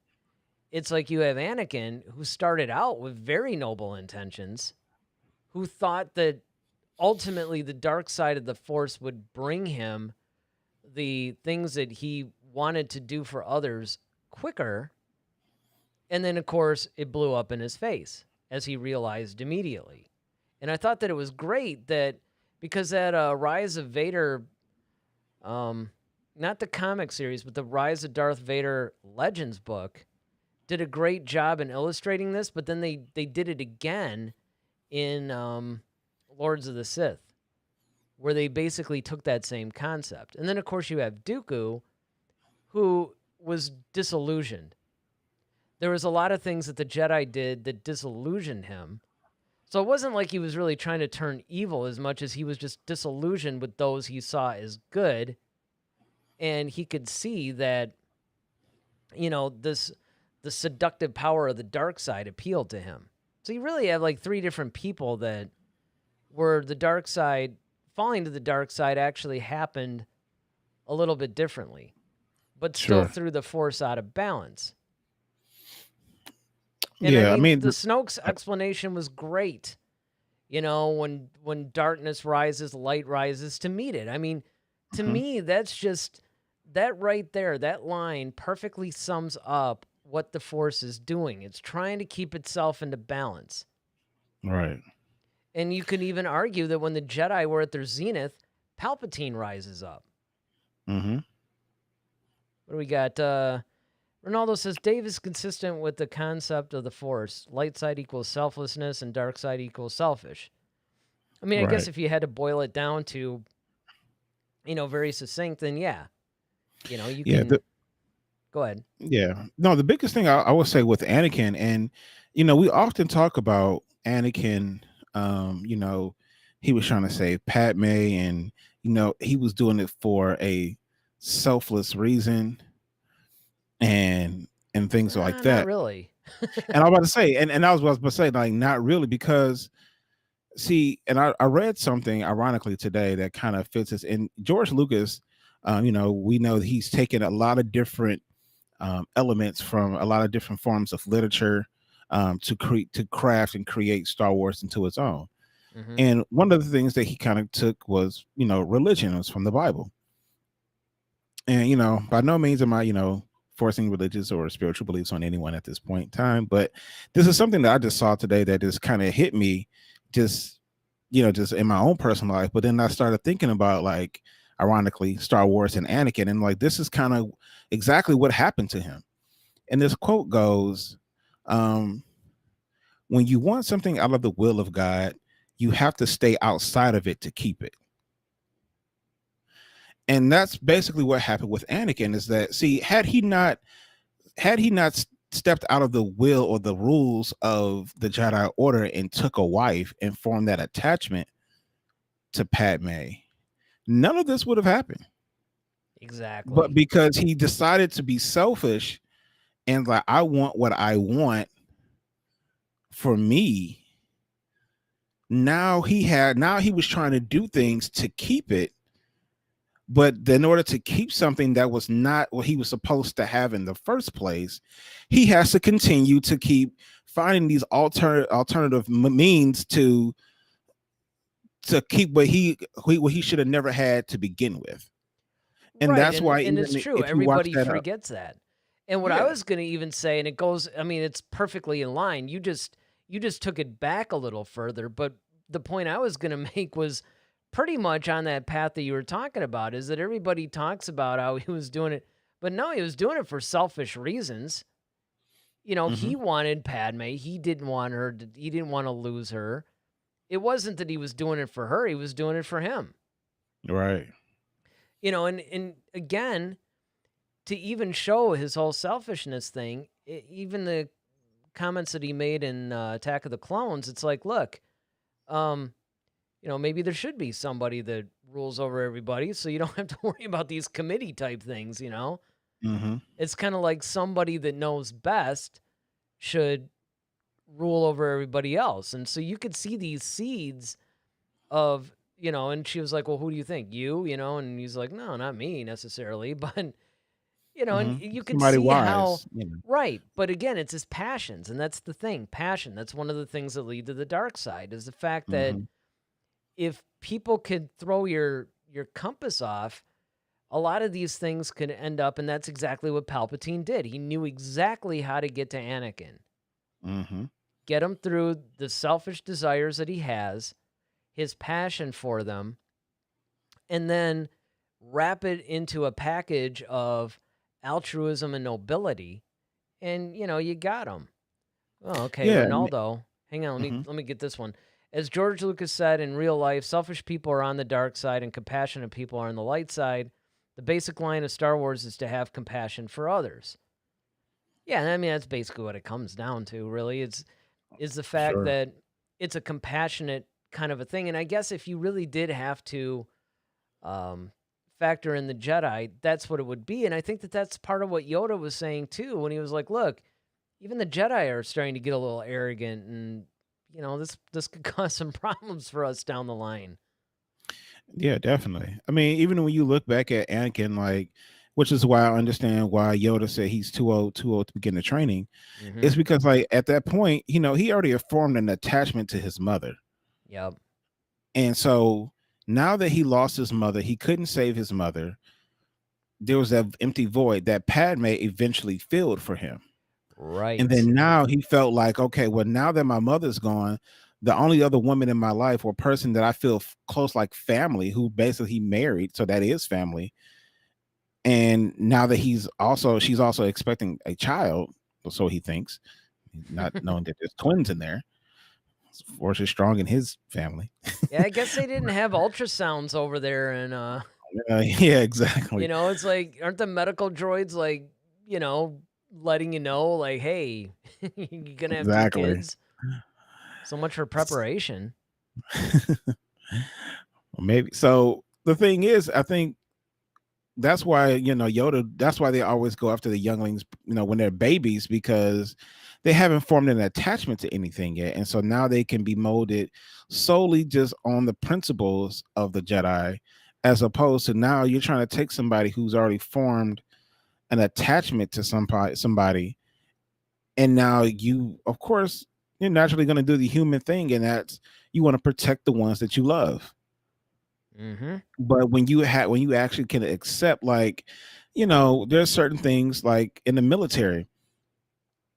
it's like you have Anakin who started out with very noble intentions, who thought that ultimately the dark side of the Force would bring him the things that he wanted to do for others quicker. And then, of course, it blew up in his face as he realized immediately. And I thought that it was great that because that Rise of Vader, not the comic series, but the Rise of Darth Vader Legends book, did a great job in illustrating this, but then they did it again in Lords of the Sith, where they basically took that same concept. And then, of course, you have Dooku, who was disillusioned. There was a lot of things that the Jedi did that disillusioned him. So it wasn't like he was really trying to turn evil as much as he was just disillusioned with those he saw as good. And he could see that, you know, the seductive power of the dark side appealed to him. So you really have like three different people that were the dark side, falling to the dark side actually happened a little bit differently, but still Sure. threw the Force out of balance. And I Yeah, I mean, mean, the Snoke's explanation was great. You know, when darkness rises, light rises to meet it. I mean, to Mhm. me, that's just, that right there, that line perfectly sums up what the Force is doing. It's trying to keep itself into balance. Right. And you could even argue that when the Jedi were at their zenith, Palpatine rises up. Mm-hmm. What do we got? Ronaldo says Dave is consistent with the concept of the Force. Light side equals selflessness and dark side equals selfish. I mean, I guess Right. if you had to boil it down to, you know, very succinct, then yeah. You know, you Yeah. can go ahead. Yeah. No, the biggest thing I would say with Anakin, and you know, we often talk about Anakin, you know, he was trying to save Padme, and you know, he was doing it for a selfless reason. And and things like Not that. really. And I was about to say, and I was about to say, like, not really, because see, and I read something ironically today that kind of fits this. In George Lucas, we know that he's taken a lot of different elements from a lot of different forms of literature to craft and create Star Wars into its own. Mm-hmm. And one of the things that he kind of took was, religion. It was from the Bible. And by no means am I, forcing religious or spiritual beliefs on anyone at this point in time, but this is something that I just saw today that just kind of hit me, just just in my own personal life. But then I started thinking about, like, ironically, Star Wars and Anakin, and like this is kind of exactly what happened to him. And this quote goes, when you want something out of the will of God, you have to stay outside of it to keep it. And that's basically what happened with Anakin, is that, see, had he not stepped out of the will or the rules of the Jedi Order and took a wife and formed that attachment to Padme, none of this would have happened. Exactly. But because he decided to be selfish and, like, I want what I want for me, now he was trying to do things to keep it. But in order to keep something that was not what he was supposed to have in the first place, he has to continue to keep finding these alternative means to keep what he should have never had to begin with. And right, that's why, and it's true. Everybody forgets that. And what I was going to even say, and it goes, I mean, it's perfectly in line. You just took it back a little further, but the point I was going to make was pretty much on that path that you were talking about, is that everybody talks about how he was doing it, but no, he was doing it for selfish reasons. He wanted Padme. He didn't want to lose her. It wasn't that he was doing it for her. He was doing it for him. Right. And again, to even show his whole selfishness thing, even the comments that he made in Attack of the Clones, it's like, look, maybe there should be somebody that rules over everybody, so you don't have to worry about these committee type things, Mm-hmm. It's kind of like somebody that knows best should rule over everybody else. And so you could see these seeds of, and she was like, well, who do you think? You, and he's like, no, not me necessarily. But, and you can Somebody see wise, how, right. But again, it's his passions. And that's the thing, passion. That's one of the things that lead to the dark side, is the fact that if people could throw your compass off, a lot of these things could end up, and that's exactly what Palpatine did. He knew exactly how to get to Anakin. Get him through the selfish desires that he has, his passion for them, and then wrap it into a package of altruism and nobility, and, you got him. Oh, okay, Yeah. Ronaldo. Hang on, let me get this one. As George Lucas said, in real life, selfish people are on the dark side and compassionate people are on the light side. The basic line of Star Wars is to have compassion for others. Yeah, I mean, that's basically what it comes down to, really. Is the fact that it's a compassionate kind of a thing. And I guess if you really did have to factor in the Jedi, that's what it would be. And I think that that's part of what Yoda was saying, too, when he was like, look, even the Jedi are starting to get a little arrogant, and this could cause some problems for us down the line. Yeah, definitely. I mean, even when you look back at Anakin, like, which is why I understand why Yoda said he's too old to begin the training, it's because, like, at that point, he already formed an attachment to his mother. Yep. And so now that he lost his mother, he couldn't save his mother. There was that empty void that Padme eventually filled for him. Right. And then now he felt like, okay, well, now that my mother's gone, the only other woman in my life, or person that I feel close, like family, who basically he married, so that is family. And now that she's also expecting a child, so he thinks, not knowing that there's twins in there. Force is strong in his family. Yeah, I guess they didn't have ultrasounds over there, and yeah, exactly. It's like, aren't the medical droids like, letting you know, like, hey, you're gonna have two kids. So much for preparation. Maybe. So the thing is, I think that's why, Yoda, that's why they always go after the younglings, when they're babies, because they haven't formed an attachment to anything yet. And so now they can be molded solely just on the principles of the Jedi, as opposed to now you're trying to take somebody who's already formed an attachment to somebody, and now you, of course, you're naturally going to do the human thing, and that's you want to protect the ones that you love. Mm-hmm. But when you actually can accept, like, there's certain things like in the military,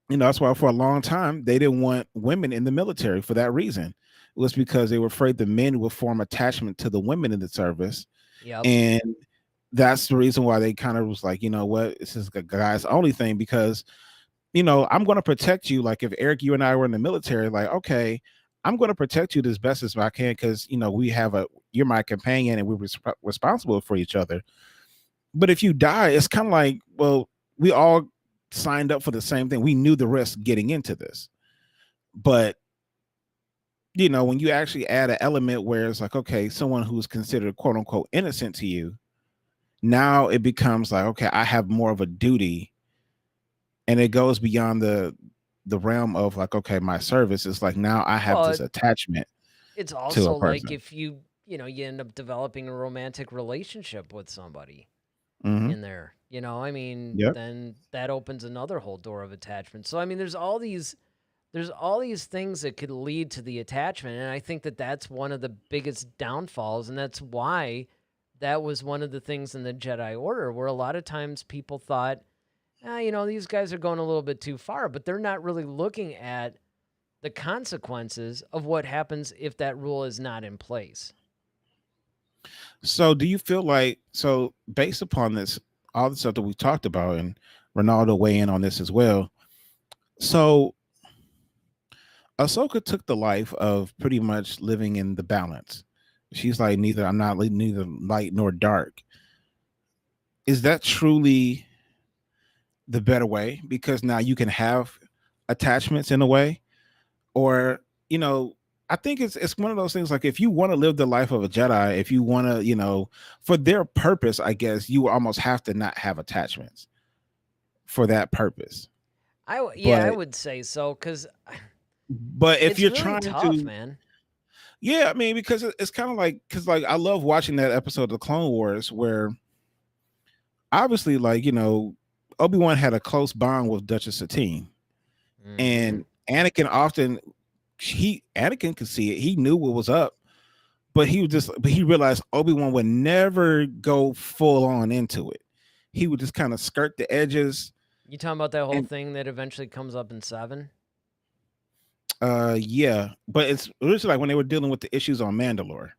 that's why for a long time they didn't want women in the military for that reason. It was because they were afraid the men would form attachment to the women in the service. Yep. And that's the reason why they kind of was like, you know what, this is a guys only thing, because I'm going to protect you. Like if Eric, you and I were in the military, like, okay, I'm going to protect you as best as I can, because you're my companion and we're responsible for each other. But if you die, it's kind of like, well, we all signed up for the same thing. We knew the risk getting into this. But when you actually add an element where it's like, okay, someone who's considered quote unquote innocent to you, now it becomes like, okay, I have more of a duty, and it goes beyond the realm of like, okay, my service is like, now I have this attachment. It's to a also like person. if you end up developing a romantic relationship with somebody Mhm. in there, I mean, Yep. then that opens another whole door of attachment. So I mean, there's all these things that could lead to the attachment, and I think that that's one of the biggest downfalls, and that's why that was one of the things in the Jedi Order where a lot of times people thought, these guys are going a little bit too far, but they're not really looking at the consequences of what happens if that rule is not in place. So do you feel like, so based upon this, all the stuff that we talked about, and Ronaldo weigh in on this as well. So Ahsoka took the life of pretty much living in the balance. She's like, I'm not neither light nor dark. Is that truly the better way? Because now you can have attachments in a way, or I think it's one of those things, like if you want to live the life of a Jedi, if you want to, for their purpose, I guess you almost have to not have attachments for that purpose. I But would say so, because if it's you're really trying tough, to, man. yeah, I mean, because it's kind of like, because like I love watching that episode of the Clone Wars where obviously, like, Obi-Wan had a close bond with Duchess Satine. Mm-hmm. And Anakin often, Anakin could see it. He knew what was up, but he realized Obi-Wan would never go full on into it. He would just kind of skirt the edges. You talking about that whole thing that eventually comes up in 7? Yeah, but it's like when they were dealing with the issues on Mandalore.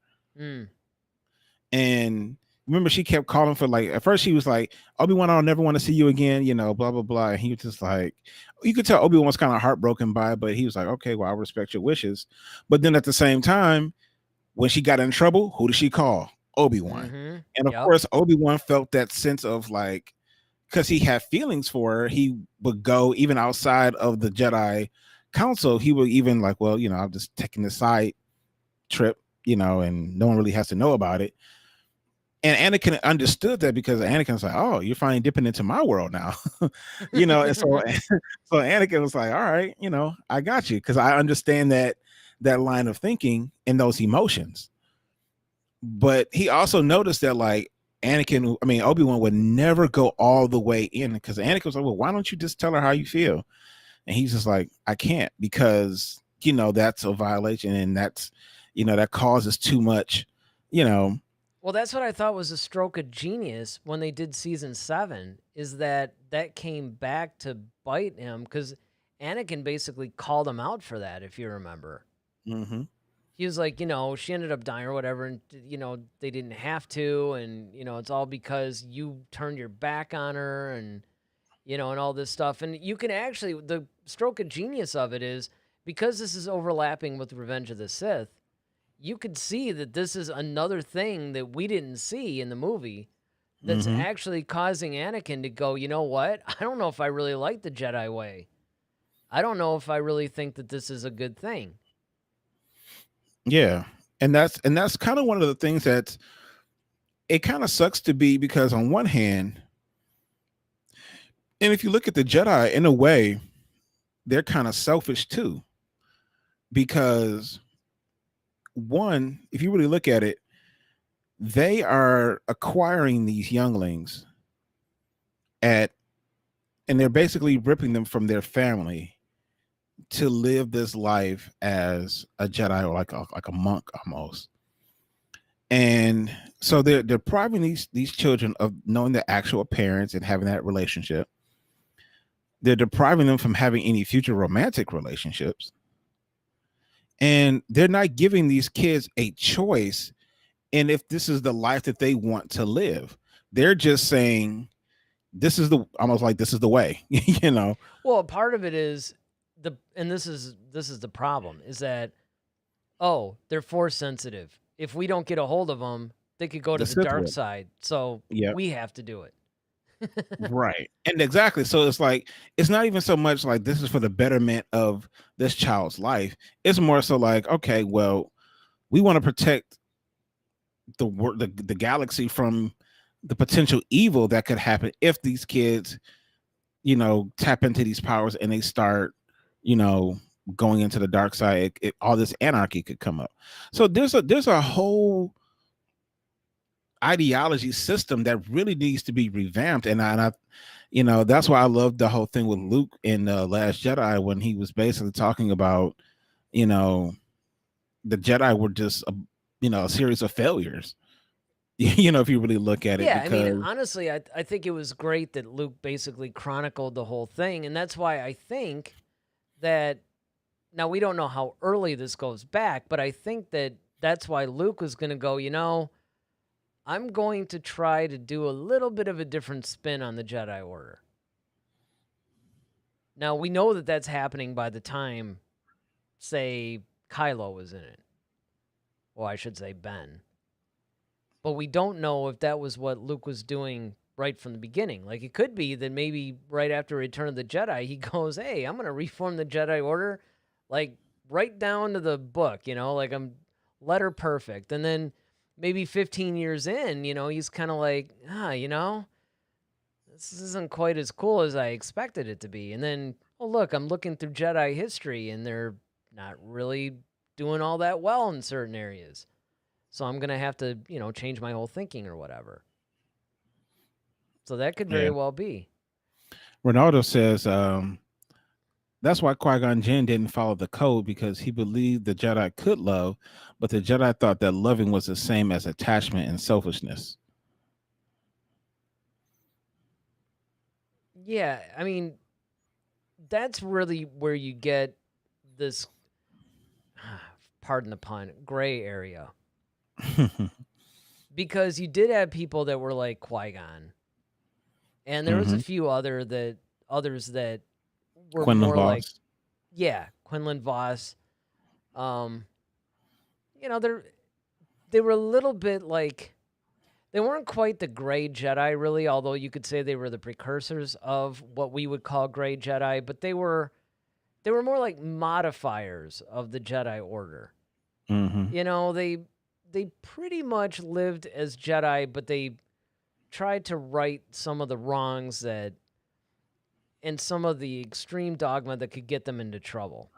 And remember, she kept calling for, like, at first she was like, Obi-Wan, I'll never want to see you again, blah blah blah. And he was just like, you could tell Obi-Wan was kind of heartbroken by it, but he was like, okay, well, I respect your wishes. But then at the same time, when she got in trouble, who did she call? Obi-Wan. Mm-hmm. And of course, Obi-Wan felt that sense of like, because he had feelings for her, he would go even outside of the Jedi Council. He would even like, well, I'm just taking this side trip, and no one really has to know about it. And Anakin understood that, because Anakin's like, oh, you're finally dipping into my world now. And so Anakin was like, all right, I got you, because I understand that line of thinking and those emotions. But he also noticed that, like, Obi-Wan would never go all the way in, because Anakin was like, well, why don't you just tell her how you feel? And he's just like, I can't, because that's a violation, and that's that causes too much. Well, that's what I thought was a stroke of genius when they did season 7, is that came back to bite him, because Anakin basically called him out for that, if you remember. Mm-hmm. He was like, she ended up dying or whatever, and, they didn't have to, and, it's all because you turned your back on her, and, and all this stuff. And you can actually, the stroke of genius of it is, because this is overlapping with Revenge of the Sith, you could see that this is another thing that we didn't see in the movie that's actually causing Anakin to go, you know what? I don't know if I really like the Jedi way. I don't know if I really think that this is a good thing. Yeah. And that's kind of one of the things that's it kind of sucks to be, because on one hand, and if you look at the Jedi in a way, they're kind of selfish too, because one, if you really look at it, they are acquiring these younglings at, and they're basically ripping them from their family to live this life as a Jedi, or like a monk almost. And so they're depriving these children of knowing their actual parents and having that relationship. They're depriving them from having any future romantic relationships. And they're not giving these kids a choice. And if this is the life that they want to live, they're just saying, this is the way, you know? Well, part of it is this is the problem, is that, oh, they're force sensitive. If we don't get a hold of them, they could go to the dark side. So we have to do it. Right. And exactly. So it's like, it's not even so much like this is for the betterment of this child's life. It's more so like, okay, well, we want to protect the galaxy from the potential evil that could happen if these kids, you know, tap into these powers and they start, you know, going into the dark side. All this anarchy could come up. So there's a whole ideology system that really needs to be revamped. And I you know, that's why I love the whole thing with Luke in Last Jedi, when he was basically talking about, you know, the Jedi were just a series of failures. You know, if you really look at it. Yeah, because... I mean, honestly, I think it was great that Luke basically chronicled the whole thing, and that's why I think that, now we don't know how early this goes back, but I think that that's why Luke was going to go, you know, I'm going to try to do a little bit of a different spin on the Jedi Order. Now, we know that that's happening by the time, say, Kylo was in it. Well, I should say Ben. But we don't know if that was what Luke was doing right from the beginning. Like, it could be that maybe right after Return of the Jedi, he goes, hey, I'm going to reform the Jedi Order, like, right down to the book, you know, like, I'm letter perfect. And then maybe 15 years in, you know, he's kind of like, you know, this isn't quite as cool as I expected it to be. And then, oh, look, I'm looking through Jedi history, and they're not really doing all that well in certain areas. So I'm going to have to, you know, change my whole thinking or whatever. So that could very well be. Ronaldo says that's why Qui-Gon Jinn didn't follow the code, because he believed the Jedi could love, but the Jedi thought that loving was the same as attachment and selfishness. Yeah, I mean, that's really where you get this, pardon the pun, gray area. Because you did have people that were like Qui-Gon, and there was a few others that were Quinlan more Voss. like, yeah, Quinlan Voss. You know, they were a little bit like, they weren't quite the gray Jedi, really, although you could say they were the precursors of what we would call gray Jedi, but they were more like modifiers of the Jedi Order. You know, they pretty much lived as Jedi, but they tried to right some of the wrongs and some of the extreme dogma that could get them into trouble.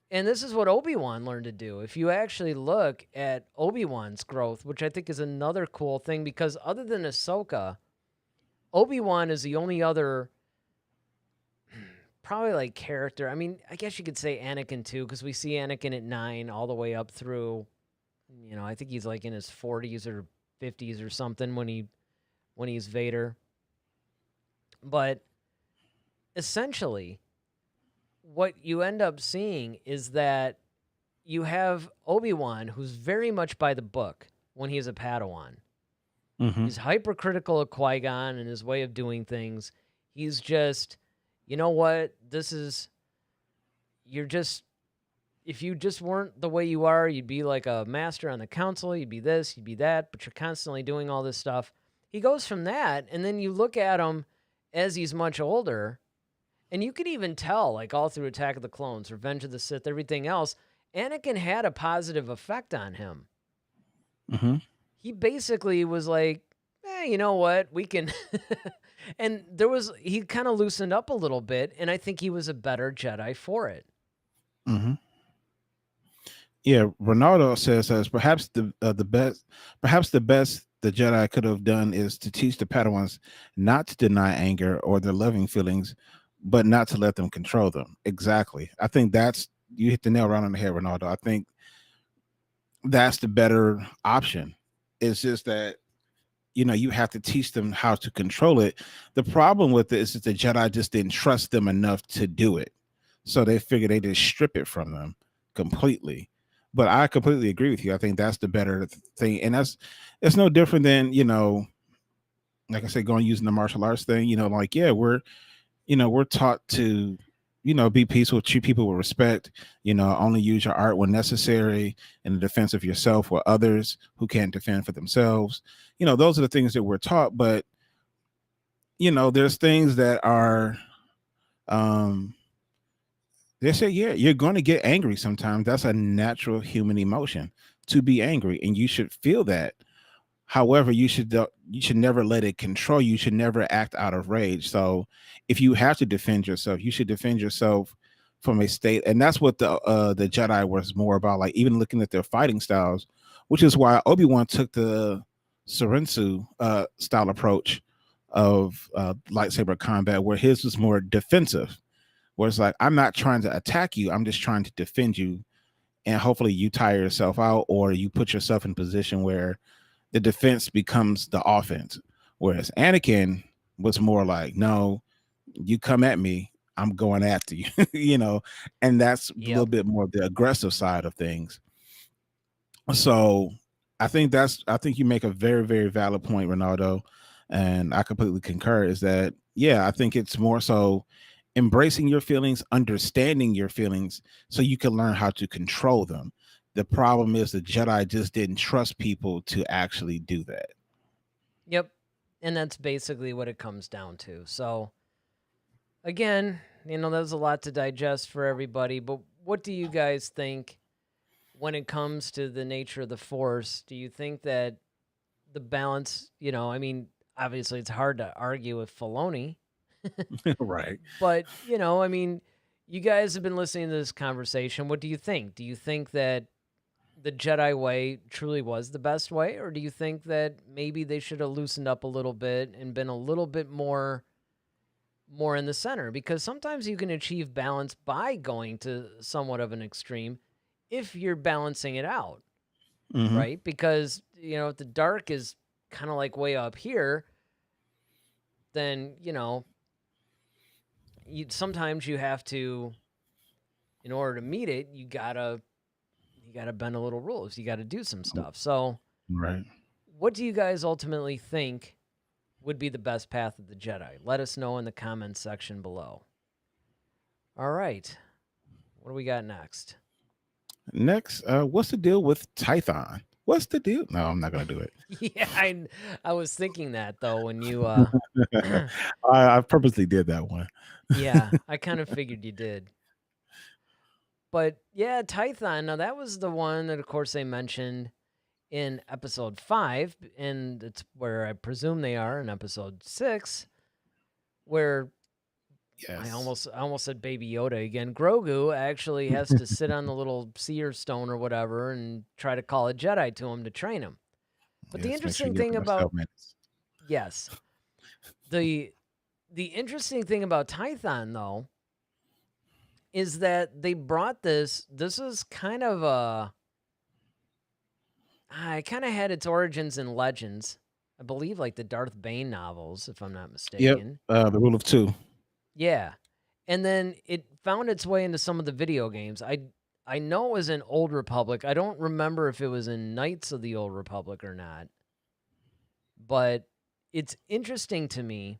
And this is what Obi-Wan learned to do. If you actually look at Obi-Wan's growth, which I think is another cool thing, because other than Ahsoka, Obi-Wan is the only other probably like character. I mean, I guess you could say Anakin too, because we see Anakin at 9 all the way up through, you know, I think he's like in his 40s or 50s or something when he's Vader. But essentially, what you end up seeing is that you have Obi-Wan, who's very much by the book when he's a Padawan. He's hypercritical of Qui-Gon and his way of doing things. He's just, you know what, if you just weren't the way you are, you'd be like a master on the council, you'd be this, you'd be that, but you're constantly doing all this stuff. He goes from that, and then you look at him as he's much older, and you can even tell, like all through Attack of the Clones, Revenge of the Sith, everything else, Anakin had a positive effect on him. he basically was like, you know what? We can. And he kind of loosened up a little bit, and I think he was a better Jedi for it. Mm-hmm. Yeah, Ronaldo says perhaps the best the Jedi could have done is to teach the Padawans not to deny anger or their loving feelings, but not to let them control them. Exactly. I think you hit the nail right on the head, Ronaldo. I think that's the better option. It's just that you have to teach them how to control it. The problem with it is that the Jedi just didn't trust them enough to do it, so they figured they just strip it from them completely. But I completely agree with you. I think that's the better thing, and it's no different than like I said, going using the martial arts thing. Like we're taught to be peaceful, treat people with respect, only use your art when necessary in the defense of yourself or others who can't defend for themselves. Those are the things that we're taught. But there's things that are they say, yeah, you're going to get angry sometimes. That's a natural human emotion, to be angry, and you should feel that. However, you should never let it control you. You should never act out of rage. So if you have to defend yourself, you should defend yourself from a state. And that's what the Jedi was more about, like even looking at their fighting styles, which is why Obi-Wan took the Sorensu style approach of lightsaber combat, where his was more defensive, where it's like, I'm not trying to attack you, I'm just trying to defend you. And hopefully you tire yourself out, or you put yourself in a position where the defense becomes the offense. Whereas Anakin was more like, no, you come at me, I'm going after you, and that's a little bit more the aggressive side of things. So I think you make a very, very valid point, Ronaldo. And I completely concur, is that, yeah, I think it's more so embracing your feelings, understanding your feelings so you can learn how to control them. The problem is the Jedi just didn't trust people to actually do that. Yep. And that's basically what it comes down to. So, again, there's a lot to digest for everybody, but what do you guys think when it comes to the nature of the Force? Do you think that the balance, obviously it's hard to argue with Filoni. Right. But, you guys have been listening to this conversation. What do you think? Do you think that the Jedi way truly was the best way, or do you think that maybe they should have loosened up a little bit and been a little bit more in the center? Because sometimes you can achieve balance by going to somewhat of an extreme if you're balancing it out, right? Because, if the dark is kind of like way up here, then, sometimes you have to, in order to meet it, you gotta bend a little rules. You gotta do some stuff. So, right. What do you guys ultimately think would be the best path of the Jedi? Let us know in the comments section below. All right, what do we got next? Next, what's the deal with Tython? What's the deal? No, I'm not gonna do it. Yeah, I was thinking that though when you. I purposely did that one. Yeah, I kind of figured you did. But yeah, Tython. Now that was the one that, of course, they mentioned in episode 5, and it's where I presume they are in episode 6, where I almost said Baby Yoda again. Grogu actually has to sit on the little seer stone or whatever and try to call a Jedi to him to train him. But the interesting thing about the interesting thing about Tython, though, is that they brought this. This is kind of I kind of had its origins in Legends. I believe like the Darth Bane novels, if I'm not mistaken. Yep, the Rule of Two. Yeah. And then it found its way into some of the video games. I know it was in Old Republic. I don't remember if it was in Knights of the Old Republic or not. But it's interesting to me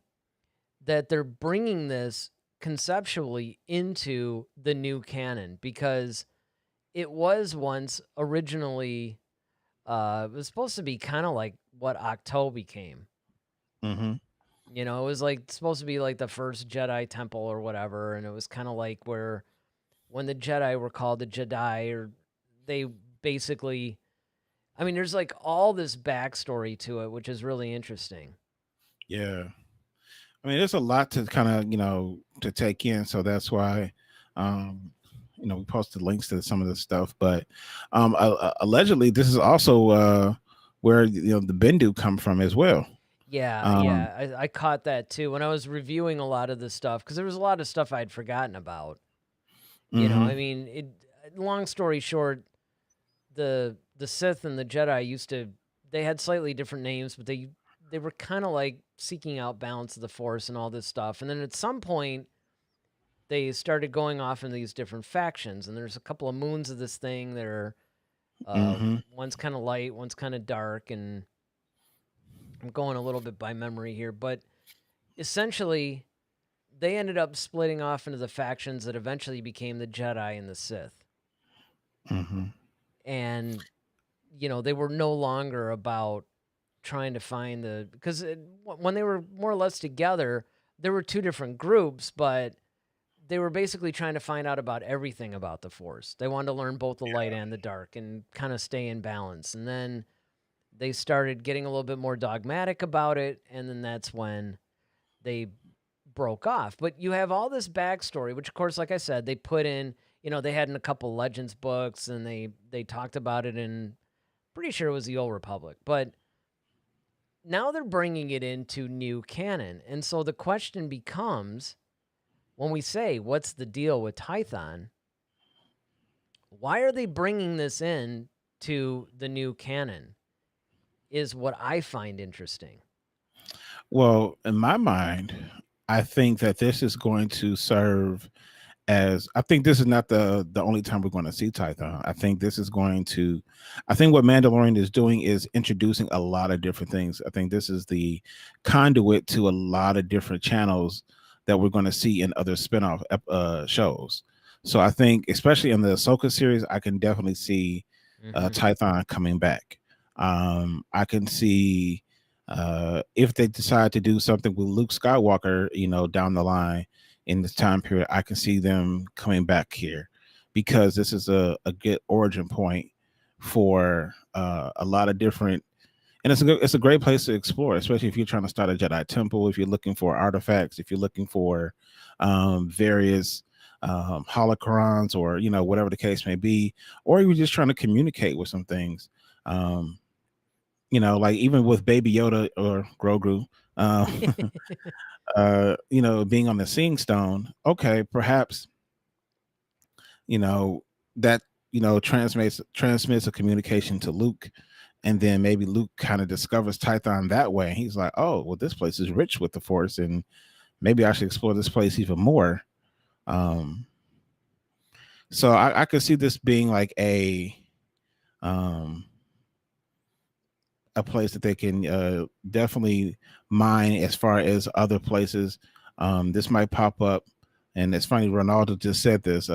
that they're bringing this conceptually into the new canon, because it was once originally it was supposed to be kind of like what Octo became. Mm-hmm. It was like supposed to be like the first Jedi temple or whatever, and it was kind of like where when the Jedi were called the Jedi, or they basically I mean, there's like all this backstory to it, which is really interesting. Yeah. I mean, there's a lot to kind of, to take in. So that's why, um, we posted links to some of this stuff. But allegedly, this is also where, the Bendu come from as well. Yeah, Um, yeah, I caught that too when I was reviewing a lot of this stuff because there was a lot of stuff I'd forgotten about. I mhm, mean, long story short, the Sith and the Jedi they had slightly different names, but they were kind of like seeking out balance of the Force and all this stuff. And then at some point, they started going off in these different factions, and there's a couple of moons of this thing that are mhm. one's kind of light, one's kind of dark, and I'm going a little bit by memory here, but essentially they ended up splitting off into the factions that eventually became the Jedi and the Sith. Mhm. And they were no longer about trying to find because when they were more or less together, there were two different groups, but they were basically trying to find out about everything about the Force. They wanted to learn both the light and the dark and kind of stay in balance. And then they started getting a little bit more dogmatic about it, and then that's when they broke off. But you have all this backstory, which of course, like I said, they put in, they had in a couple Legends books, and they talked about it in, pretty sure it was the Old Republic. But now they're bringing it into new canon. And so the question becomes, when we say, what's the deal with Tython? Why are they bringing this in to the new canon? Is what I find interesting. Well, in my mind, I think that this is going to serve as, I think this is not the only time we're going to see Tython. I think what Mandalorian is doing is introducing a lot of different things. I think this is the conduit to a lot of different channels that we're going to see in other spinoff shows. So I think, especially in the Ahsoka series, I can definitely see Tython coming back. I can see if they decide to do something with Luke Skywalker, down the line in this time period, I can see them coming back here because this is a good origin point for a lot of different, and it's a great place to explore, especially if you're trying to start a Jedi temple, if you're looking for artifacts, if you're looking for various holocrons, or whatever the case may be, or you're just trying to communicate with some things. Like even with Baby Yoda or Grogu, being on the Seeing Stone, okay, perhaps, that, transmits a communication to Luke, and then maybe Luke kind of discovers Tython that way. He's like, oh, well, this place is rich with the Force, and maybe I should explore this place even more. Um, so I could see this being like um, a place that they can definitely mine as far as other places. This might pop up, and it's funny, Ronaldo just said this.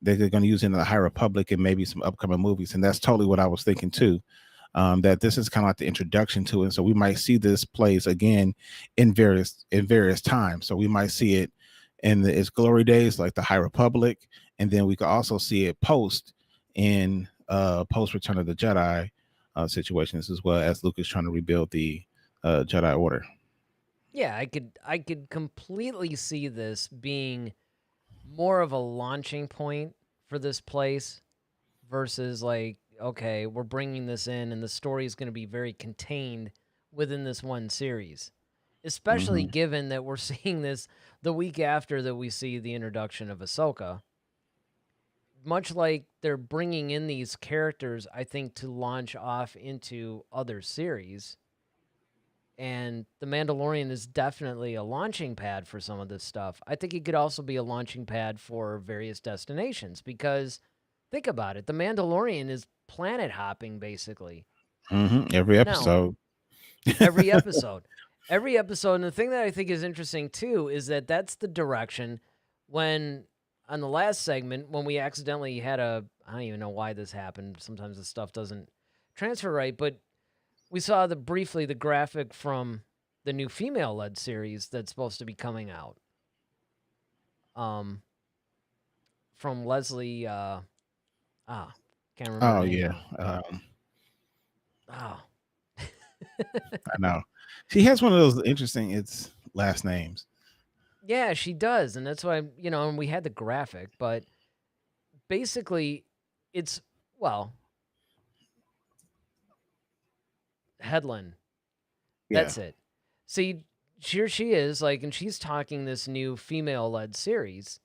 They're going to use it in the High Republic and maybe some upcoming movies, and that's totally what I was thinking too. That this is kind of like the introduction to it, so we might see this place again in various times. So we might see it in its glory days, like the High Republic, and then we could also see it post Return of the Jedi situations, as well as Luke is trying to rebuild the Jedi Order. Yeah, I could completely see this being more of a launching point for this place versus like, okay, we're bringing this in and the story is going to be very contained within this one series. Especially Mm-hmm. given that we're seeing this the week after that we see the introduction of Ahsoka. Much like they're bringing in these characters, I think, to launch off into other series. And The Mandalorian is definitely a launching pad for some of this stuff. I think it could also be a launching pad for various destinations because think about it. The Mandalorian is planet hopping basically. Mm-hmm. Every Now, episode. every episode. Every episode. And the thing that I think is interesting too is that that's the direction when, on the last segment, when we accidentally had I don't even know why this happened. Sometimes the stuff doesn't transfer right, but we saw briefly the graphic from the new female-led series that's supposed to be coming out. From Leslie, can't remember her Oh name yeah. now. Oh. I know. She has one of those interesting it's last names. Yeah, she does, and that's why, and we had the graphic, but basically it's, well, Headland. Yeah. That's it. See, here she is, like, and she's talking this new female-led series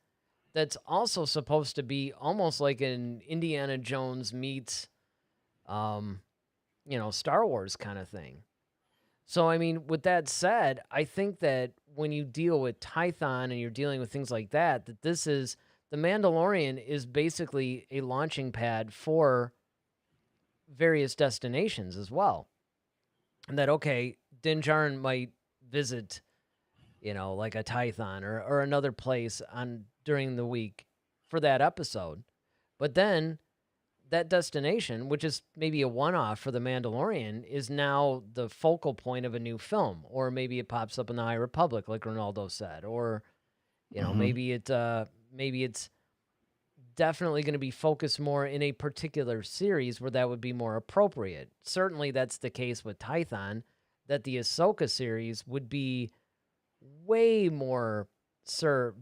that's also supposed to be almost like an Indiana Jones meets, Star Wars kind of thing. So, I mean, with that said, I think that when you deal with Tython and you're dealing with things like that, that this is the Mandalorian is basically a launching pad for various destinations as well. And that, okay, Din Djarin might visit, like a Tython or another place during the week for that episode. But then that destination, which is maybe a one-off for the Mandalorian, is now the focal point of a new film, or maybe it pops up in the High Republic, like Ronaldo said, or maybe it's definitely going to be focused more in a particular series where that would be more appropriate. Certainly, that's the case with Tython, that the Ahsoka series would be way more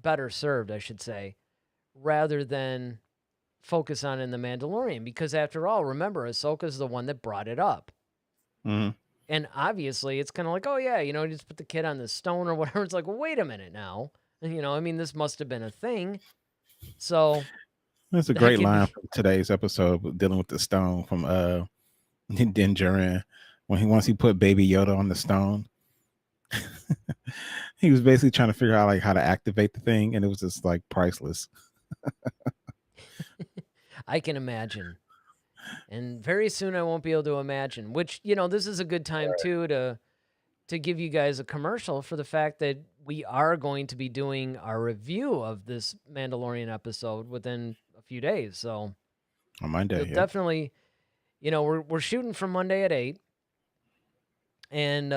better served, I should say, rather than focus on in the Mandalorian, because after all, remember, Ahsoka's the one that brought it up. Mm-hmm. And obviously it's kind of like, oh yeah, you just put the kid on the stone or whatever. It's like, well, wait a minute now. And, this must have been a thing. So That's a that great could line be, from today's episode dealing with the stone from Din Djarin once he put Baby Yoda on the stone. He was basically trying to figure out like how to activate the thing, and it was just like priceless. I can imagine. And very soon I won't be able to imagine, which, this is a good time too to give you guys a commercial for the fact that we are going to be doing our review of this Mandalorian episode within a few days. So On Monday, you'll yeah. definitely, we're shooting for Monday at 8. And,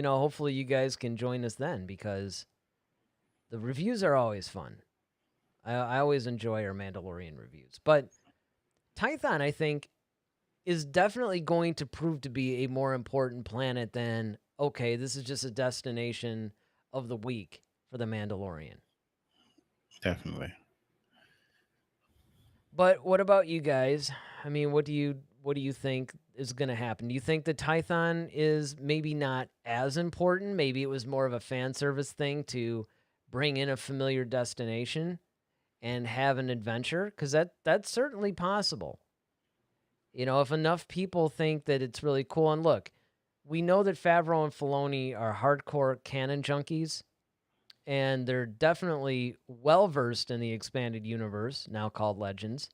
hopefully you guys can join us then, because the reviews are always fun. I always enjoy our Mandalorian reviews. But Tython, I think, is definitely going to prove to be a more important planet than, okay, this is just a destination of the week for the Mandalorian. Definitely. But what about you guys? I mean, what do you think is going to happen? Do you think the Tython is maybe not as important? Maybe it was more of a fan service thing to bring in a familiar destination and have an adventure, because that's certainly possible. If enough people think that it's really cool, and look, we know that Favreau and Filoni are hardcore canon junkies, and they're definitely well-versed in the expanded universe, now called Legends.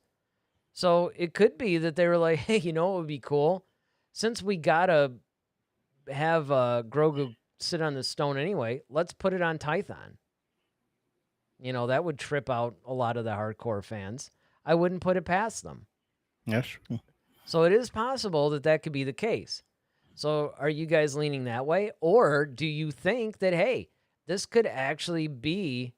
So it could be that they were like, hey, what would be cool? Since we gotta have Grogu sit on the stone anyway, let's put it on Tython. That would trip out a lot of the hardcore fans. I wouldn't put it past them. Yes. Yeah, So it is possible that could be the case. So are you guys leaning that way? Or do you think that, hey, this could actually be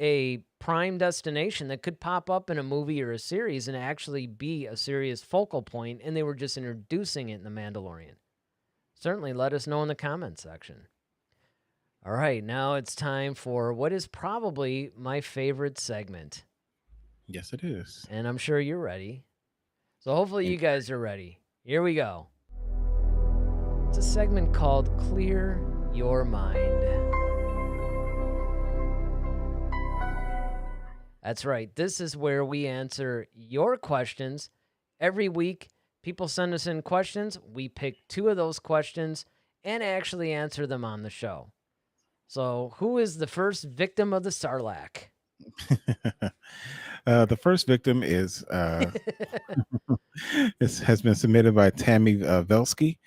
a prime destination that could pop up in a movie or a series and actually be a serious focal point, and they were just introducing it in The Mandalorian? Certainly let us know in the comments section. All right, now it's time for what is probably my favorite segment. Yes, it is. And I'm sure you're ready. So hopefully you guys are ready. Here we go. It's a segment called Clear Your Mind. That's right. This is where we answer your questions. Every week, people send us in questions. We pick 2 of those questions and actually answer them on the show. So, who is the first victim of the Sarlacc? The first victim is this has been submitted by Tammy Velsky.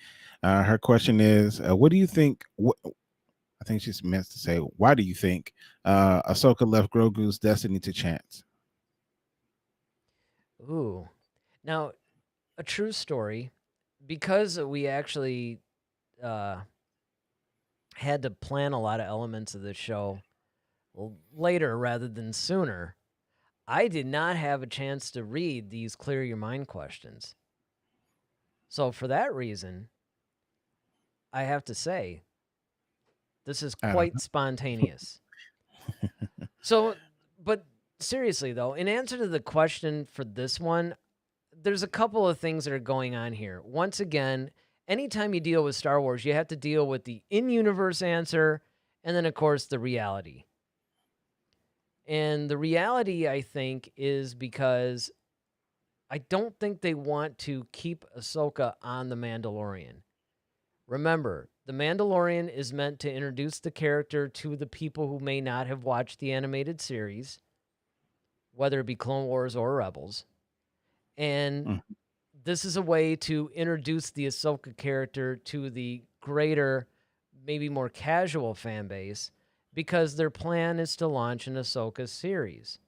Her question is, what do you think? I think she's meant to say, why do you think Ahsoka left Grogu's destiny to chance? Ooh. Now, a true story, because we actually had to plan a lot of elements of the show later rather than sooner, I did not have a chance to read these Clear Your Mind questions. So for that reason, I have to say, this is I don't quite spontaneous. So, but seriously though, in answer to the question for this one, there's a couple of things that are going on here. Once again, anytime you deal with Star Wars, you have to deal with the in-universe answer and then, of course, the reality. And the reality, I think, is because I don't think they want to keep Ahsoka on The Mandalorian. Remember, The Mandalorian is meant to introduce the character to the people who may not have watched the animated series, whether it be Clone Wars or Rebels. And this is a way to introduce the Ahsoka character to the greater, maybe more casual fan base, because their plan is to launch an Ahsoka series.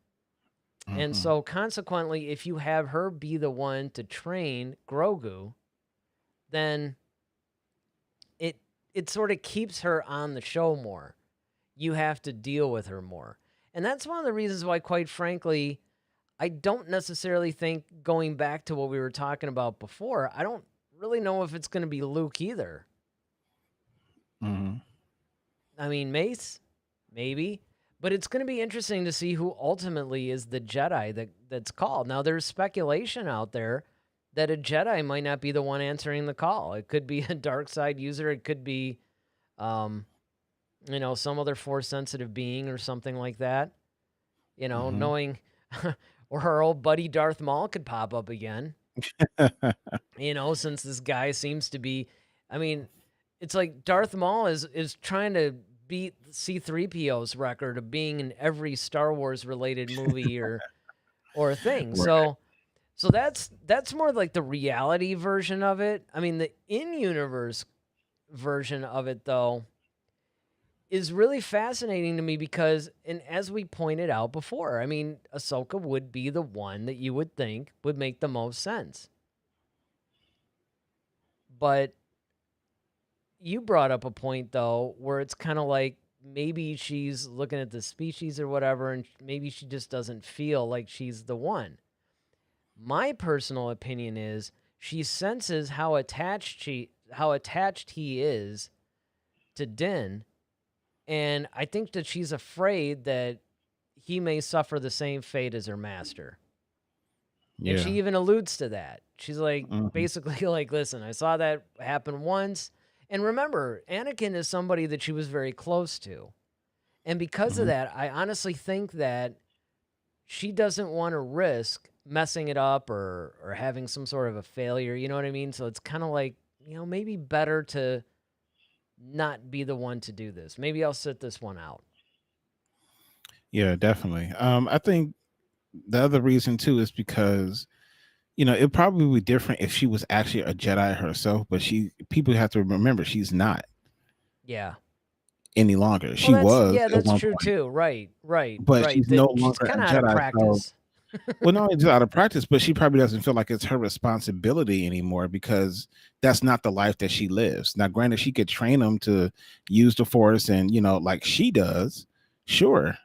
And so consequently, if you have her be the one to train Grogu, then it sort of keeps her on the show more. You have to deal with her more. And that's one of the reasons why, quite frankly, I don't necessarily think, going back to what we were talking about before, I don't really know if it's going to be Luke either. I mean, Mace, maybe. But it's going to be interesting to see who ultimately is the Jedi that's called. Now, there's speculation out there that a Jedi might not be the one answering the call. It could be a dark side user. It could be, some other Force-sensitive being or something like that. Knowing... or our old buddy Darth Maul could pop up again. Since this guy seems to be... I mean, it's like Darth Maul is trying to beat C-3PO's record of being in every Star Wars related movie or thing. Right. So that's more like the reality version of it. I mean, the in-universe version of it, though, is really fascinating to me because, and as we pointed out before, I mean, Ahsoka would be the one that you would think would make the most sense. But you brought up a point, though, where it's kind of like maybe she's looking at the species or whatever, and maybe she just doesn't feel like she's the one. My personal opinion is she senses how attached he is to Din, and I think that she's afraid that he may suffer the same fate as her master. Yeah. And she even alludes to that. She's like, basically like, listen, I saw that happen once. And remember, Anakin is somebody that she was very close to. And because of that, I honestly think that she doesn't want to risk messing it up or having some sort of a failure. You know what I mean? So it's kind of like, maybe better to not be the one to do this. Maybe I'll sit this one out. Yeah, definitely. I think the other reason too is because, it probably would be different if she was actually a Jedi herself, but people have to remember she's not. Yeah. Any longer. Well, she was. Yeah, that's true point. Too. Right. But right. she's no longer kind of a Jedi. Out of practice. So, well, no, it's out of practice, but she probably doesn't feel like it's her responsibility anymore because that's not the life that she lives. Now, granted, she could train them to use the Force and, like she does. Sure.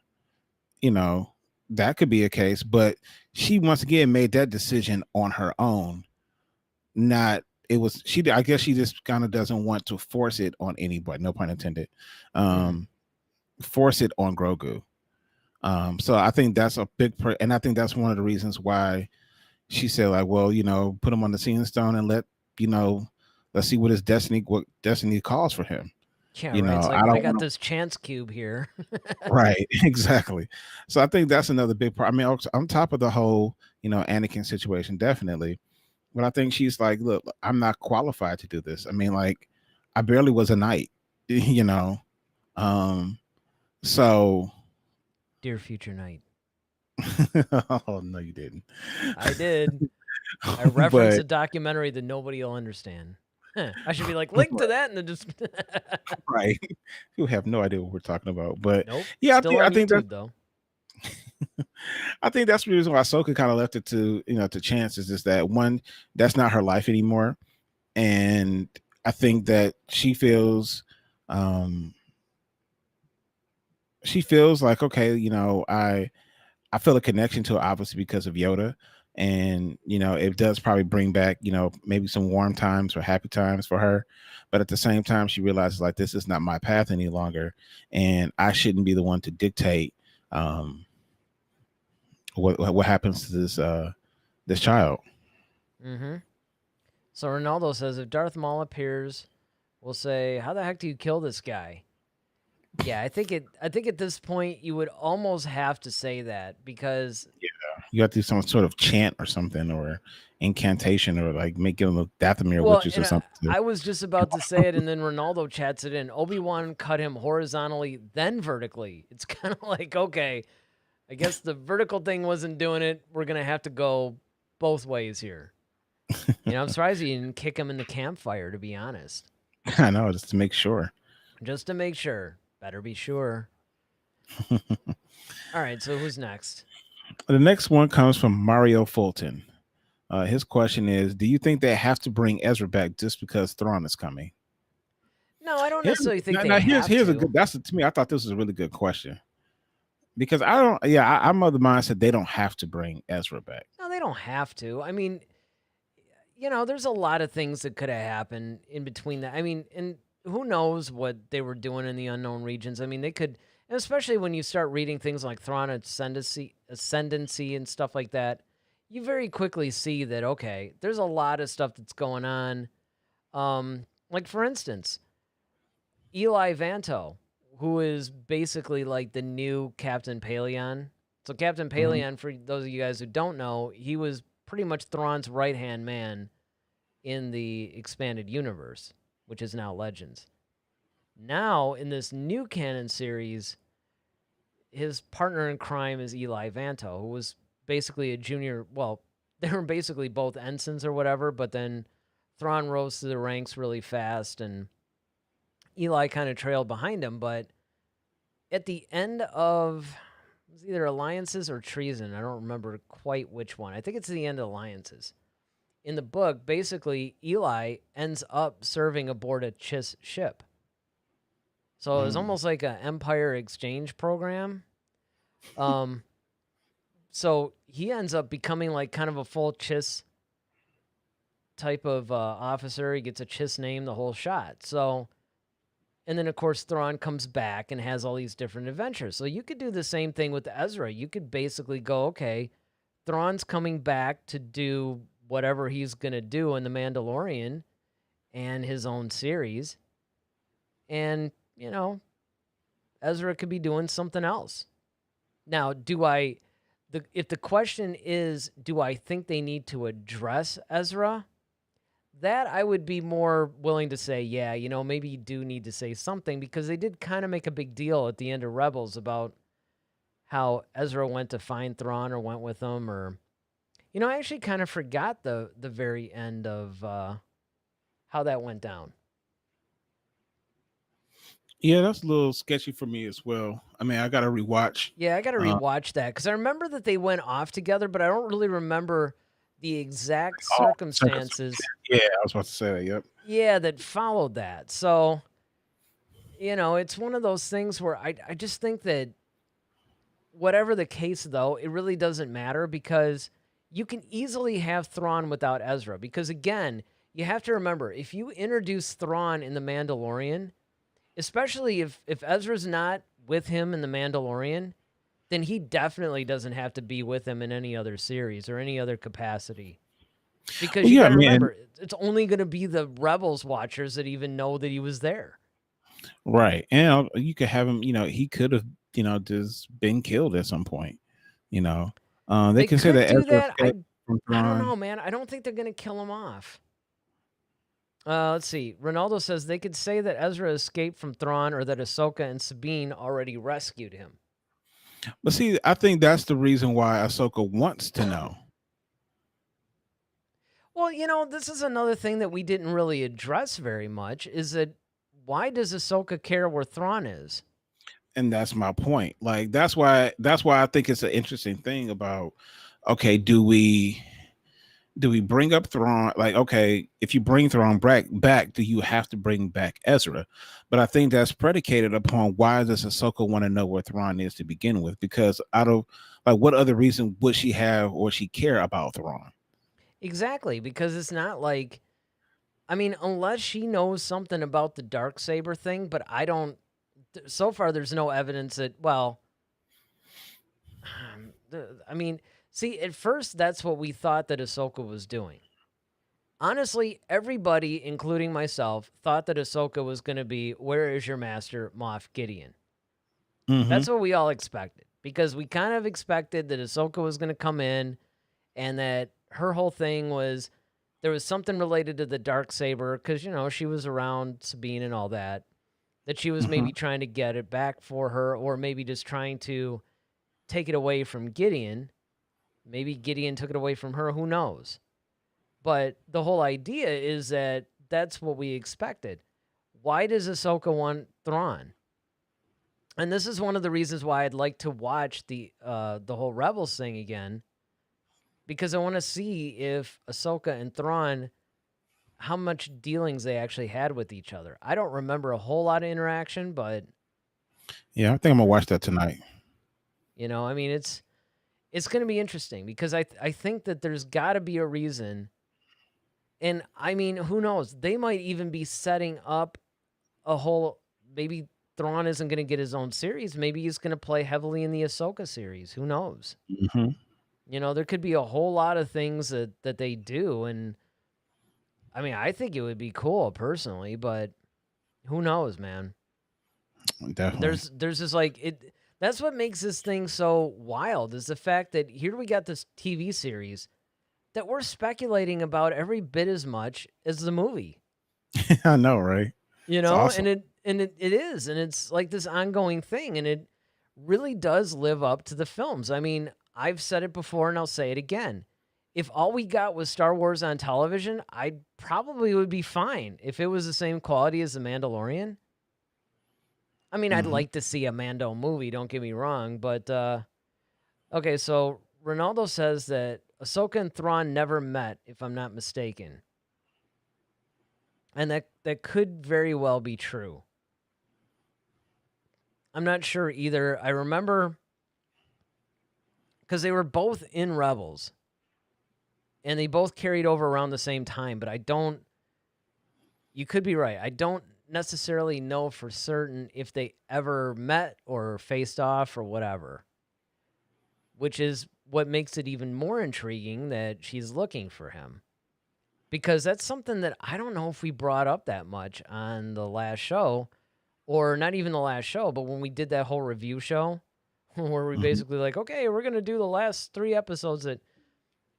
That could be a case, but she once again made that decision on her own. I guess she just kind of doesn't want to force it on anybody, no pun intended. Force it on Grogu. So I think that's a big and I think that's one of the reasons why she said, like, well, put him on the seeing stone and let's see what destiny calls for him. Yeah, right. It's like, I got this chance cube here. Right, exactly. So I think that's another big part. I mean, on top of the whole, Anakin situation, definitely. But I think she's like, look, I'm not qualified to do this. I mean, like, I barely was a knight, So, dear future knight. Oh no, you didn't. I did. I referenced a documentary that nobody will understand. I should be like, link to that, and then just right. You have no idea what we're talking about, but nope. Yeah, I think that though. I think that's the reason why Ahsoka kind of left it to to chances, is that one, that's not her life anymore, and I think that she feels like, okay, I feel a connection to her, obviously, because of Yoda. and it does probably bring back maybe some warm times or happy times for her, but at the same time she realizes like this is not my path any longer, and I shouldn't be the one to dictate what happens to this child. Mm-hmm. So Ronaldo says if Darth Maul appears, we'll say, "How the heck do you kill this guy?" Yeah, I think at this point you would almost have to say that because You have to do some sort of chant or something, or incantation, or like make him a Dathomir well, witches or and something. I was just about to say it, and then Ronaldo chats it in. Obi-Wan cut him horizontally, then vertically. It's kind of like, okay, I guess the vertical thing wasn't doing it. We're gonna have to go both ways here. I'm surprised you didn't kick him in the campfire, to be honest. I know, just to make sure. Just to make sure. Better be sure. All right, so who's next? The next one comes from Mario Fulton. His question is, do you think they have to bring Ezra back just because Thrawn is coming? No, I don't necessarily think now, they have here's to. a good, to me, I thought this was a really good question. Because I'm of the mindset they don't have to bring Ezra back. No, they don't have to. I mean, there's a lot of things that could have happened in between that. I mean, and who knows what they were doing in the unknown regions. I mean, they could, and especially when you start reading things like Thrawn ascendancy and stuff like that, you very quickly see that, okay, there's a lot of stuff that's going on. Like, for instance, Eli Vanto, who is basically like the new Captain Paleon. So Captain Paleon, for those of you guys who don't know, he was pretty much Thrawn's right-hand man in the expanded universe, which is now Legends. Now, in this new canon series, his partner in crime is Eli Vanto, who was basically a junior, well, they were basically both ensigns or whatever, but then Thrawn rose through the ranks really fast, and Eli kind of trailed behind him, but at the end of, it was either Alliances or Treason, I don't remember quite which one. I think it's the end of Alliances. In the book, basically, Eli ends up serving aboard a Chiss ship. So it was almost like an Empire exchange program. So he ends up becoming like kind of a full Chiss type of officer. He gets a Chiss name, the whole shot. So, and then of course Thrawn comes back and has all these different adventures. So you could do the same thing with Ezra. You could basically go, okay, Thrawn's coming back to do whatever he's going to do in The Mandalorian and his own series. And, Ezra could be doing something else. Now, if the question is, do I think they need to address Ezra? That I would be more willing to say, yeah, maybe you do need to say something, because they did kind of make a big deal at the end of Rebels about how Ezra went to find Thrawn or went with him, or, I actually kind of forgot the very end of how that went down. Yeah, that's a little sketchy for me as well. I mean, I got to rewatch. Yeah, I got to rewatch that, because I remember that they went off together, but I don't really remember the exact circumstances. Yeah, I was about to say that, yep. Yeah, that followed that. So, it's one of those things where I just think that whatever the case, though, it really doesn't matter, because you can easily have Thrawn without Ezra. Because, again, you have to remember, if you introduce Thrawn in The Mandalorian, especially if Ezra's not with him in The Mandalorian, then he definitely doesn't have to be with him in any other series or any other capacity. Because you gotta remember, it's only going to be the Rebels watchers that even know that he was there. Right. And you could have him, he could have, just been killed at some point, They can say that Ezra escaped from Thrawn. I don't know, man. I don't think they're going to kill him off. Let's see. Ronaldo says they could say that Ezra escaped from Thrawn, or that Ahsoka and Sabine already rescued him. But see, I think that's the reason why Ahsoka wants to know. Well, this is another thing that we didn't really address very much, is that why does Ahsoka care where Thrawn is? And that's my point. Like, that's why I think it's an interesting thing about, okay, do we do we bring up Thrawn? Like, okay, if you bring Thrawn back, do you have to bring back Ezra? But I think that's predicated upon why does Ahsoka want to know where Thrawn is to begin with? Because out of like, what other reason would she have or she care about Thrawn? Exactly, because it's not like, I mean, unless she knows something about the Darksaber thing, but I don't. So far, there's no evidence that. Well, I mean, see, at first, that's what we thought that Ahsoka was doing. Honestly, everybody, including myself, thought that Ahsoka was going to be, "Where is your master, Moff Gideon?" Mm-hmm. That's what we all expected, because we kind of expected that Ahsoka was going to come in, and that her whole thing was there was something related to the Darksaber, because she was around Sabine and all that. That she was Mm-hmm. maybe trying to get it back for her, or maybe just trying to take it away from Gideon. Maybe Gideon took it away from her. Who knows? But the whole idea is that that's what we expected. Why does Ahsoka want Thrawn? And this is one of the reasons why I'd like to watch the whole Rebels thing again, because I want to see if Ahsoka and Thrawn, how much dealings they actually had with each other. I don't remember a whole lot of interaction, but Yeah, I think I'm gonna watch that tonight. I mean, it's going to be interesting, because I think that there's got to be a reason. And I mean, who knows? They might even be setting up a whole, maybe Thrawn isn't going to get his own series. Maybe he's going to play heavily in the Ahsoka series. Who knows? Mm-hmm. There could be a whole lot of things that they do. And I mean, I think it would be cool personally, but who knows, man? Definitely. There's just like it. That's what makes this thing so wild, is the fact that here we got this TV series that we're speculating about every bit as much as the movie. I know, right? It's awesome. And it is, and it's like this ongoing thing, and it really does live up to the films. I mean, I've said it before and I'll say it again. If all we got was Star Wars on television, I probably would be fine if it was the same quality as The Mandalorian. I mean, I'd Mm-hmm. like to see a Mando movie, don't get me wrong, but okay, so Ronaldo says that Ahsoka and Thrawn never met, if I'm not mistaken. And that could very well be true. I'm not sure either. I remember because they were both in Rebels, and they both carried over around the same time, but I don't. You could be right. I don't necessarily know for certain if they ever met or faced off or whatever, which is what makes it even more intriguing that she's looking for him. Because that's something that I don't know if we brought up that much on the last show, or not even the last show, but when we did that whole review show, where we Mm-hmm. basically like, okay, we're going to do the last 3 episodes, that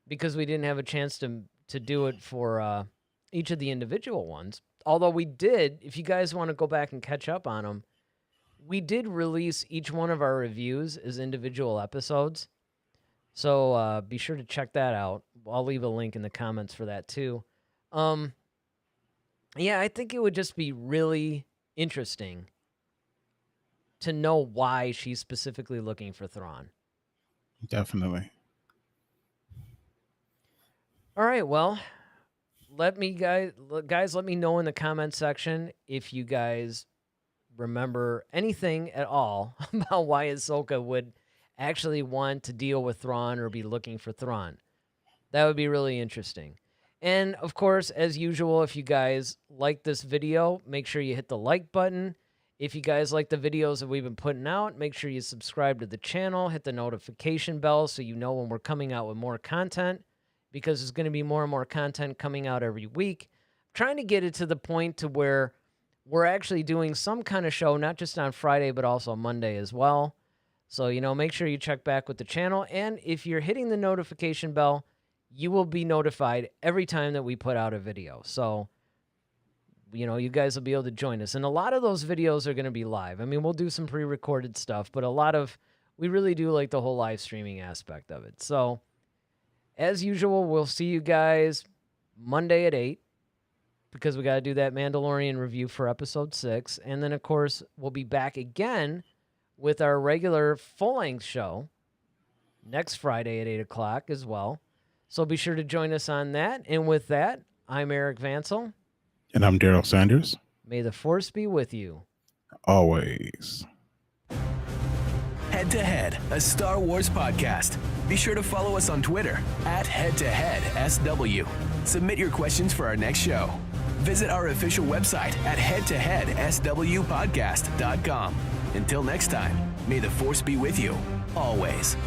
because we didn't have a chance to do it for each of the individual ones. Although we did, if you guys want to go back and catch up on them, we did release each one of our reviews as individual episodes. So be sure to check that out. I'll leave a link in the comments for that too. Yeah, I think it would just be really interesting to know why she's specifically looking for Thrawn. Definitely. All right, well, let me guys let me know in the comment section if you guys remember anything at all about why Ahsoka would actually want to deal with Thrawn or be looking for Thrawn. That would be really interesting. And of course, as usual, if you guys like this video, make sure you hit the like button. If you guys like the videos that we've been putting out, make sure you subscribe to the channel, hit the notification bell so you know when we're coming out with more content, because there's going to be more and more content coming out every week. I'm trying to get it to the point to where we're actually doing some kind of show, not just on Friday, but also Monday as well. So, make sure you check back with the channel. And if you're hitting the notification bell, you will be notified every time that we put out a video. So, you guys will be able to join us. And a lot of those videos are going to be live. I mean, we'll do some pre-recorded stuff, but we really do like the whole live streaming aspect of it. So, as usual, we'll see you guys Monday at 8, because we got to do that Mandalorian review for episode 6. And then, of course, we'll be back again with our regular full-length show next Friday at 8 o'clock as well. So be sure to join us on that. And with that, I'm Eric Vansel. And I'm Daryl Sanders. May the Force be with you. Always. Head to Head, a Star Wars podcast. Be sure to follow us on Twitter at HeadToHeadSW. Submit your questions for our next show. Visit our official website at headtoheadswpodcast.com. Until next time, may the Force be with you, always.